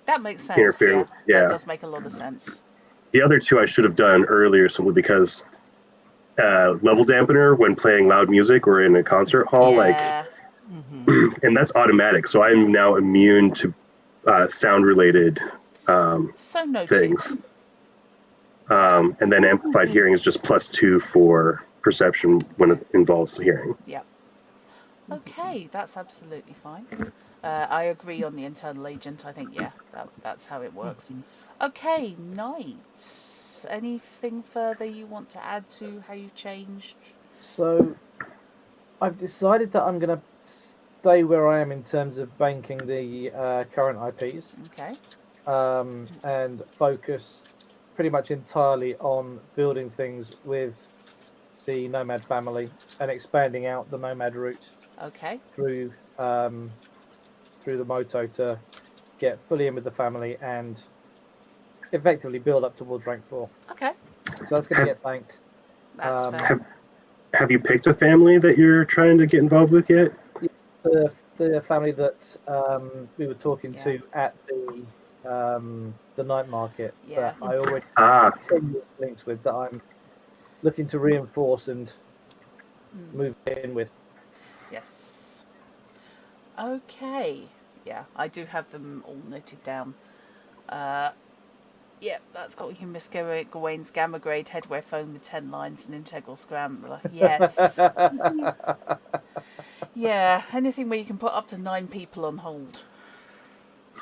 that makes sense. Interfering. Yeah. That does make a lot of sense. The other two I should have done earlier simply because level dampener when playing loud music or in a concert hall, and that's automatic, so I'm now immune to sound related things. And then amplified hearing is just +2 for perception when it involves hearing. Yeah. Okay, that's absolutely fine. I agree on the internal agent. I think, that's how it works. Okay, Knight. Anything further you want to add to how you've changed? So, I've decided that I'm going to stay where I am in terms of banking the current IPs. Okay. And focus pretty much entirely on building things with the Nomad family and expanding out the Nomad route. Okay. Through the Moto to get fully in with the family and effectively build up towards rank 4. Okay. So that's going to get banked. That's fair. Have you picked a family that you're trying to get involved with yet? The family that we were talking to at the night market that I already have 10 years links with, that I'm looking to reinforce and move in with. Yes. Okay. Yeah, I do have them all noted down. Yep, that's got you, Miss Gawain's gamma grade headwear phone with 10 lines and integral scrambler. Yes. Yeah, anything where you can put up to 9 people on hold.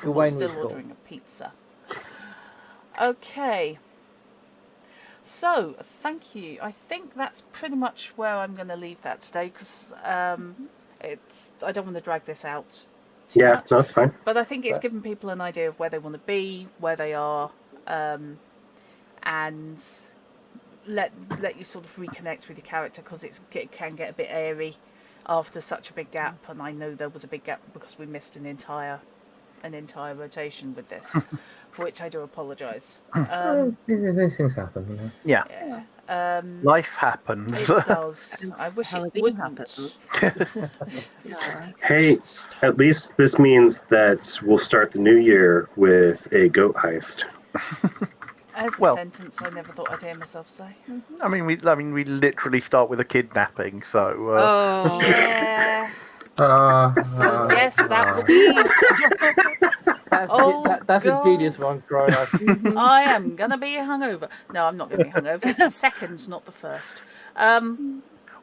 We're still ordering a pizza. Okay. So, thank you. I think that's pretty much where I'm going to leave that today, because I don't want to drag this out too much. Yeah, that's fine. But I think it's given people an idea of where they want to be, where they are, and let you sort of reconnect with your character, because it can get a bit airy after such a big gap. And I know there was a big gap because we missed an entire rotation with this, for which I do apologise. These things happen. Yeah. Life happens. It does. I wish it wouldn't. Hey, at least this means that we'll start the new year with a goat heist. As a sentence I never thought I'd hear myself say. I mean, we literally start with a kidnapping, so. Oh yeah. So yes, that will be. That's a genius one, growing up. I am gonna be hungover. No, I'm not gonna be hungover. It's the second, not the first.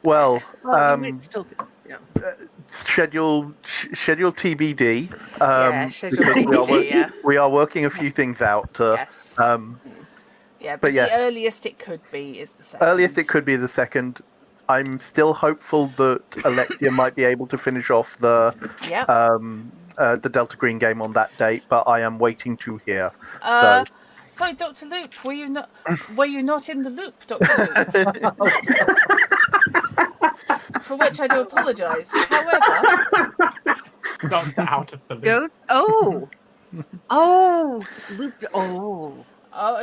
Well, schedule TBD. Schedule TBD. Yeah. We are working a few things out. Yes. But the earliest it could be is the second. Earliest it could be the second. I'm still hopeful that Alexia might be able to finish off the Delta Green game on that date, but I am waiting to hear. Sorry, Dr. Loop, were you not in the loop, Dr. Loop? For which I do apologise. However, Doctor out of the loop. Loop. How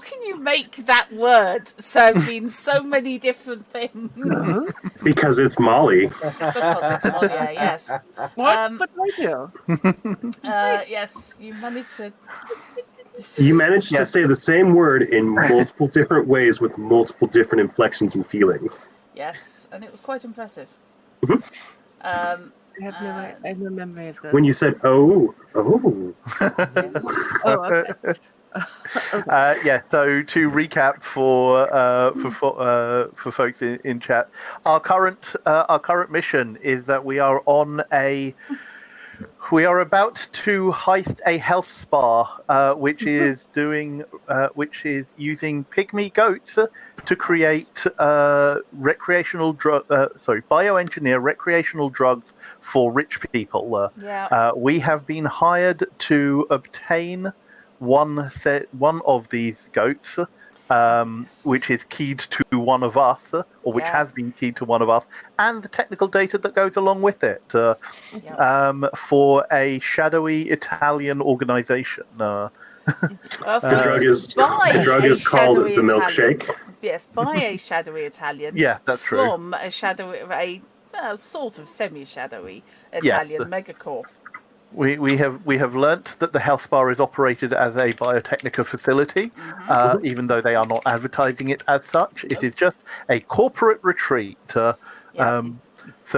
can you make that word mean so many different things? Because it's Molly. Because it's Molly, yes. What did I do? Yes, you managed to... You managed to say the same word in multiple different ways with multiple different inflections and feelings. Yes, and it was quite impressive. Mm-hmm. I have no memory of this. When you said, oh. Yes. Okay. So to recap for folks in chat, our current mission is that we are about to heist a health spa, which is using pygmy goats to create bioengineer recreational drugs for rich people. We have been hired to obtain one of these goats, which is keyed to one of us, or which has been keyed to one of us, and the technical data that goes along with it, for a shadowy Italian organization. The drug is called the milkshake. Yes, by a shadowy Italian. Yeah, that's true. From a sort of semi-shadowy Italian megacore. We have learnt that the health spa is operated as a Biotechnica facility, even though they are not advertising it as such. It is just a corporate retreat. So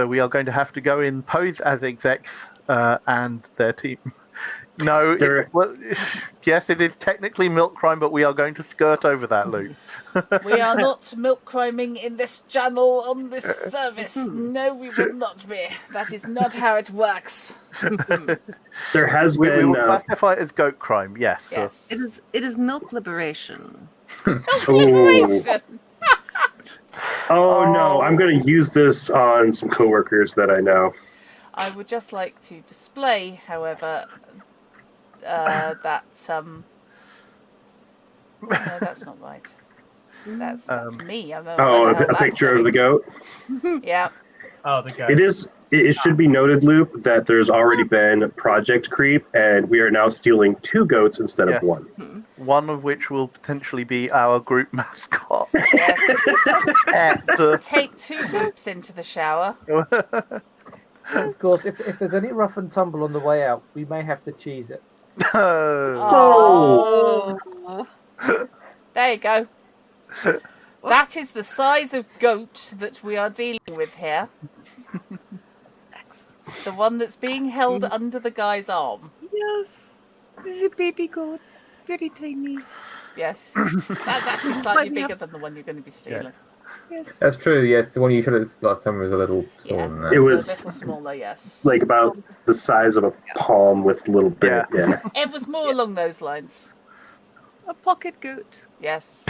we are going to have to go in, pose as execs and their team. No, yes, it is technically milk crime, but we are going to skirt over that, Luke. We are not milk criming in this channel on this service. No, we will not be. That is not how it works. There has been. We will classify it as goat crime. Yes. Yes. It is milk liberation. Milk liberation. Oh no! I'm going to use this on some coworkers that I know. I would just like to display, however, that no, that's not right. That's me. A picture of the goat. Yeah. Oh, the goat. It should be noted, Loop, that there's already been project creep, and we are now stealing 2 goats instead of 1. One of which will potentially be our group mascot. Yes. Take 2 loops into the shower. Of course, if there's any rough and tumble on the way out, we may have to cheese it. Oh. There you go. That is the size of goat that we are dealing with here. The one that's being held under the guy's arm. Yes, this is a baby goat. Very tiny. Yes. That's actually slightly bigger than the one you're going to be stealing. Yeah. Yes. That's true. Yes, the one you showed us last time was a little smaller than that. It was a little smaller, yes. like about the size of a palm with a little bit. Yeah. It was more along those lines. A pocket goat. Yes.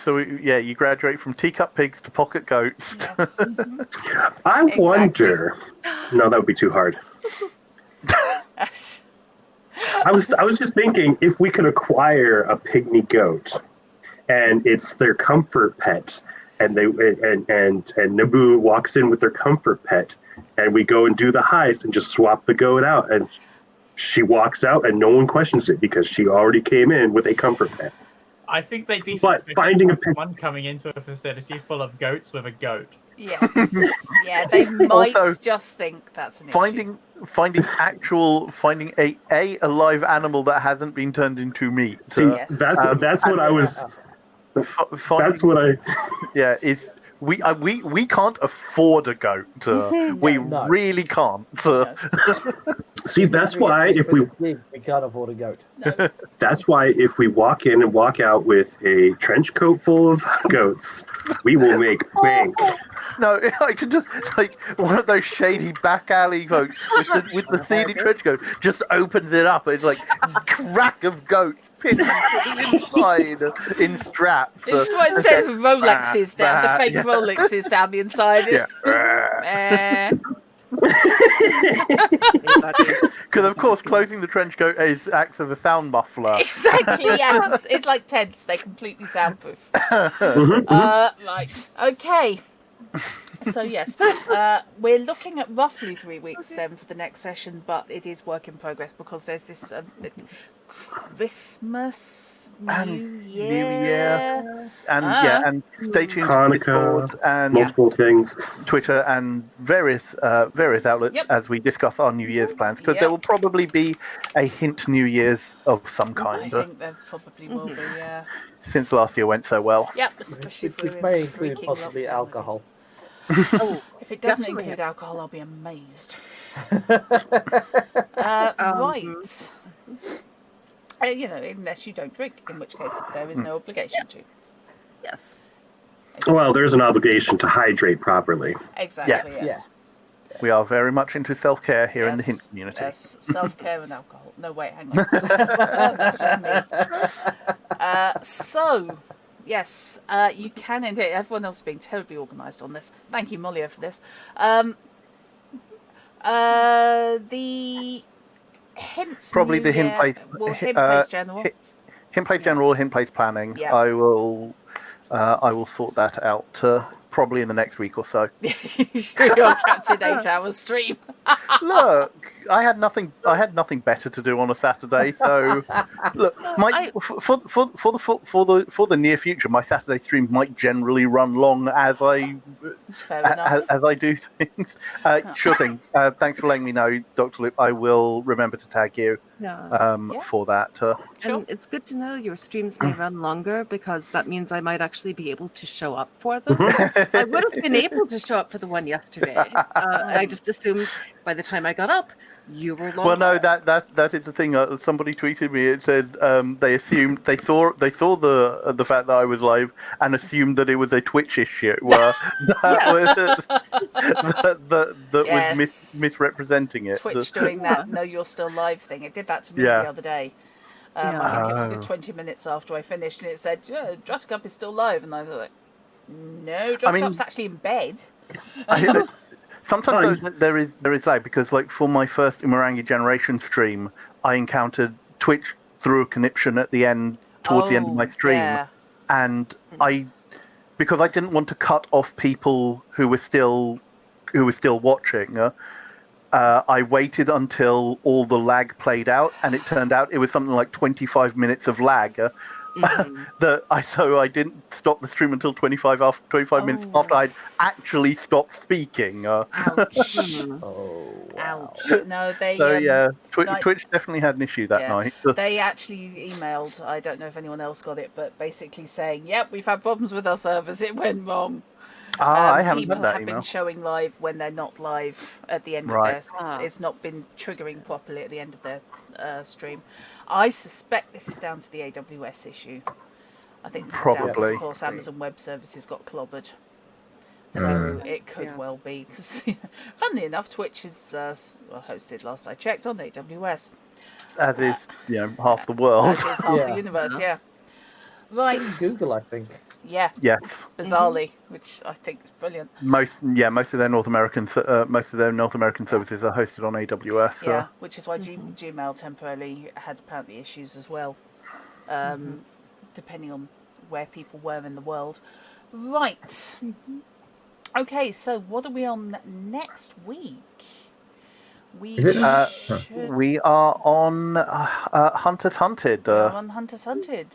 So you graduate from teacup pigs to pocket goats. Yes. I wonder. No, that would be too hard. Yes. I was just thinking if we could acquire a pygmy goat, and it's their comfort pet, and Naboo walks in with their comfort pet, and we go and do the heist and just swap the goat out, and she walks out and no one questions it because she already came in with a comfort pet. I think they'd be finding one coming into a facility full of goats with a goat. Yes. Yeah, they might also, just think that's an issue. Finding a live animal that hasn't been turned into meat. See, that's what I was. That's what I. Yeah, is we can't afford a goat. We really can't. See, that's why if we can't afford a goat. No. That's why if we walk in and walk out with a trench coat full of goats, we will make bank. No, I can just like one of those shady back alley folks with the seedy trench coat just opens it up. It's like crack of goats pinned inside in straps. This is what it says Rolexes down, the fake Rolexes down the inside. Yeah. Because of course closing the trench coat acts as a sound muffler. Exactly, yes. It's like tents, they're completely soundproof. Right, okay. So yes, we're looking at roughly 3 weeks then for the next session, but it is work in progress because there's this Christmas, New Year, and stay tuned to Discord and multiple things, Twitter and various outlets as we discuss our New Year's plans, because there will probably be a hint New Year's of some kind. I think there probably will be, yeah. Since last year went so well. Yep, especially if it may include possibly alcohol. If it doesn't include alcohol, I'll be amazed. Right. Unless you don't drink, in which case there is no obligation to. Yes. Well, there's an obligation to hydrate properly. Exactly, yes. We are very much into self-care here in the Hint community. Yes, self-care and alcohol. No, wait, hang on. That's just me. So... Yes, you can indeed. Everyone else is being terribly organised on this. Thank you, Molia, for this. The hints. Probably the hint place. Hint place general. Hint place general, hint place planning. Yep. I will sort that out probably in the next week or so. You'll catch an 8-hour stream. Look, I had nothing better to do on a Saturday, so look, for the near future, my Saturday streams might generally run long as I do things. Sure thing. Thanks for letting me know, Dr. Loop. I will remember to tag you for that. Sure. And it's good to know your streams may run longer because that means I might actually be able to show up for them. I would have been able to show up for the one yesterday. I just assumed by the time I got up, you were long. Well, no, that is the thing. Somebody tweeted me. It said they assumed they saw the fact that I was live and assumed that it was a Twitch issue. That was misrepresenting it. Twitch doing that. No, you're still live thing. It did that to me the other day. I think it was good 20 minutes after I finished, and it said, Drutcup is still live, and I was like, no, Drutcup's actually in bed. Sometimes there is lag because, like, for my first Umurangi Generation stream, I encountered Twitch through a conniption at the end, towards the end of my stream, and because I didn't want to cut off people who were still watching. I waited until all the lag played out, and it turned out it was something like 25 minutes of lag. So I didn't stop the stream until 25 minutes after I'd actually stopped speaking. Ouch! Ouch! No, they. So Twitch definitely had an issue that night. They actually emailed. I don't know if anyone else got it, but basically saying, "Yep, we've had problems with our servers. It went wrong." I haven't people read that have email. been showing live when they're not live at the end of their. It's not been triggering properly at the end of their stream. I suspect this is down to the AWS issue. I think this is down because, of course, Amazon Web Services got clobbered. So it could well be. Because, funnily enough, Twitch is hosted, last I checked, on AWS. As is, half the world. As is half the universe, Right. Google, I think. Yeah. Yes. Bizarrely, which I think is brilliant. Most of their North American services are hosted on AWS. Yeah, which is why Gmail temporarily had apparently issues as well, depending on where people were in the world. Right. Okay, so what are we on next week? We are on Hunters Hunted. We're on Hunters Hunted.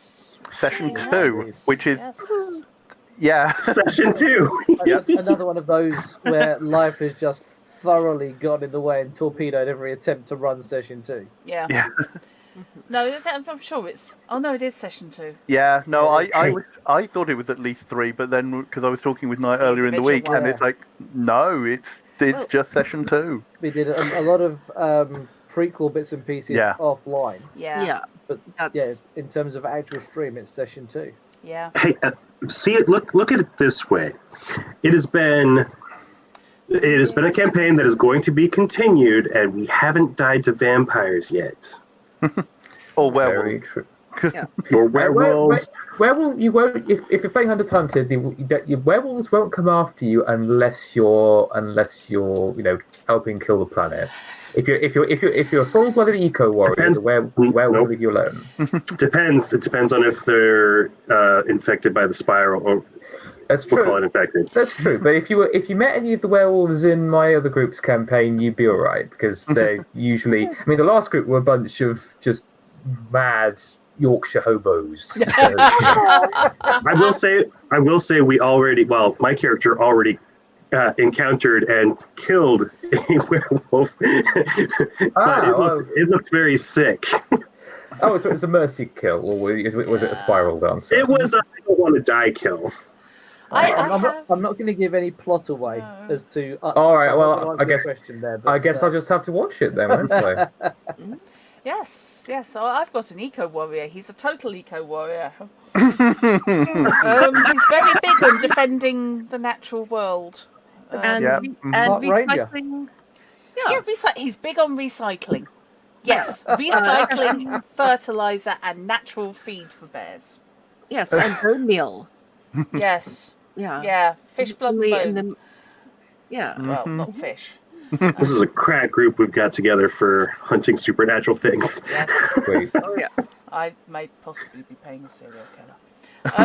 Session 2, which is... Session 2. Another one of those where life has just thoroughly got in the way and torpedoed every attempt to run Session 2. Yeah. No, I'm sure it's... Oh, no, it is Session 2. Yeah, no, I thought it was at least 3, but then, because I was talking with Knight earlier in the week, and it's like, no, it's just Session 2. We did a lot of prequel bits and pieces offline. Yeah. But in terms of actual stream, it's Session 2. Yeah. Hey, look at it this way. It has been a campaign that is going to be continued, and we haven't died to vampires yet. Or werewolves. Or werewolves. You won't. If you're playing Hunters Hunted, your werewolves won't come after you unless you're helping kill the planet. If you're a full-blooded eco warrior, the werewolf will leave you alone. Depends. It depends on if they're infected by the spiral or. That's we'll true. call it infected. That's true. But if you met any of the werewolves in my other group's campaign, you'd be all right because they're usually. I mean, the last group were a bunch of just mad Yorkshire hobos. I will say we already. Well, my character already encountered and killed a werewolf, but it looked very sick. Oh, so it was a mercy kill, or was it a spiral dance? It was a I don't want to die kill. I'm not going to give any plot away as to. All right. Well, I guess I'll just have to watch it then, won't I? Yes. So I've got an eco warrior. He's a total eco warrior. He's very big on defending the natural world. And recycling. He's big on recycling. Yes, recycling fertilizer and natural feed for bears. Yes, and bone meal. Yes. Yeah. Fish blood and bone. Well, not fish. This is a crack group we've got together for hunting supernatural things. Yes. Great. Oh yes. I may possibly be paying a serial killer.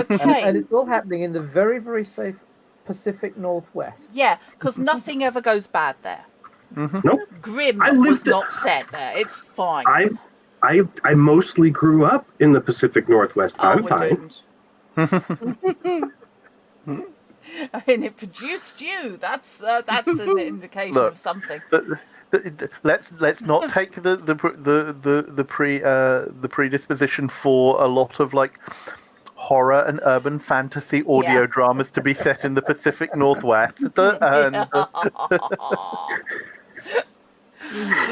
Okay. And it's all happening in the very, very safe Pacific Northwest. Yeah, because nothing ever goes bad there. Nope. Grim was not set there. It's fine. I mostly grew up in the Pacific Northwest. I'm fine. I mean, it produced you. That's an indication of something. Let's not take the predisposition for a lot of like horror and urban fantasy audio dramas to be set in the Pacific Northwest.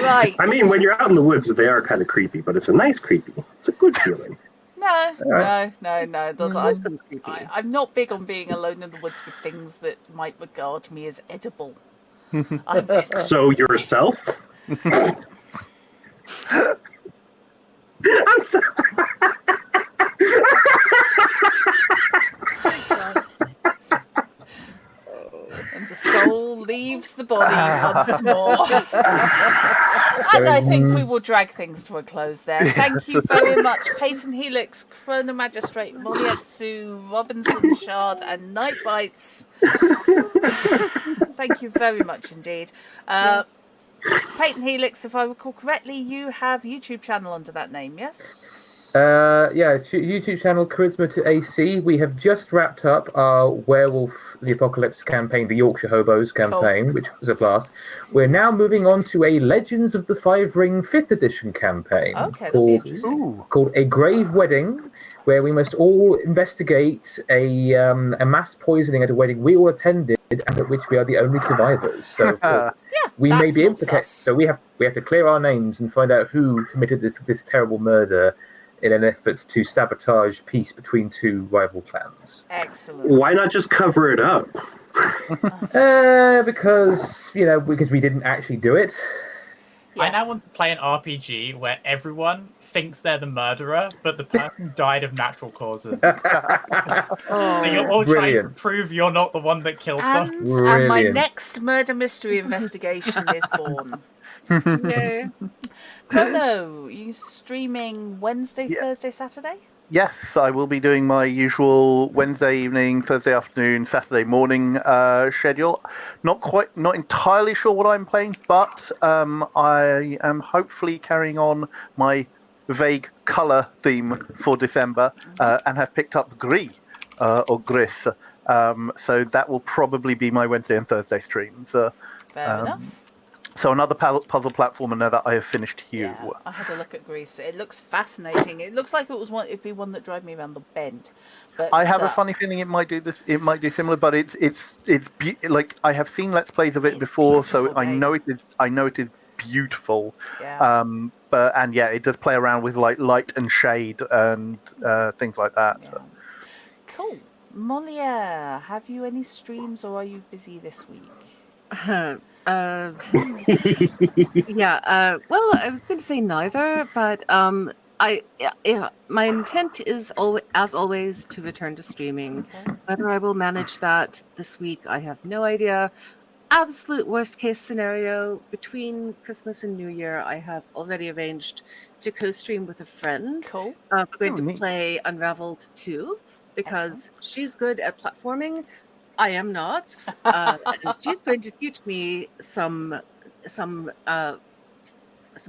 Right. I mean, when you're out in the woods, they are kind of creepy, but it's a nice creepy. It's a good feeling. No. I'm not big on being alone in the woods with things that might regard me as edible. So yourself? I'm sorry. And the soul leaves the body once more. And I think we will drag things to a close there. Thank you very much, Peyton Helix, Chrono Magistrate, Molietsu, Robinson Shard, and Nightbites. Thank you very much indeed. Peyton Helix, if I recall correctly, you have a YouTube channel under that name, yes? YouTube channel Charisma to AC. We have just wrapped up our Werewolf the Apocalypse campaign, the Yorkshire Hobos campaign, which was a blast. We're now moving on to a Legends of the Five Ring 5th edition campaign called A Grave Wedding, where we must all investigate a mass poisoning at a wedding we all attended and at which we are the only survivors. So we may that's be not implicated. sus. So we have to clear our names and find out who committed this terrible murder in an effort to sabotage peace between two rival clans. Excellent. Why not just cover it up? Because we didn't actually do it. Yeah. I now want to play an RPG where everyone thinks they're the murderer, but the person died of natural causes. So you're all trying to prove you're not the one that killed them. And my next murder mystery investigation is born. Yay. Chrono, you streaming Wednesday, Thursday, Saturday? Yes, I will be doing my usual Wednesday evening, Thursday afternoon, Saturday morning schedule. Not entirely sure what I'm playing, but I am hopefully carrying on my vague colour theme for December and have picked up Gris or Gris. So that will probably be my Wednesday and Thursday streams. Fair enough. So another puzzle platformer that I have finished Hue. Yeah, I had a look at Greece. It looks fascinating. It looks like it'd be one that drive me around the bend. But I have a funny feeling it might do this. It might do similar, but it's like I have seen Let's Plays of it before, so I know it is beautiful. Yeah. It does play around with like light and shade and things like that. Yeah. Cool. Moliere, have you any streams or are you busy this week? Well, I was going to say neither, but my intent is as always to return to streaming. Okay. Whether I will manage that this week, I have no idea. Absolute worst case scenario, between Christmas and New Year, I have already arranged to co-stream with a friend. Cool. We're going to play Unraveled 2 because she's good at platforming. I am not. And she's going to teach me some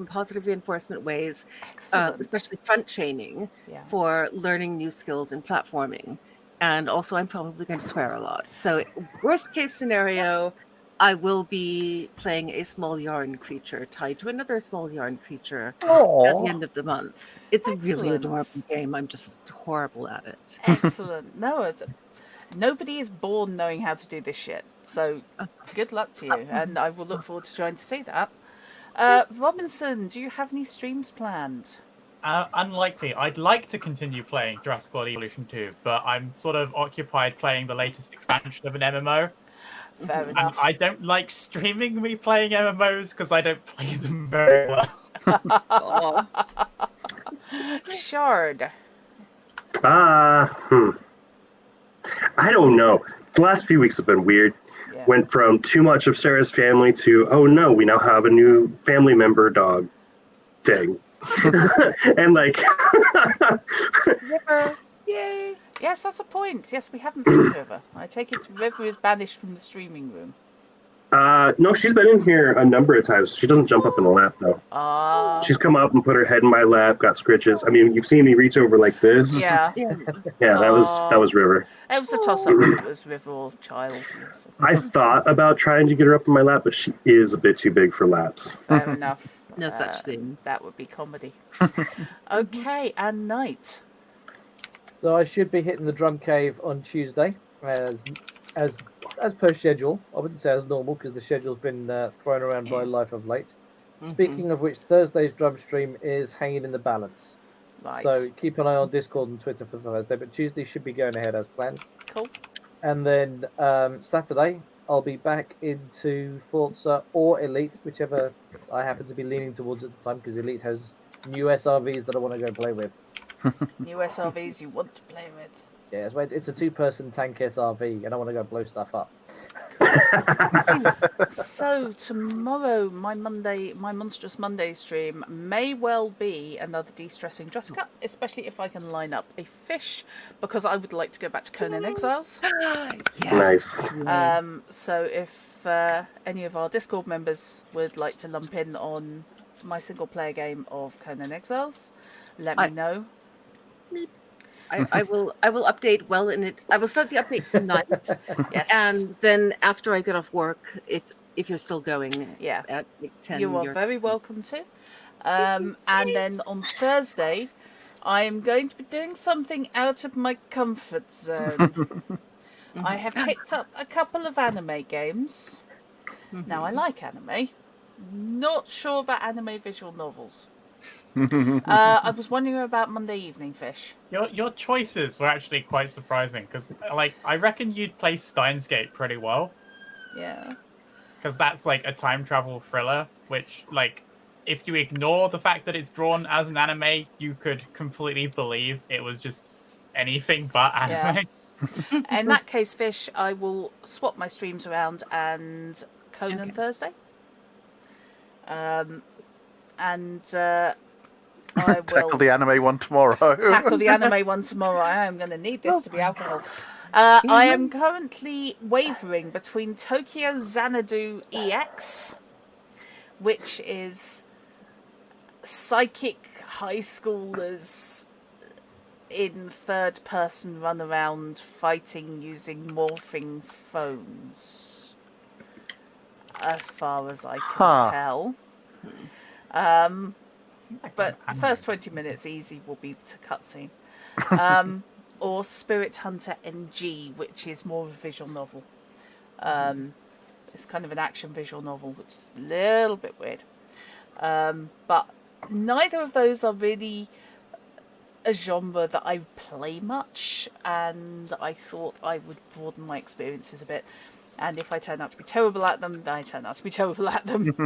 positive reinforcement ways, especially front chaining for learning new skills in platforming. And also, I'm probably going to swear a lot. So, worst case scenario, I will be playing a small yarn creature tied to another small yarn creature at the end of the month. It's a really adorable game. I'm just horrible at it. Excellent. No, nobody is born knowing how to do this shit. So good luck to you. And I will look forward to trying to see that. Robinson, do you have any streams planned? Unlikely. I'd like to continue playing Jurassic World Evolution 2, but I'm sort of occupied playing the latest expansion of an MMO. Fair enough. I don't like streaming me playing MMOs because I don't play them very well. Shard. I don't know. The last few weeks have been weird. Yeah. Went from too much of Sarah's family to, oh no, we now have a new family member dog thing. And like... River. Yay. Yes, that's a point. Yes, we haven't seen River. I take it River is banished from the streaming room. No, she's been in here a number of times. She doesn't jump up in the lap, though. She's come up and put her head in my lap, got scritches. I mean, you've seen me reach over like this. Yeah. Yeah, that was River. It was a toss-up whether it was River or Child. So. I thought about trying to get her up in my lap, but she is a bit too big for laps. Fair enough. No such thing. That would be comedy. Okay, and Knight. So I should be hitting the drum cave on Tuesday, as per schedule. I wouldn't say as normal because the schedule's been thrown around by life of late. Mm-hmm. Speaking of which, Thursday's drum stream is hanging in the balance. Right. So keep an eye on Discord and Twitter for Thursday, but Tuesday should be going ahead as planned. Cool. And then Saturday, I'll be back into Forza or Elite, whichever I happen to be leaning towards at the time, because Elite has new SRVs that I want to go play with. New SRVs you want to play with. Yeah, it's a two-person tank SRV, and I want to go blow stuff up. So tomorrow, my Monstrous Monday stream may well be another de-stressing Jessica, especially if I can line up a fish, because I would like to go back to Conan Exiles. Yes. Nice. So if any of our Discord members would like to lump in on my single-player game of Conan Exiles, let me know. I will update well in it. I will start the update tonight. Yes. And then after I get off work, if you're still going at 10. You are very welcome to. And then on Thursday, I am going to be doing something out of my comfort zone. I have picked up a couple of anime games. Now, I like anime. Not sure about anime visual novels. I was wondering about Monday Evening Fish. Your choices were actually quite surprising because, like, I reckon you'd play Steins Gate pretty well. Yeah. Because that's like a time travel thriller, which, like, if you ignore the fact that it's drawn as an anime, you could completely believe it was just anything but anime. Yeah. In that case, Fish, I will swap my streams around and Conan Thursday. I will tackle the anime one tomorrow. Tackle the anime one tomorrow. I am going to need this to be alcohol. I am currently wavering between Tokyo Xanadu EX, which is psychic high schoolers in third person run around fighting using morphing phones, as far as I can tell. But the first 20 minutes easy will be to cutscene. Or Spirit Hunter NG, which is more of a visual novel. It's kind of an action visual novel, which is a little bit weird. But neither of those are really a genre that I play much, and I thought I would broaden my experiences a bit. And if I turn out to be terrible at them, then I turn out to be terrible at them.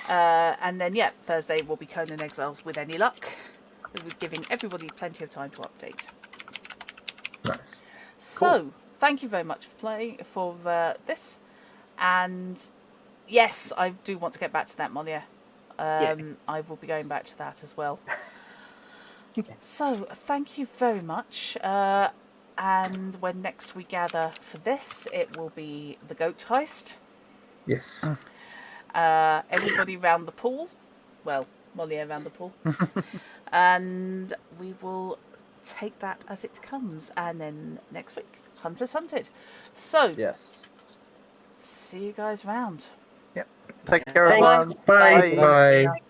And then, Thursday will be Conan Exiles with any luck, giving everybody plenty of time to update. Nice. So, thank you very much for this. And yes, I do want to get back to that, Monia. I will be going back to that as well. Okay. So, thank you very much. And when next we gather for this, it will be the goat heist. Yes. Everybody round the pool. Well, Molly around the pool. And we will take that as it comes. And then next week, Hunters Hunted. So, Yes. See you guys round. Yep. Take care, everyone. Bye. Bye.